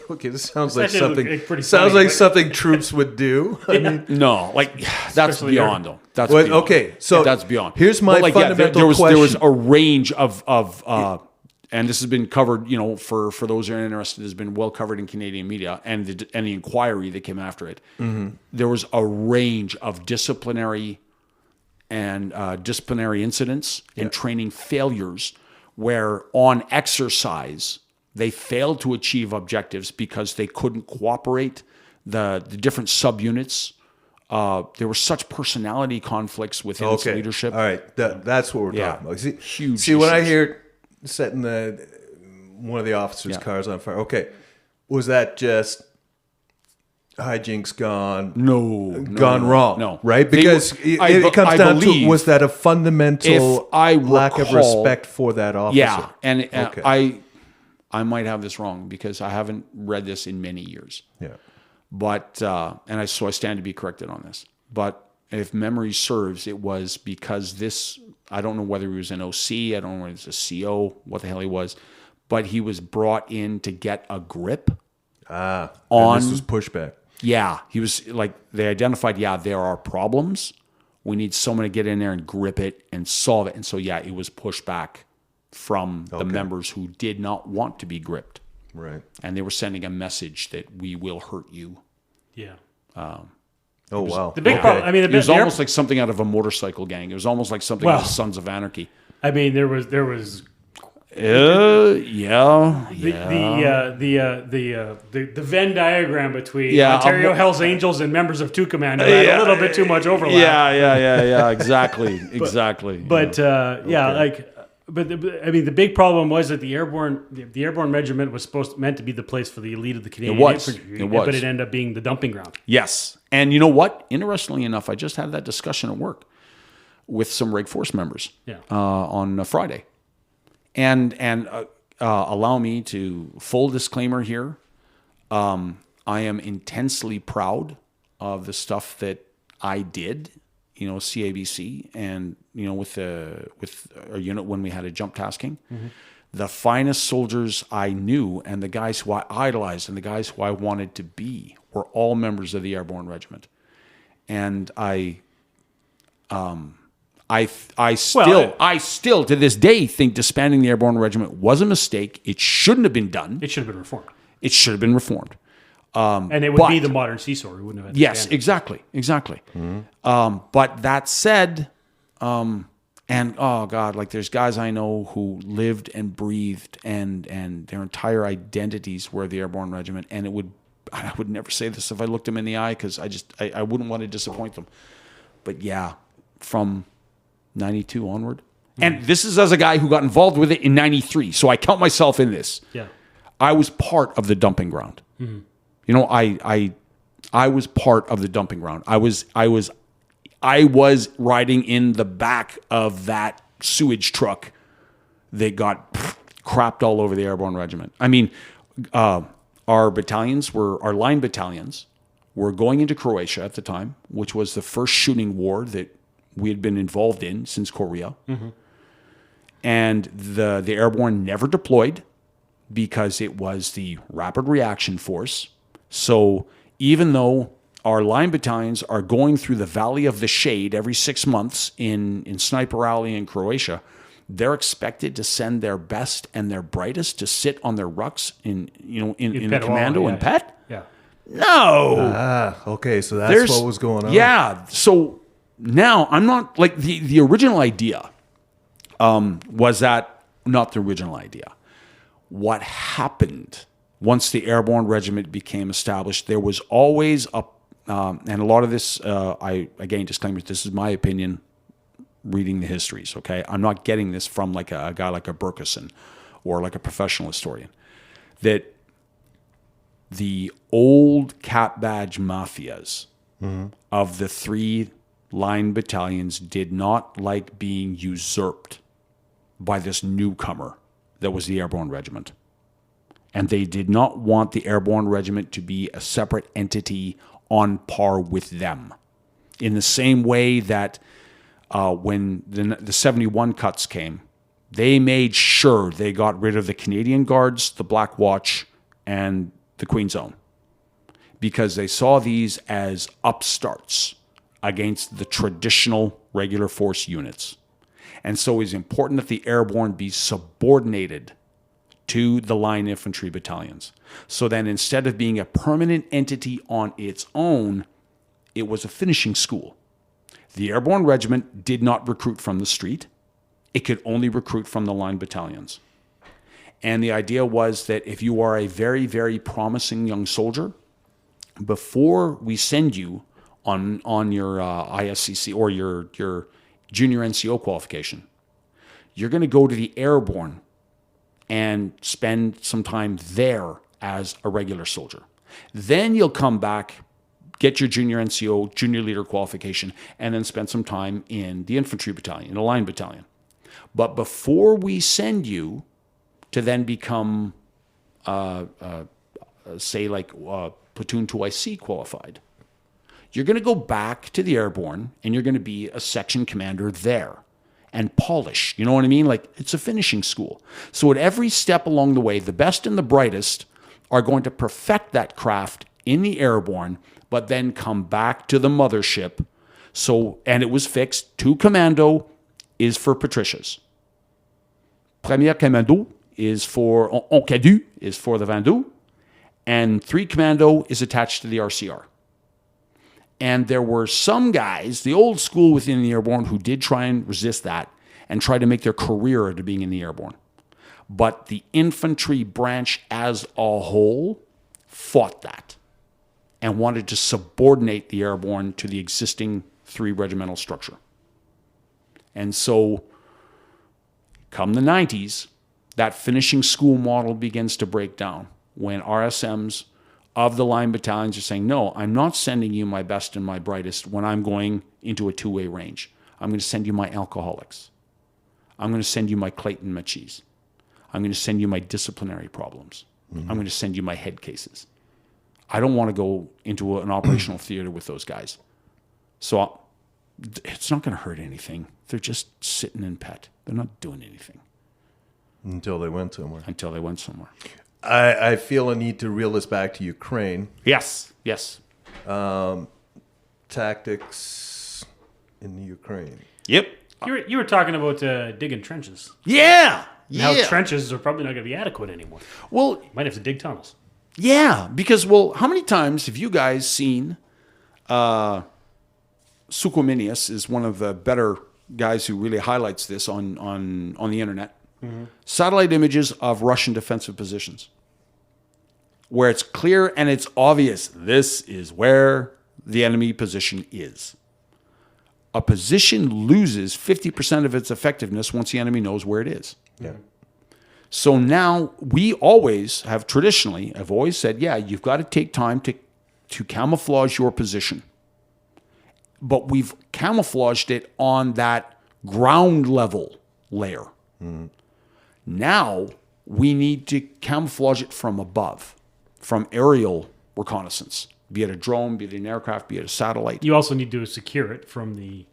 Okay, this sounds like actually something. pretty Sounds funny, like something troops would do. I mean, No, like that's Especially beyond though. That's well, beyond. okay, so that's beyond. here's my But, like, fundamental there was question. a range of and this has been covered, for those who are interested, has been well covered in Canadian media and the inquiry that came after it. Mm-hmm. There was a range of disciplinary incidents and training failures where on exercise they failed to achieve objectives because they couldn't cooperate. The different subunits. There were such personality conflicts within its leadership. All right, that's what we're talking about. Huge See, when I issues. hear setting one of the officers' cars on fire, okay, was that just hijinks gone wrong? No. Right? Because it comes I down to, believe was that a fundamental if I lack of recall- respect for that officer? Yeah, and Okay. I might have this wrong because I haven't read this in many years. Yeah. But I stand to be corrected on this. But if memory serves, it was because this. I don't know whether he was an OC. I don't know whether he was a CO. What the hell he was, but he was brought in to get a grip. And On- this was pushback. Yeah, he was like they identified. Yeah, there are problems. We need someone to get in there and grip it and solve it. And so it was pushed back from the members who did not want to be gripped. Right. And they were sending a message that we will hurt you. Yeah. Oh, wow. The big problem. I mean, It was almost like something out of a motorcycle gang. It was almost like something out of Sons of Anarchy. I mean, there was Yeah. the Venn diagram between Yeah, Ontario Hells Angels and members of Two Commando had a little bit too much overlap. Yeah. Exactly. But I mean, the big problem was that the airborne regiment was meant to be the place for the elite of the Canadian infantry. It was. But it ended up being the dumping ground. Yes. And you know what? Interestingly enough, I just had that discussion at work with some Reg Force members on Friday. And allow me to full disclaimer here. I am intensely proud of the stuff that I did, CABC, and with our unit when we had a jump tasking. Mm-hmm. The finest soldiers I knew and the guys who I idolized and the guys who I wanted to be were all members of the Airborne Regiment. And I still to this day think disbanding the Airborne Regiment was a mistake. It shouldn't have been done. It should have been reformed. It should have been reformed. And it would be the modern CSOR. We wouldn't have had Yes, exactly. Mm-hmm. But that said, and oh God, like there's guys I know who lived and breathed and their entire identities were the Airborne Regiment, and I would never say this if I looked them in the eye because I wouldn't want to disappoint them. But yeah, from 92 onward. And this is as a guy who got involved with it in 93. So I count myself in this. Yeah. I was part of the dumping ground. Mm-hmm. I was part of the dumping ground. I was riding in the back of that sewage truck that got crapped all over the Airborne Regiment. I mean, our line battalions were going into Croatia at the time, which was the first shooting war that we had been involved in since Korea. Mm-hmm. And the Airborne never deployed because it was the Rapid Reaction Force. So even though our line battalions are going through the Valley of the Shade every 6 months in Sniper Alley in Croatia, they're expected to send their best and their brightest to sit on their rucks in the commando and pet. Yeah. No. Okay, so that's what was going on. Yeah. So now I'm not like the original idea was that not the original idea. What happened once the Airborne Regiment became established, there was always and a lot of this, again, disclaimer, this is my opinion, reading the histories, okay? I'm not getting this from like a guy like a Berkeson or like a professional historian, that the old cap badge mafias of the 3 line battalions did not like being usurped by this newcomer that was the Airborne Regiment. And they did not want the Airborne Regiment to be a separate entity on par with them. In the same way that when the 71 cuts came, they made sure they got rid of the Canadian Guards, the Black Watch, and the Queen Zone because they saw these as upstarts against the traditional regular force units. And so it's important that the airborne be subordinated to the line infantry battalions. So then instead of being a permanent entity on its own, it was a finishing school. The airborne regiment did not recruit from the street. It could only recruit from the line battalions. And the idea was that if you are a very, very promising young soldier, before we send you on your ISCC or your junior NCO qualification, you're going to go to the airborne and spend some time there as a regular soldier. Then you'll come back, get your junior NCO, junior leader qualification, and then spend some time in the infantry battalion, in the line battalion. But before we send you to then become, say, like platoon 2IC qualified, you're going to go back to the airborne and you're going to be a section commander there and polish. You know what I mean? Like, it's a finishing school. So at every step along the way, the best and the brightest are going to perfect that craft in the airborne, but then come back to the mothership. So, and it was fixed. 2 commando is for Patricias. Premier commando is for, en cadu is for the Vendoux. And 3 commando is attached to the RCR. And there were some guys, the old school within the airborne, who did try and resist that and try to make their career out of being in the airborne. But the infantry branch as a whole fought that and wanted to subordinate the airborne to the existing 3 regimental structure. And so, come the 90s, that finishing school model begins to break down when RSMs of the line battalions are saying, no, I'm not sending you my best and my brightest when I'm going into a 2-way range. I'm going to send you my alcoholics. I'm going to send you my Clayton Machis. I'm going to send you my disciplinary problems. I'm going to send you my head cases. I don't want to go into an operational theater with those guys. So it's not going to hurt anything. They're just sitting in pet. They're not doing anything. Until they went somewhere. I feel a need to reel this back to Ukraine. Yes. Tactics in the Ukraine. Yep. You were talking about digging trenches. Yeah. Now trenches are probably not going to be adequate anymore. Well, Might have to dig tunnels. yeah, because, well, how many times have you guys seen Sukominius is one of the better guys who really highlights this on the internet. Satellite images of Russian defensive positions where it's clear and it's obvious this is where the enemy position is. A position loses 50% of its effectiveness once the enemy knows where it is. Yeah. So now we always have traditionally, I've always said, yeah, you've got to take time to camouflage your position. But we've camouflaged it on that ground level layer. Now we need to camouflage it from above, from aerial reconnaissance, be it a drone, be it an aircraft, be it a satellite. You also need to secure it from the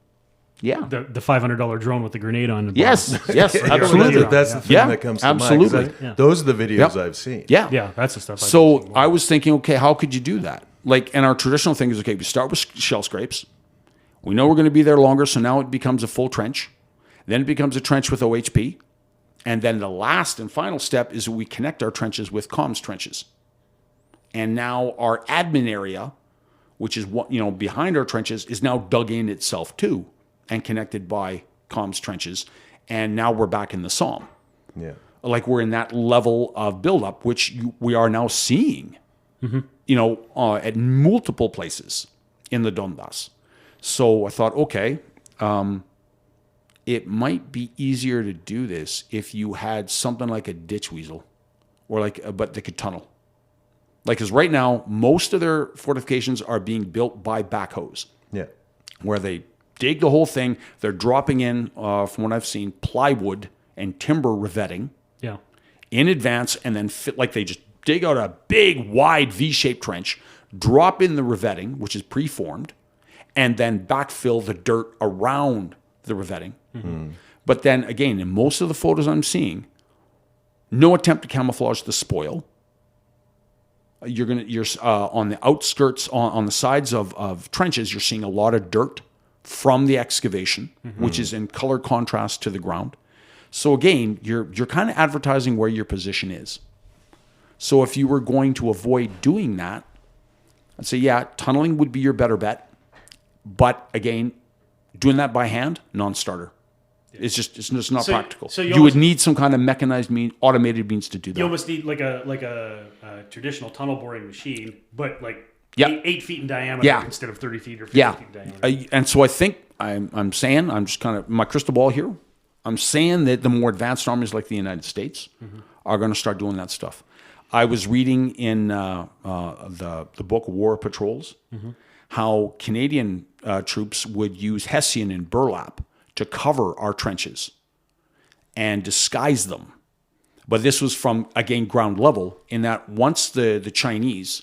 $500 drone with the grenade on it. Yes, absolutely. That's the thing that comes to absolutely. mind. Those are the videos I've seen. Yeah, that's the stuff. So I was thinking, okay, how could you do that? Like, and our traditional thing is, okay, we start with shell scrapes. We know we're going to be there longer, so now it becomes a full trench. Then it becomes a trench with OHP. And then the last and final step is we connect our trenches with comms trenches. And now our admin area, which is what, behind our trenches, is now dug in itself too and connected by comms trenches. And now we're back in the Somme. Yeah. Like we're in that level of buildup, which we are now seeing, at multiple places in the Donbass. So I thought, okay, it might be easier to do this if you had something like a ditch weasel, or but they could tunnel. Like, because right now most of their fortifications are being built by backhoes. Yeah. Where they dig the whole thing, they're dropping in, from what I've seen, plywood and timber revetting. Yeah. In advance, and then they just dig out a big, wide V-shaped trench, drop in the revetting, which is preformed, and then backfill the dirt around the revetting. But then, again, in most of the photos I'm seeing, no attempt to camouflage the spoil. You're on the outskirts, on the sides of trenches, you're seeing a lot of dirt from the excavation, which is in color contrast to the ground. So again, you're kind of advertising where your position is. So if you were going to avoid doing that, I'd say, yeah, tunneling would be your better bet. But again, doing that by hand, non-starter. It's just not practical. So you would need some kind of mechanized automated means to do that. You almost need like a traditional tunnel boring machine, but like 8 feet in diameter instead of 30 feet or 50 feet in diameter. And so I think I'm saying, I'm just kind of my crystal ball here. I'm saying that the more advanced armies like the United States are going to start doing that stuff. I was reading in the book War Patrols how Canadian troops would use hessian and burlap to cover our trenches and disguise them. But this was from, again, ground level, in that once the Chinese,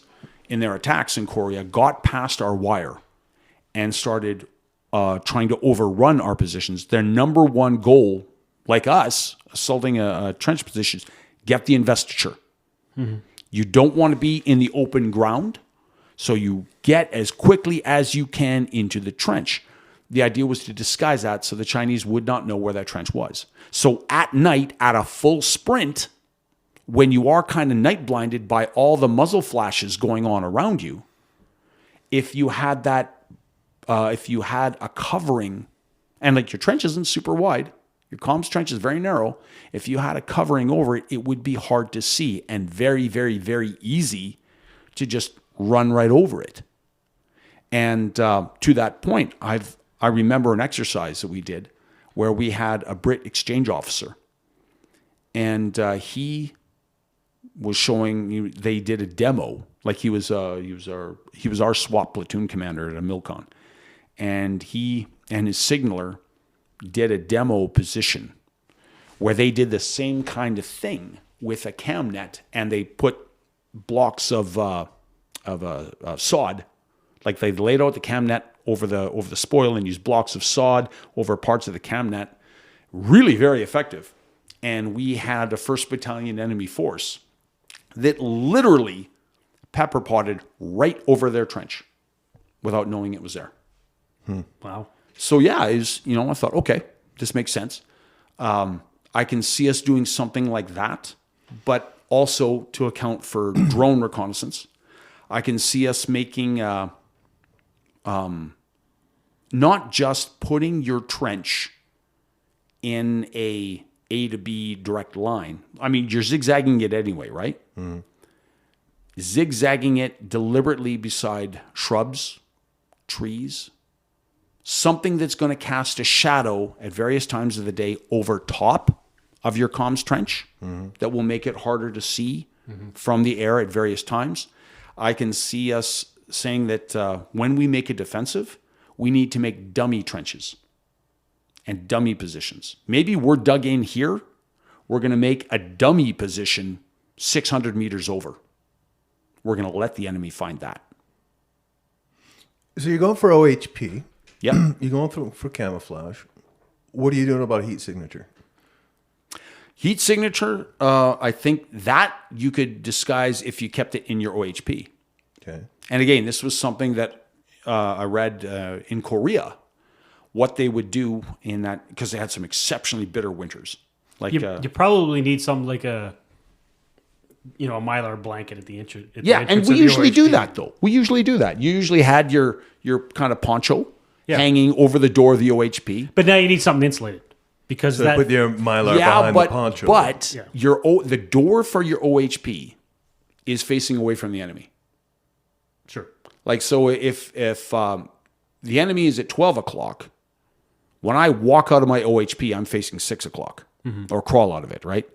in their attacks in Korea, got past our wire and started trying to overrun our positions, their number one goal, like us, assaulting a trench position, is get the investiture. You don't want to be in the open ground, so you get as quickly as you can into the trench. The idea was to disguise that so the Chinese would not know where that trench was. So at night, at a full sprint, when you are kind of night blinded by all the muzzle flashes going on around you, if you had a covering, and like your trench isn't super wide, your comms trench is very narrow. If you had a covering over it, it would be hard to see and very, very, very easy to just run right over it. And to that point, I remember an exercise that we did where we had a Brit exchange officer, and he was showing. They did a demo, like he was our SWAT platoon commander at a MILCON, and he and his signaler did a demo position where they did the same kind of thing with a cam net, and they put blocks of sod, like they laid out the cam net over the spoil and used blocks of sod over parts of the cam net. Really very effective. And we had a 1st Battalion enemy force that literally pepper potted right over their trench without knowing it was there. Wow. So yeah, I thought, okay, this makes sense. I can see us doing something like that, but also to account for drone reconnaissance. I can see us making not just putting your trench in a to B direct line. I mean, you're zigzagging it anyway, right? Zigzagging it deliberately beside shrubs, trees, something that's going to cast a shadow at various times of the day over top of your comms trench that will make it harder to see from the air at various times. I can see us saying that when we make a defensive, we need to make dummy trenches and dummy positions. Maybe we're dug in here. We're going to make a dummy position 600 meters over. We're going to let the enemy find that. So you're going for OHP. Yeah. You're going for camouflage. What are you doing about heat signature? Heat signature, I think that you could disguise if you kept it in your OHP. Okay. And again, this was something that I read in Korea, what they would do in that, because they had some exceptionally bitter winters. Like you probably need some like a Mylar blanket at the entrance. And we usually do that though. We usually do that. You usually had your kind of poncho hanging over the door of the OHP. But now you need something insulated because so put your Mylar behind the poncho. But the door for your OHP is facing away from the enemy. Sure. Like, so if the enemy is at 12 o'clock, when I walk out of my OHP, I'm facing 6 o'clock or crawl out of it, right?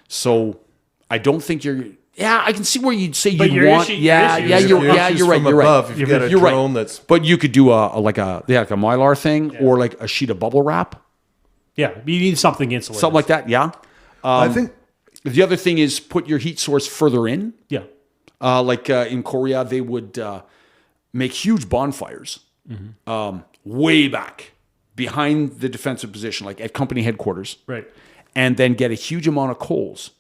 So I don't think I can see where you'd say but you're right. You're right. If you got a drone that's... But you could do a Mylar thing or like a sheet of bubble wrap. Yeah, you need something insulated. Something like that, yeah. I think... The other thing is put your heat source further in. Yeah. In Korea, they would make huge bonfires way back behind the defensive position, like at company headquarters. Right. And then get a huge amount of coals.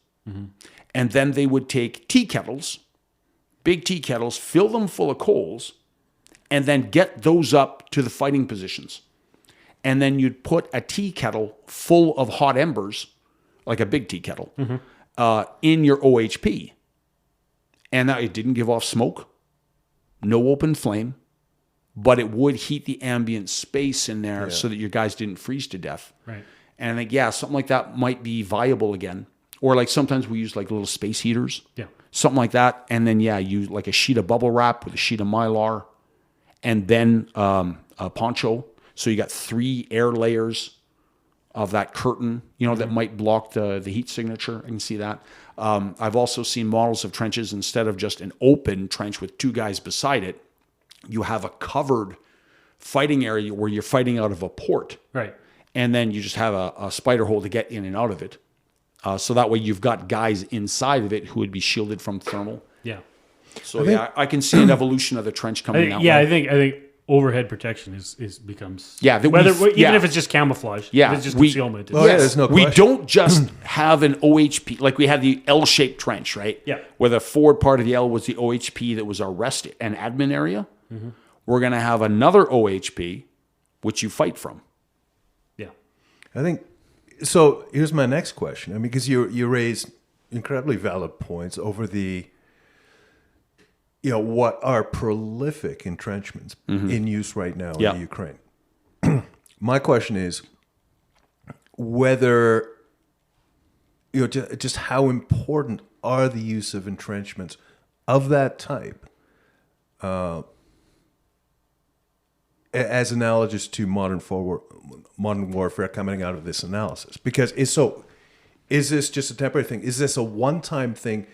And then they would take tea kettles, big tea kettles, fill them full of coals, and then get those up to the fighting positions. And then you'd put a tea kettle full of hot embers, like a big tea kettle, in your OHP. And now it didn't give off smoke, no open flame, but it would heat the ambient space in there so that your guys didn't freeze to death. Right. And I think, something like that might be viable again. Or like sometimes we use like little space heaters. Yeah. Something like that. And then, use like a sheet of bubble wrap with a sheet of Mylar and then a poncho. So you got 3 air layers of that curtain, that might block the heat signature. I can see that. I've also seen models of trenches, instead of just an open trench with 2 guys beside it, you have a covered fighting area where you're fighting out of a port. Right. And then you just have a spider hole to get in and out of it. So that way you've got guys inside of it who would be shielded from thermal. Yeah. So I can see an evolution of the trench coming out. Yeah, I think overhead protection becomes even if it's just camouflage. Yeah, if it's just concealment. there's no question. We don't just have an OHP like we had the L-shaped trench, right? Yeah. Where the forward part of the L was the OHP that was our rest and admin area. Mm-hmm. We're going to have another OHP, which you fight from. Yeah. I think so. Here's my next question. I mean, because you raised incredibly valid points over the, what are prolific entrenchments in use right now in the Ukraine. My question is whether, just how important are the use of entrenchments of that type as analogous to modern warfare coming out of this analysis? Because is this just a temporary thing? Is this a one-time thing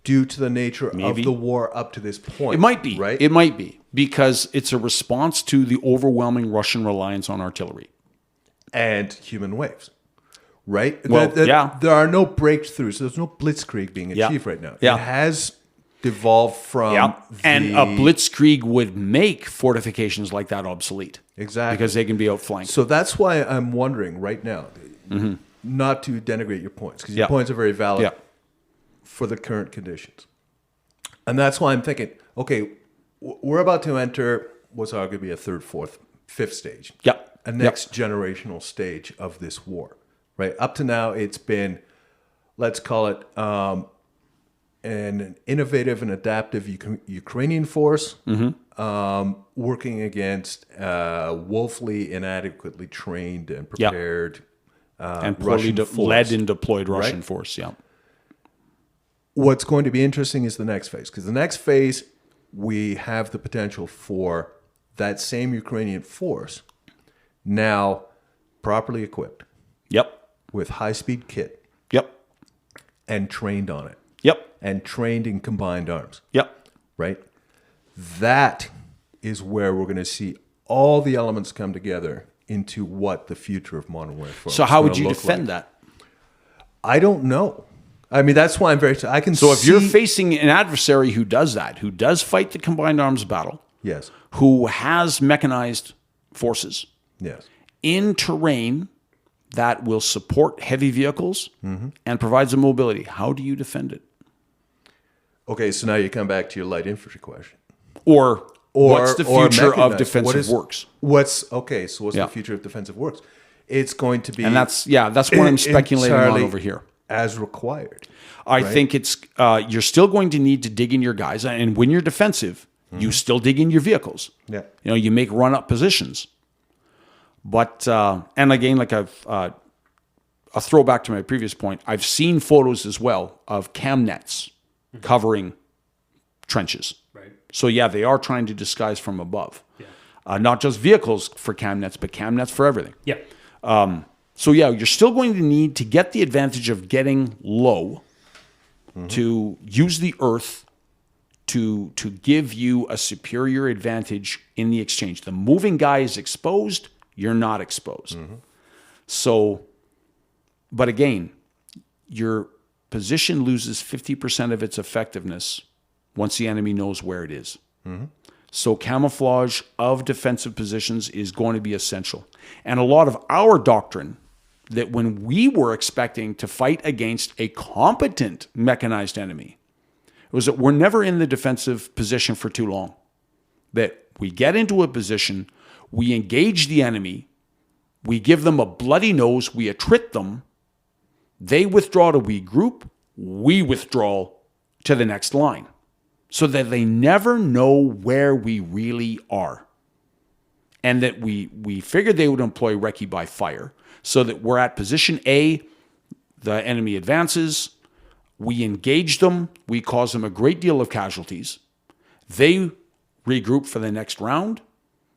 due to the nature of the war up to this point? It might be, right? It might be, because it's a response to the overwhelming Russian reliance on artillery. And human waves, right? Well, there are no breakthroughs. There's no blitzkrieg being achieved right now. Yeah. It has devolved from and a blitzkrieg would make fortifications like that obsolete. Exactly. Because they can be outflanked. So that's why I'm wondering right now, not to denigrate your points, because your points are very valid for the current conditions. And that's why I'm thinking, okay, we're about to enter what's arguably a third, fourth, fifth stage. A next generational stage of this war, right? Up to now, it's been, let's call it an innovative and adaptive Ukrainian force working against woefully inadequately trained and prepared and poorly led and deployed Russian force. What's going to be interesting is the next phase, because the next phase, we have the potential for that same Ukrainian force now properly equipped. With high-speed kit. And trained on it. And trained in combined arms. Right? That is where we're going to see all the elements come together into what the future of modern warfare. So how would you defend that? I don't know. I mean, that's why I'm very. I can. So if you're facing an adversary who does that, who does fight the combined arms battle, yes, who has mechanized forces, yes, in terrain that will support heavy vehicles and provides a mobility, how do you defend it? Okay, so now you come back to your light infantry question. Or what's the future of defensive works? What's the future of defensive works? It's going to be, and that's what I'm speculating on over here. As required. I think it's you're still going to need to dig in your guys, and when you're defensive, you still dig in your vehicles. You make run up positions. But and again, like a throwback to my previous point, I've seen photos as well of cam nets covering trenches. Right. So they are trying to disguise from above, not just vehicles for cam nets, but cam nets for everything. So you're still going to need to get the advantage of getting low to use the earth to give you a superior advantage in the exchange. The moving guy is exposed, you're not exposed. So, but again, your position loses 50% of its effectiveness once the enemy knows where it is. So camouflage of defensive positions is going to be essential. And a lot of our doctrine that when we were expecting to fight against a competent mechanized enemy, was that we're never in the defensive position for too long. That we get into a position, we engage the enemy, we give them a bloody nose, we attrit them, they withdraw to regroup, we withdraw to the next line, so that they never know where we really are. And that we figured they would employ recce by fire, so that we're at position A, the enemy advances, we engage them, we cause them a great deal of casualties, they regroup for the next round.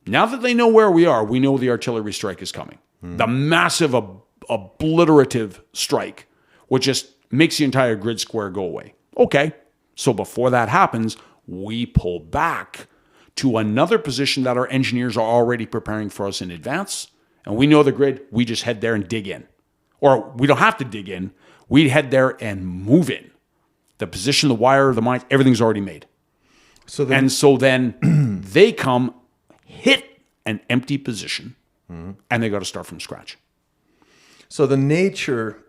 Now that they know where we are, we know the artillery strike is coming. The massive obliterative strike, which just makes the entire grid square go away. Okay, so before that happens, we pull back to another position that our engineers are already preparing for us in advance. And we know the grid, we just head there and dig in. Or we don't have to dig in, we head there and move in. The position, the wire, the mines, everything's already made. So then they come, hit an empty position, and they got to start from scratch. So the nature...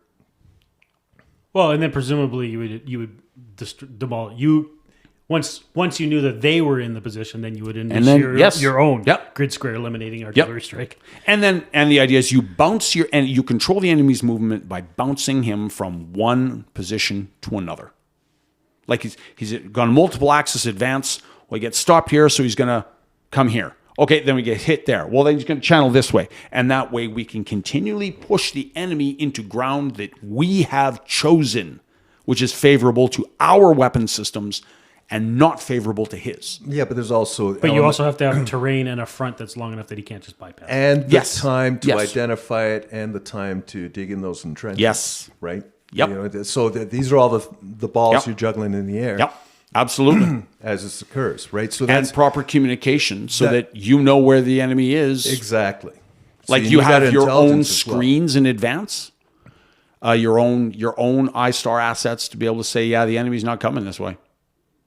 Well, and then presumably you would demolish you once you knew that they were in the position, then you would initiate your own grid square eliminating artillery strike. And the idea is you control the enemy's movement by bouncing him from one position to another. Like he's gone multiple axis advance. Well, he gets stopped here, so he's going to come here. Okay, then we get hit there. Well, then he's going to channel this way. And that way we can continually push the enemy into ground that we have chosen, which is favorable to our weapon systems and not favorable to his. Yeah, but there's also... But you also have to have terrain and a front that's long enough that he can't just bypass. And the time to identify it and the time to dig in those entrenchments. Yes. Right? Yep. So these are all the balls you're juggling in the air. Yep. Absolutely. As this occurs, right? So and proper communication so that you know where the enemy is. Exactly. Like you have your own screens in advance, your own iStar assets to be able to say, yeah, the enemy's not coming this way.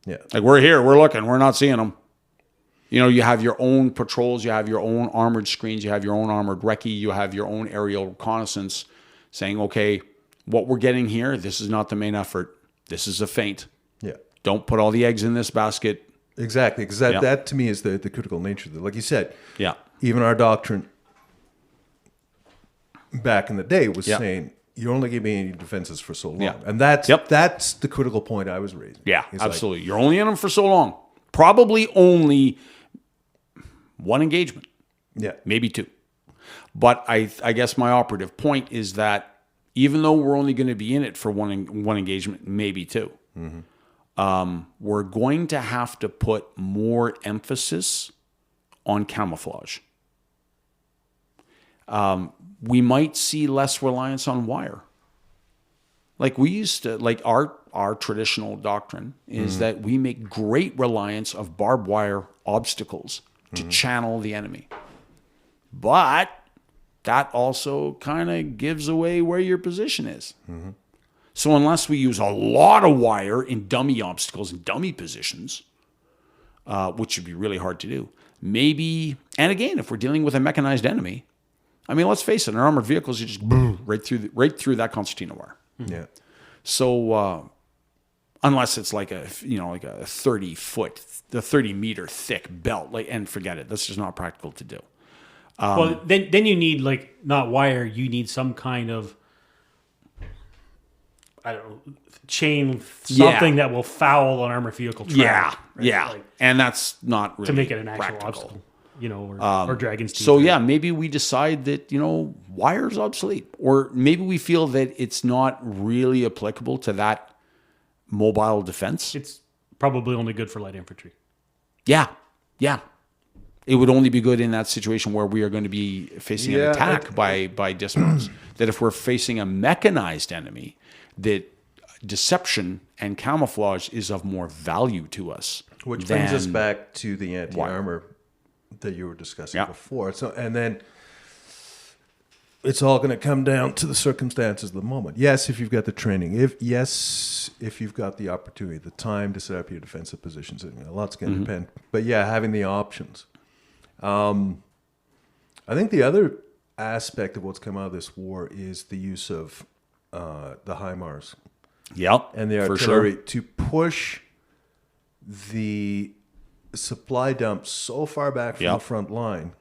Yeah. Like we're here, we're looking, we're not seeing them. You know, you have your own patrols, you have your own armored screens, you have your own armored recce, you have your own aerial reconnaissance saying, okay, what we're getting here, this is not the main effort. This is a feint. Yeah. Don't put all the eggs in this basket. Exactly, because that to me is the critical nature of it. Like you said, even our doctrine back in the day was saying, you're only giving any defenses for so long. And that's the critical point I was raising. Yeah, absolutely. You're only in them for so long. Probably only one engagement. Yeah. Maybe two. But I guess my operative point is that even though we're only going to be in it for one engagement, maybe two, we're going to have to put more emphasis on camouflage. We might see less reliance on wire. Like we used to, like our traditional doctrine is that we make great reliance of barbed wire obstacles to channel the enemy. But that also kind of gives away where your position is. So unless we use a lot of wire in dummy obstacles and dummy positions, which would be really hard to do, maybe, and again, if we're dealing with a mechanized enemy, I mean, let's face it, in armored vehicles, you just right through that concertina wire. Yeah. So unless it's like a 30 meter thick belt, and forget it, that's just not practical to do. Well, then you need not wire, you need some kind of chain, something that will foul an armored vehicle track. And that's not really to make it an actual practical. obstacle, or dragon's teeth. So maybe we decide that wire's obsolete, or maybe we feel that it's not really applicable to that mobile defense. It's probably only good for light infantry. Yeah. It would only be good in that situation where we are going to be facing an attack by dismounts. That if we're facing a mechanized enemy, that deception and camouflage is of more value to us. Which brings us back to the anti-armor that you were discussing before. So, and then it's all going to come down to the circumstances of the moment. Yes, if you've got the training. If you've got the opportunity, the time to set up your defensive positions. A lot's going to depend. But having the options. I think the other aspect of what's come out of this war is the use of the HIMARS. Yep, and the artillery to push the supply dump so far back from Yep. the front line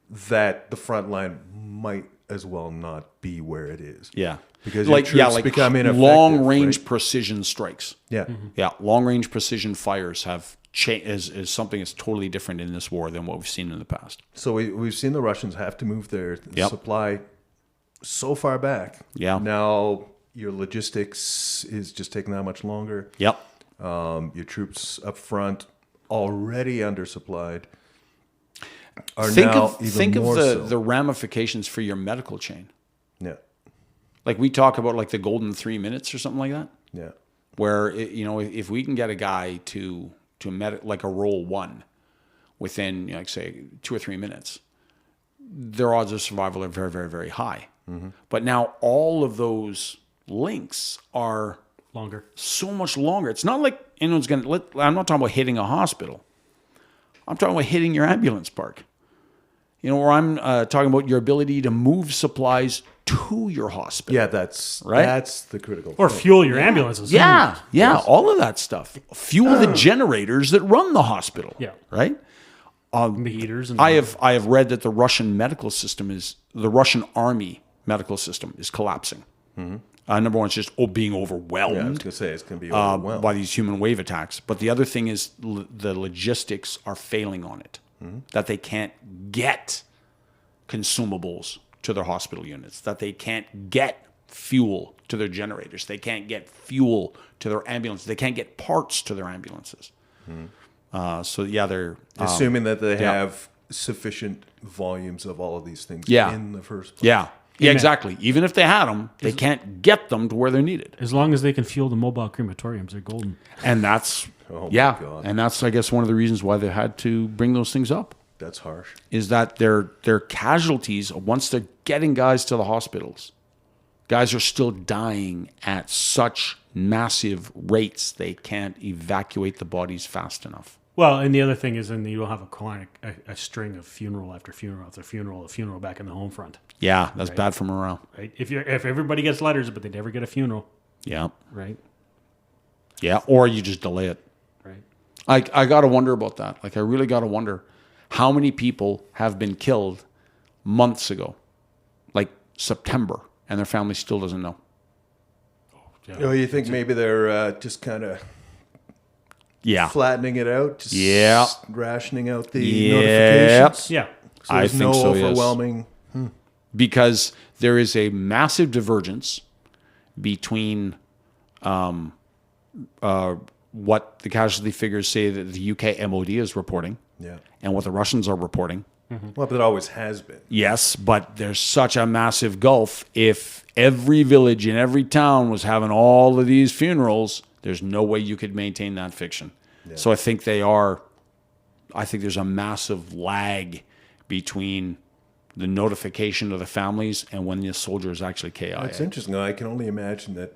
that the front line might as well not be where it is. Yeah. Because your troops become ineffective. long range right? precision strikes. Yeah. Yeah, long range precision fires have is something that's totally different in this war than what we've seen in the past. So we've seen the Russians have to move their Yep. supply so far back. Yeah. Now your logistics is just taking that much longer. Yep. Your troops up front already undersupplied are Think now of even think of more the so. the ramifications for your medical chain. Yeah. Like we talk about like the golden 3 minutes or something like that, Yeah. where if we can get a guy to like a roll 1 within like say 2 or 3 minutes, their odds of survival are very, very, very high. But now all of those links are Longer. so much longer. It's not like anyone's going to I'm not talking about hitting a hospital. I'm talking about hitting your ambulance park. Or I'm talking about your ability to move supplies to your hospital. Yeah, that's Right? that's the critical Or thing. fuel your ambulances. Yeah, all of that stuff. Fuel the generators that run the hospital. Yeah. Right? The heaters. And I have read that the Russian Russian army medical system is collapsing. Number one, it's just being overwhelmed. Yeah, I was going to say it's going to be overwhelmed. By these human wave attacks. But the other thing is the logistics are failing on it. That they can't get consumables to their hospital units, that they can't get fuel to their generators, they can't get fuel to their ambulances, they can't get parts to their ambulances. So yeah, they're Assuming that they have sufficient volumes of all of these things Yeah. in the first place. yeah, exactly. Even if they had them, they can't get them to where they're needed. as long as they can fuel the mobile crematoriums, they're golden. And that's Oh, my yeah, God. and that's I guess one of the reasons why they had to bring those things up That's harsh. is that their casualties once they're getting guys to the hospitals, guys are still dying at such massive rates they can't evacuate the bodies fast enough. Well, and the other thing is, then you don't have a string of funeral after funeral after funeral back in the home front, Yeah, that's bad for morale. right? If everybody gets letters, but they never get a funeral, Yeah, right? yeah, or you just delay it. Right. I got to wonder about that. Like, I really got to wonder how many people have been killed months ago, like September, and their family still doesn't know. Oh, you think maybe they're just kind of Yeah. flattening it out? Just Yeah. rationing out the Yeah. notifications? Yeah. So there's I think no so, yes. overwhelming... Because there is a massive divergence between what the casualty figures say that the UK MOD is reporting Yeah. and what the Russians are reporting. Well, but it always has been. Yes, but there's such a massive gulf. If every village in every town was having all of these funerals, there's no way you could maintain that fiction. So I think there's a massive lag between the notification of the families and when the soldier is actually KIA. It's interesting. I can only imagine that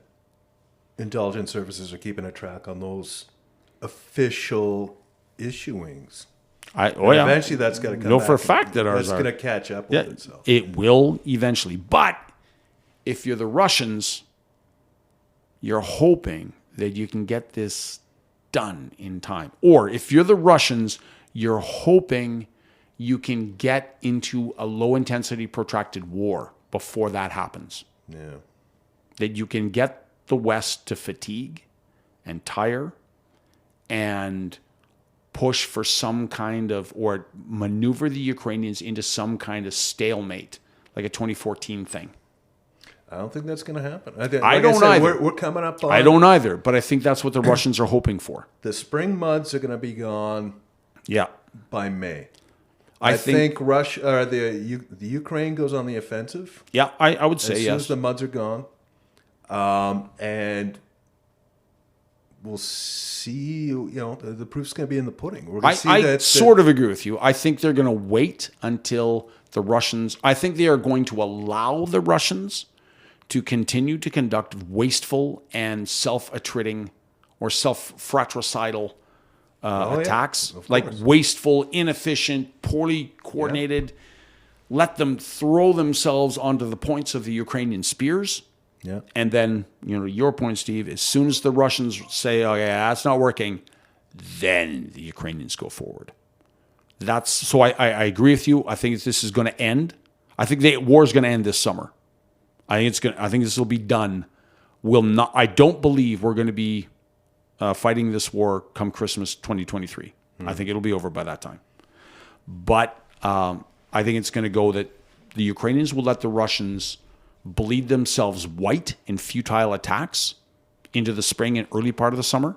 intelligence services are keeping a track on those official issuings. Eventually, that's going to come know back. for a fact that ours that's are. going to catch up Yeah, with itself. it will eventually. But if you're the Russians, you're hoping that you can get this done in time. Or if you're the Russians, you're hoping you can get into a low-intensity, protracted war before that happens. Yeah. That you can get the West to fatigue and tire and push for some kind of, or maneuver the Ukrainians into some kind of stalemate, like a 2014 thing. I don't think that's going to happen. I don't either. We're coming up on... I don't either, but I think that's what the Russians are hoping for. The spring muds are going to be gone Yeah. by May. I think Russia or the Ukraine goes on the offensive yeah, I would as say soon yes. as the muds are gone, and we'll see. The proof's going to be in the pudding. We're going to see I sort of agree with you. I think they're going to wait until the Russians. I think they are going to allow the Russians to continue to conduct wasteful and self-attriting or self-fratricidal attacks, like wasteful, inefficient, poorly coordinated. Let them throw themselves onto the points of the Ukrainian spears. Yeah. And then, your point, Steve, as soon as the Russians say, oh, yeah, that's not working, then the Ukrainians go forward. So I agree with you. I think this is going to end. I think the war is going to end this summer. I think this will be done. I don't believe we're going to be fighting this war come Christmas 2023. I think it'll be over by that time. But I think it's going to go that the Ukrainians will let the Russians bleed themselves white in futile attacks into the spring and early part of the summer.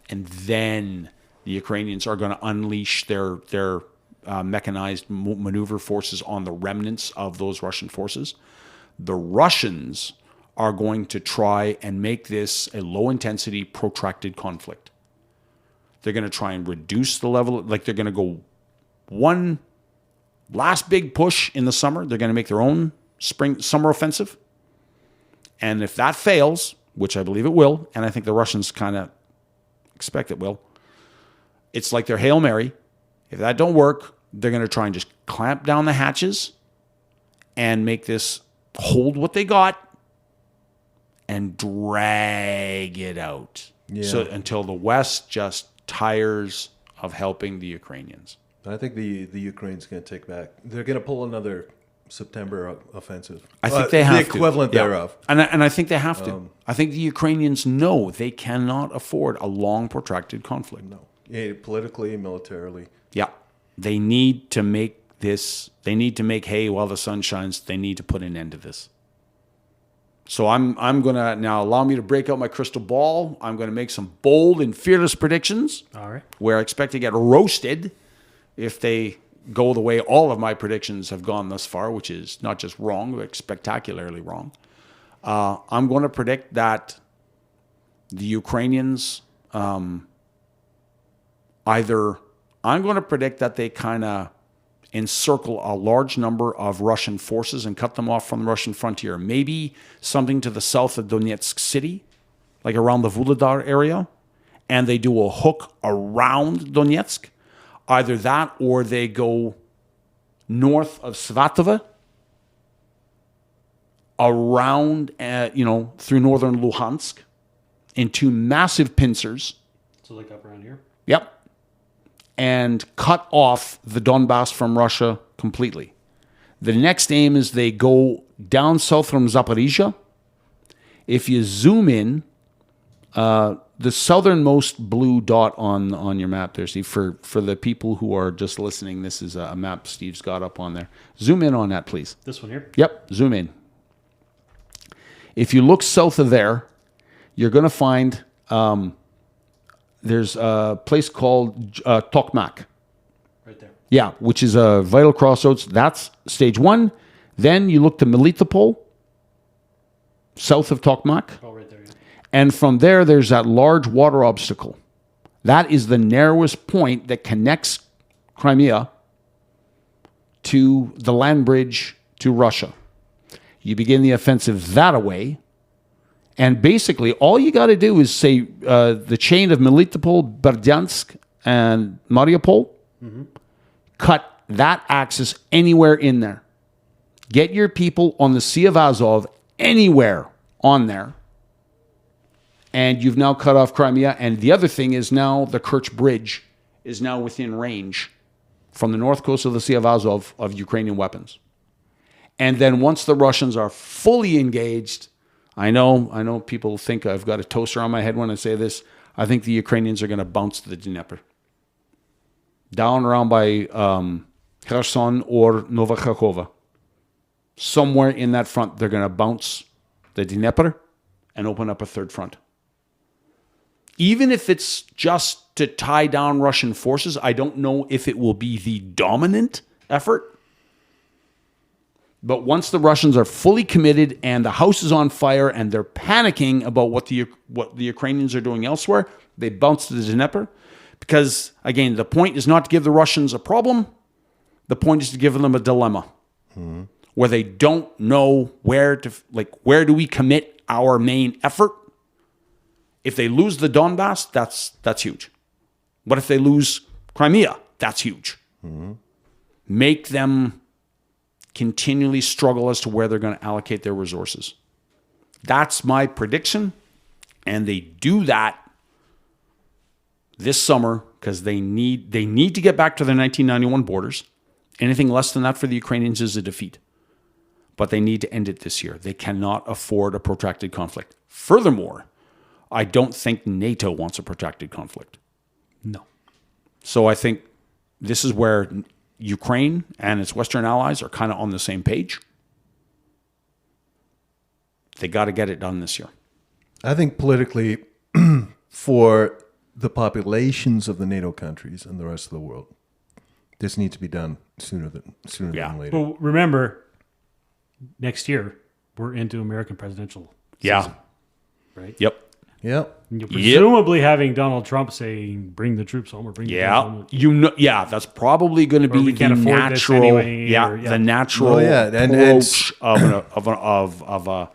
And then the Ukrainians are going to unleash their mechanized maneuver forces on the remnants of those Russian forces. The Russians are going to try and make this a low-intensity, protracted conflict. They're going to try and reduce the level. Like, they're going to go one last big push in the summer. They're going to make their own summer offensive. And if that fails, which I believe it will, and I think the Russians kind of expect it will, it's like their Hail Mary. If that don't work, they're going to try and just clamp down the hatches and make this hold what they got and drag it out. Yeah. So until the West just tires of helping the Ukrainians. I think the Ukraine's going to take back. They're going to pull another September offensive. I think they have the equivalent thereof. And I think they have to. I think the Ukrainians know they cannot afford a long, protracted conflict. No. Yeah, politically, militarily. Yeah. They need to make this. They need to make hay while the sun shines. They need to put an end to this. So I'm going to now allow me to break out my crystal ball. I'm going to make some bold and fearless predictions. All right. Where I expect to get roasted if they go the way all of my predictions have gone thus far, which is not just wrong, but spectacularly wrong. I'm going to predict that the Ukrainians I'm going to predict that they kind of encircle a large number of Russian forces and cut them off from the Russian frontier. Maybe something to the south of Donetsk city, like around the Vuhledar area, and they do a hook around Donetsk. Either that or they go north of Svatovo, around, through northern Luhansk, in two massive pincers. So like up around here? Yep. And cut off the Donbass from Russia completely. The next aim is they go down south from Zaporizhia. If you zoom in, the southernmost blue dot on your map there, Steve, for the people who are just listening, this is a map Steve's got up on there. Zoom in on that, please. This one here? Yep, zoom in. If you look south of there, you're going to find there's a place called Tokmak. Right there. Yeah, which is a vital crossroads. That's stage one. Then you look to Melitopol, south of Tokmak. Oh, right there, yeah. And from there, there's that large water obstacle. That is the narrowest point that connects Crimea to the land bridge to Russia. You begin the offensive that away. And basically, all you got to do is say the chain of Melitopol, Berdyansk, and Mariupol, cut that axis anywhere in there. Get your people on the Sea of Azov anywhere on there. And you've now cut off Crimea. And the other thing is now the Kerch Bridge is now within range from the north coast of the Sea of Azov of Ukrainian weapons. And then once the Russians are fully engaged, I know people think I've got a toaster on my head when I say this. I think the Ukrainians are going to bounce to the Dnieper. Down around by Kherson or Novakharkova. Somewhere in that front, they're going to bounce the Dnieper and open up a third front. Even if it's just to tie down Russian forces, I don't know if it will be the dominant effort. But once the Russians are fully committed and the house is on fire and they're panicking about what the Ukrainians are doing elsewhere, they bounce to the Dnieper. Because, again, the point is not to give the Russians a problem. The point is to give them a dilemma where they don't know where do we commit our main effort. If they lose the Donbass, that's huge. But if they lose Crimea, that's huge. Make them continually struggle as to where they're going to allocate their resources. That's my prediction. And they do that this summer because they need to get back to their 1991 borders. Anything less than that for the Ukrainians is a defeat. But they need to end it this year. They cannot afford a protracted conflict. Furthermore, I don't think NATO wants a protracted conflict. No. So I think this is where Ukraine and its Western allies are kind of on the same page. They got to get it done this year. I think politically, for the populations of the NATO countries and the rest of the world, this needs to be done sooner than later. Well, remember, next year we're into American presidential season, right? Yep. Yeah. And you're presumably having Donald Trump saying, "Bring the troops home," or "Bring the troops home." That's probably going to be we can't the afford this natural, anyway, the natural and approach of a.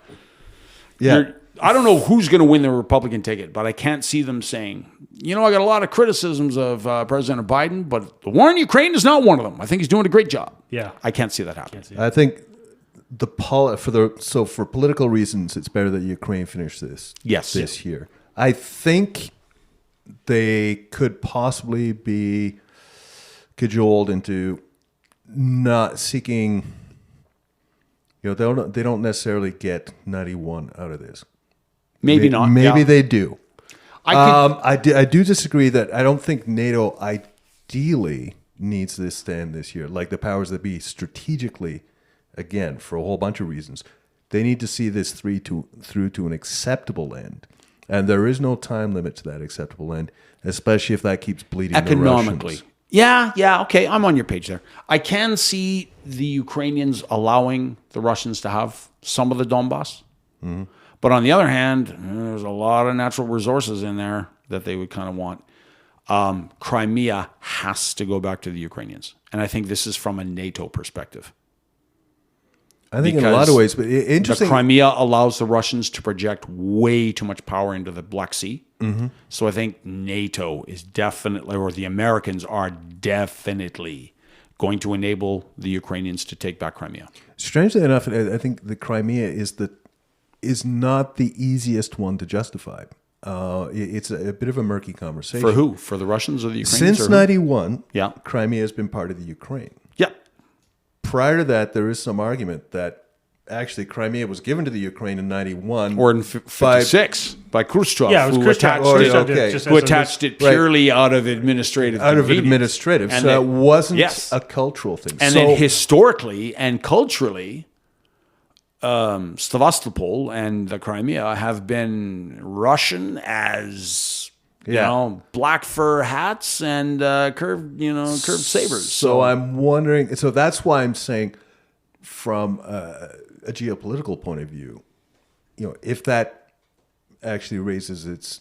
I don't know who's going to win the Republican ticket, but I can't see them saying, I got a lot of criticisms of President Biden, but the war in Ukraine is not one of them. I think he's doing a great job. Yeah. I can't see that happening. I think for political reasons, it's better that Ukraine finish this year. I think they could possibly be cajoled into not seeking. They don't necessarily get 91 out of this. Maybe not. Maybe they do. I do disagree that I don't think NATO ideally needs this to end this year. Like the powers that be, strategically, again, for a whole bunch of reasons, they need to see this through to an acceptable end. And there is no time limit to that acceptable end, especially if that keeps bleeding economically. the Russians. Yeah, okay, I'm on your page there. I can see the Ukrainians allowing the Russians to have some of the Donbass. Mm-hmm. But on the other hand, there's a lot of natural resources in there that they would kind of want. Crimea has to go back to the Ukrainians. And I think this is from a NATO perspective. I think in a lot of ways, but interesting. The Crimea allows the Russians to project way too much power into the Black Sea. Mm-hmm. So I think NATO is definitely, or the Americans are definitely going to enable the Ukrainians to take back Crimea. Strangely enough, I think the Crimea is not the easiest one to justify. It's a bit of a murky conversation. For who? For the Russians or the Ukrainians? Since 91, yeah. Crimea has been part of the Ukraine. Yeah. Prior to that, there is some argument that actually Crimea was given to the Ukraine in 91. Or in 56 by Khrushchev, yeah, it was who Khrushchev, attached it purely out of administrative convenience. So it wasn't a cultural thing. And then historically and culturally, Sevastopol and the Crimea have been Russian as black fur hats and curved sabers. So I'm wondering. So that's why I'm saying, from a geopolitical point of view, if that actually raises its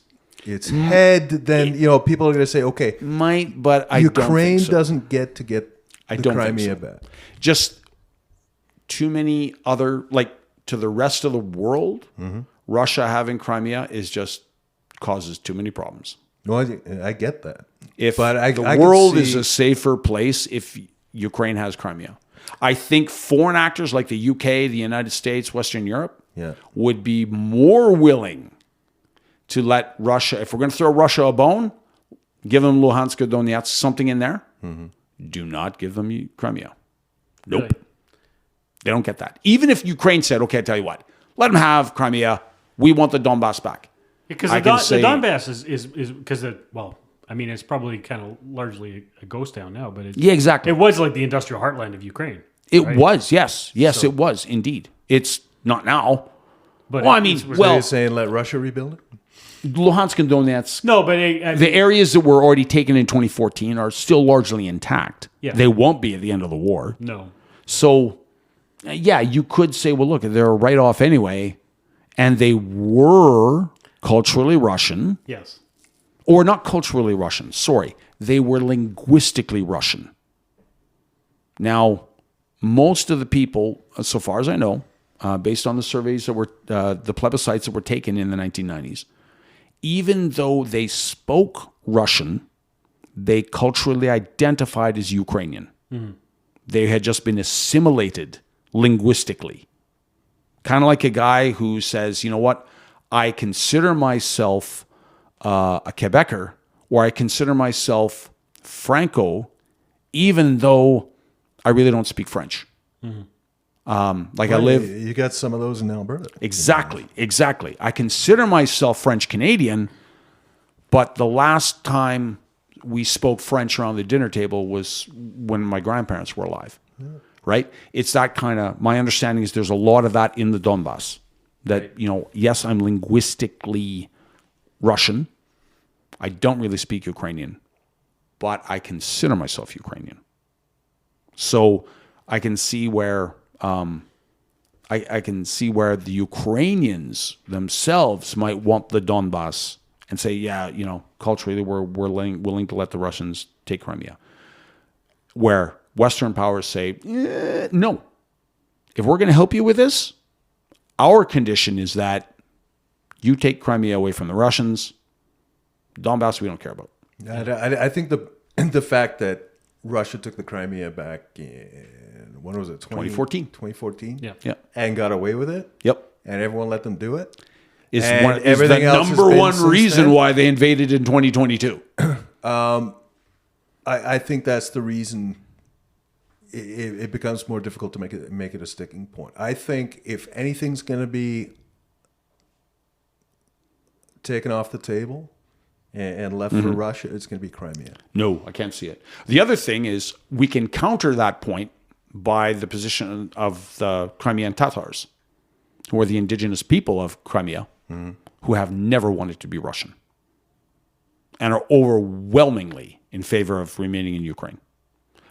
head, then people are going to say, okay, but I Ukraine don't think so. Doesn't get to get the Crimea back. Just too many other, to the rest of the world, Russia having Crimea just causes too many problems. No, I get that. The world is a safer place if Ukraine has Crimea. I think foreign actors like the UK, the United States, Western Europe would be more willing to let Russia, if we're going to throw Russia a bone, give them Luhansk or Donetsk, something in there. Mm-hmm. Do not give them Crimea. Nope. Really? They don't get that. Even if Ukraine said, okay, I tell you what, let them have Crimea. We want the Donbass back. Because the Donbass is because it's probably kind of largely a ghost town now, but exactly. It was like the industrial heartland of Ukraine. It was, yes, it was indeed. It's not now. But you're saying let Russia rebuild it? Luhansk and Donetsk. No, but the areas that were already taken in 2014 are still largely intact. Yeah. They won't be at the end of the war. No. So, you could say, well, look, they're a write-off anyway, and they were culturally Russian. Yes. Or not culturally Russian, sorry. They were linguistically Russian. Now, most of the people, so far as I know, based on the surveys that were, the plebiscites that were taken in the 1990s, even though they spoke Russian, they culturally identified as Ukrainian. Mm-hmm. They had just been assimilated linguistically. Kind of like a guy who says, you know what, I consider myself a Quebecer. or I consider myself Franco, even though I really don't speak French. Like I live... You got some of those in Alberta. Exactly. I consider myself French Canadian, but the last time we spoke French around the dinner table was when my grandparents were alive. Right? It's that kind of... My understanding is there's a lot of that in the Donbass. That, yes, I'm linguistically Russian. I don't really speak Ukrainian, but I consider myself Ukrainian. So I can see where I can see where the Ukrainians themselves might want the Donbass and say, yeah, culturally we're willing to let the Russians take Crimea. Where Western powers say, no. If we're going to help you with this, our condition is that you take Crimea away from the Russians. Donbass, we don't care about. I think the fact that Russia took the Crimea back in, when was it? 2014. 2014? Yeah. And got away with it? Yep. And everyone let them do it? Is the number one reason why they invaded in 2022. I think that's the reason it becomes more difficult to make it a sticking point. I think if anything's going to be taken off the table and left for Russia, it's going to be Crimea. No, I can't see it. The other thing is we can counter that point by the position of the Crimean Tatars, who are the indigenous people of Crimea, who have never wanted to be Russian and are overwhelmingly in favor of remaining in Ukraine.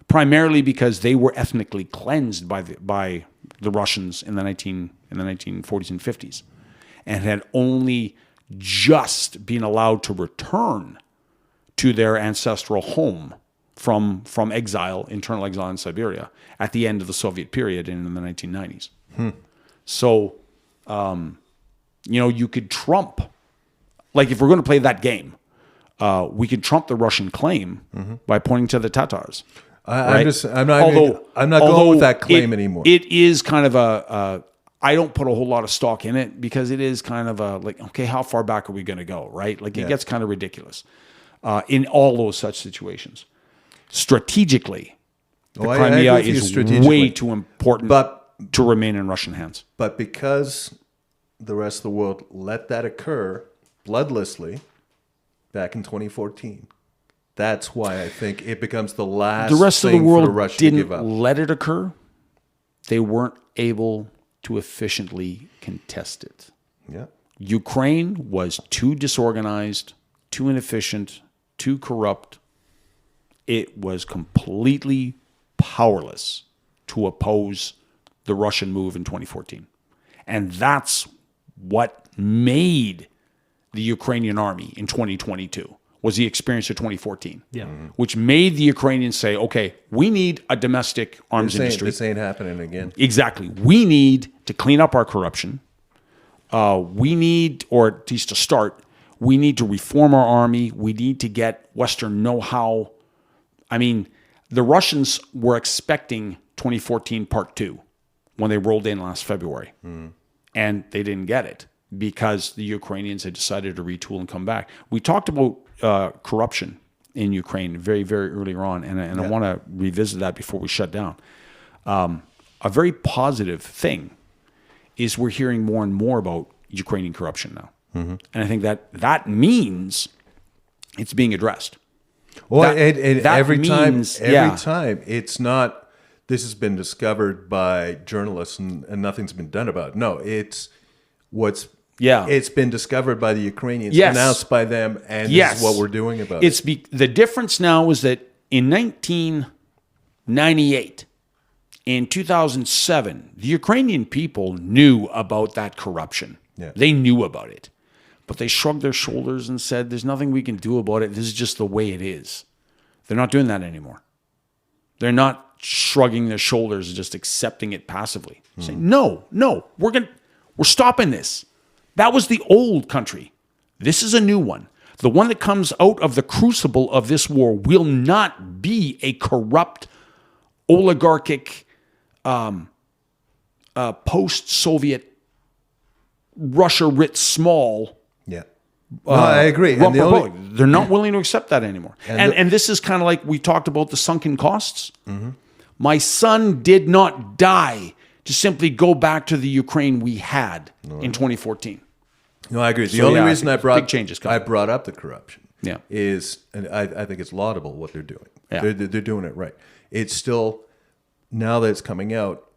Primarily because they were ethnically cleansed by the Russians in the 1940s and 50s, and had only just been allowed to return to their ancestral home from exile, internal exile in Siberia, at the end of the Soviet period in the 1990s. So, you could trump, like if we're going to play that game, we could trump the Russian claim by pointing to the Tatars. I'm not going with that claim anymore. It is kind of I don't put a whole lot of stock in it because it is kind of okay, how far back are we going to go, right? Like it gets kind of ridiculous in all those such situations. Strategically, the Crimea is way too important to remain in Russian hands. But because the rest of the world let that occur bloodlessly back in 2014, that's why I think it becomes the last thing for Russia to give up. The rest of the world didn't let it occur. They weren't able to efficiently contest it. Yeah. Ukraine was too disorganized, too inefficient, too corrupt. It was completely powerless to oppose the Russian move in 2014. And that's what made the Ukrainian army in 2022. Was the experience of 2014, which made the Ukrainians say, okay, we need a domestic arms industry. This ain't happening again. Exactly. We need to clean up our corruption. We need, or at least to start, we need to reform our army. We need to get Western know-how. I mean, the Russians were expecting 2014 Part 2 when they rolled in last February. And they didn't get it because the Ukrainians had decided to retool and come back. We talked about corruption in Ukraine very, very earlier on, and I want to revisit that before we shut down. A very positive thing is we're hearing more and more about Ukrainian corruption now. And I think that means it's being addressed. Well, every time it's not, this has been discovered by journalists and nothing's been done about it. No, it's been discovered by the Ukrainians, announced by them, and this is what we're doing about it. The difference now is that in 1998, in 2007, the Ukrainian people knew about that corruption. Yeah. They knew about it. But they shrugged their shoulders and said, there's nothing we can do about it. This is just the way it is. They're not doing that anymore. They're not shrugging their shoulders and just accepting it passively. Saying, no, we're stopping this. That was the old country. This is a new one. The one that comes out of the crucible of this war will not be a corrupt, oligarchic, post-Soviet, Russia writ small I agree. And they're not willing to accept that anymore. And this is kind of like we talked about the sunken costs. Mm-hmm. My son did not die to simply go back to the Ukraine we had in 2014. No, I agree. The only reason I brought up the corruption is, and I think it's laudable what they're doing. Yeah. They're doing it right. It's still, now that it's coming out,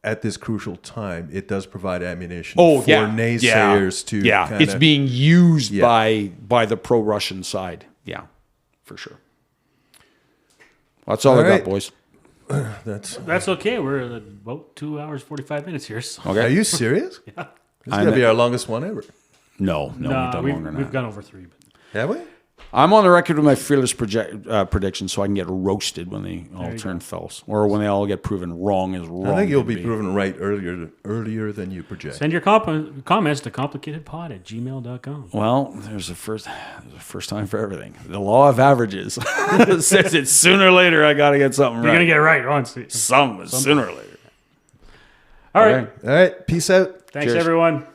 at this crucial time, it does provide ammunition for naysayers to kinda, it's being used by the pro-Russian side. Yeah, for sure. That's all I got, boys. That's okay. We're at about 2 hours 45 minutes here. So. Okay. Are you serious? Yeah. This is going to be our longest one ever. No, we've done longer than that. We've gone over 3. But. Have we? I'm on the record with my fearless prediction, so I can get roasted when they all turn false, or when they all get proven wrong is wrong. I think you'll be proven right earlier than you project. Send your comments to complicatedpod@gmail.com. Well, there's a first time for everything. The law of averages says it's sooner or later I got to get something right. You're gonna get it right once. Sooner or later. All right. All right. Peace out. Thanks, everyone.